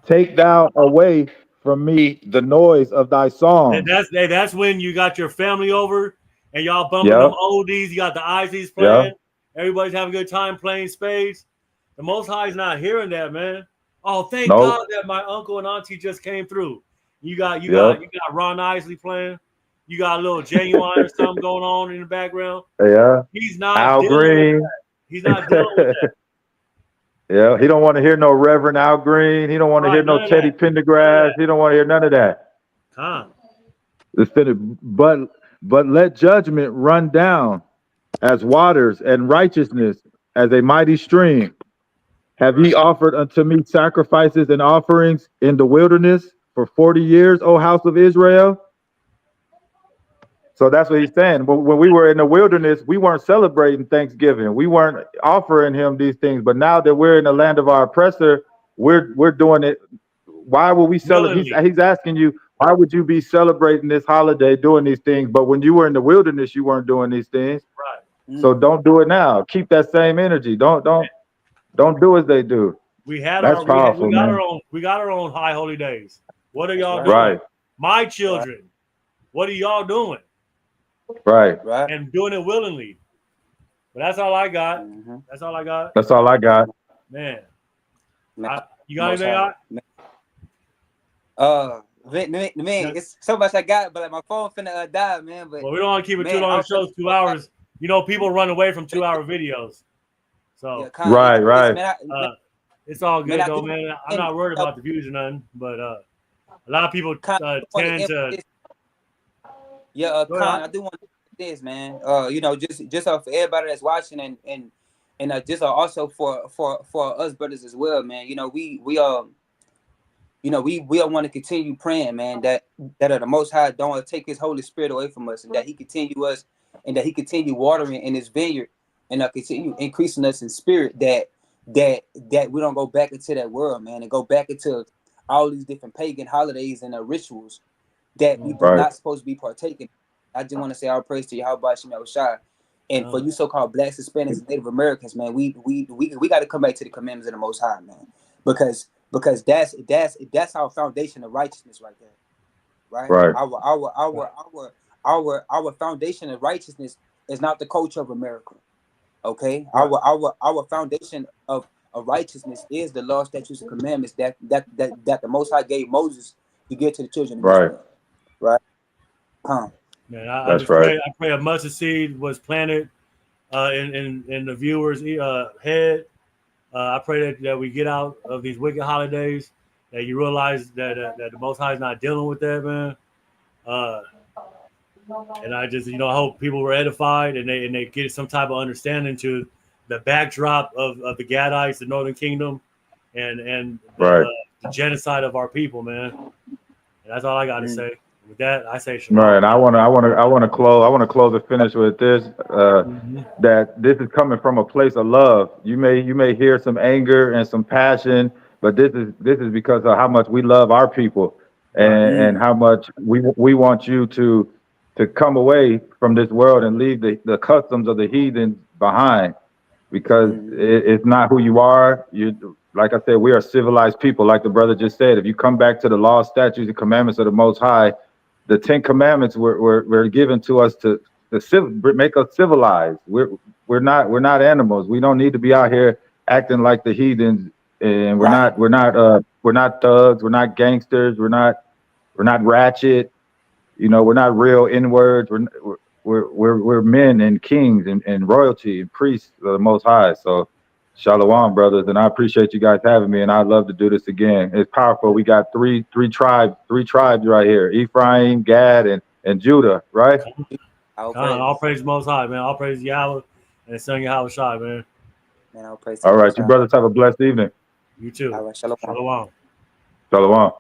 Take thou away from me the noise of thy song.
And that's when you got your family over and y'all bumping them oldies. You got the ICs playing. Everybody's having a good time playing spades. The Most High is not hearing that, man. Oh, thank God that my uncle and auntie just came through. You got Ron Isley playing. You got a little Genuine or something going on in the background.
Yeah.
He's not
Al Green.
He's not dealing with that.
Yeah, he don't want to hear no Reverend Al Green. He don't want to hear no Teddy Pendergrass. He don't want to hear none of that. But let judgment run down as waters and righteousness as a mighty stream. Have ye offered unto me sacrifices and offerings in the wilderness for 40 years, O house of Israel? So that's what he's saying. When we were in the wilderness, we weren't celebrating Thanksgiving. We weren't offering him these things. But now that we're in the land of our oppressor, we're doing it. Why would we celebrate? He's asking you, why would you be celebrating this holiday, doing these things? But when you were in the wilderness, you weren't doing these things.
Right.
So don't do it now. Keep that same energy. Don't do as they do.
We got our own high holy days. What are y'all doing?
Right.
My children. What are y'all doing?
Right.
And doing it willingly. But that's all I got. That's all I got.
That's all I got.
Man. You got anything out?
Man, it's so much I got, but my phone finna die, man. But
we don't want to keep it too long. The show's 2 hours. You know, people run away from 2-hour videos. So
right.
It's all good though, man. I'm not worried about the views or nothing, but a lot of people tend to.
Yeah, I do want to say this, man. You know, just for everybody that's watching and just also for us brothers as well, man. You know, we all want to continue praying, man, that the Most High don't take His Holy Spirit away from us, and that He continue watering in His vineyard, and continue increasing us in spirit that we don't go back into that world, man, and go back into all these different pagan holidays and rituals that we
Right.
not supposed to be partaking. I just want to say all praise to Yahweh Shem Yahushua. And for you so-called Blacks, Hispanics, and Native Americans, man, we got to come back to the commandments of the Most High, man, because that's our foundation of righteousness right there, right?
Right.
Our foundation of righteousness is not the culture of America, okay?
Right.
Our foundation of righteousness is the law, statutes, and commandments that the Most High gave Moses to give to the children of
Right.
Israel, right?
Man, I
That's
just
right.
pray a mustard seed was planted in the viewers' head. I pray that we get out of these wicked holidays, that you realize that the Most High is not dealing with that, man. And I just, I hope people were edified and they get some type of understanding to the backdrop of the Gadites, the Northern Kingdom, and
Right.
the genocide of our people, man. And that's all I got to say. With that, I say shalom.
Right. And I want to close and finish with this. That this is coming from a place of love. You may hear some anger and some passion, but this is because of how much we love our people and how much we want you to come away from this world and leave the customs of the heathen behind, because it's not who you are. You, like I said, we are civilized people. Like the brother just said, if you come back to the law, statutes, and commandments of the Most High, the 10 commandments were given to us to make us civilized. We're not animals. We don't need to be out here acting like the heathens, and we're not thugs. We're not gangsters. We're not ratchet. We're not real N-words. We're men and kings and royalty and priests of the Most High. So shalom, brothers, and I appreciate you guys having me, and I'd love to do this again. It's powerful. We got three tribes right here: Ephraim, Gad, and Judah, right?
All praise Most High, man. All praise Yahweh and Son Yahushua, man.
Man, all praise.
All right, you brothers have a blessed evening.
You too.
All right, shalom.
Shalom.
Shalom.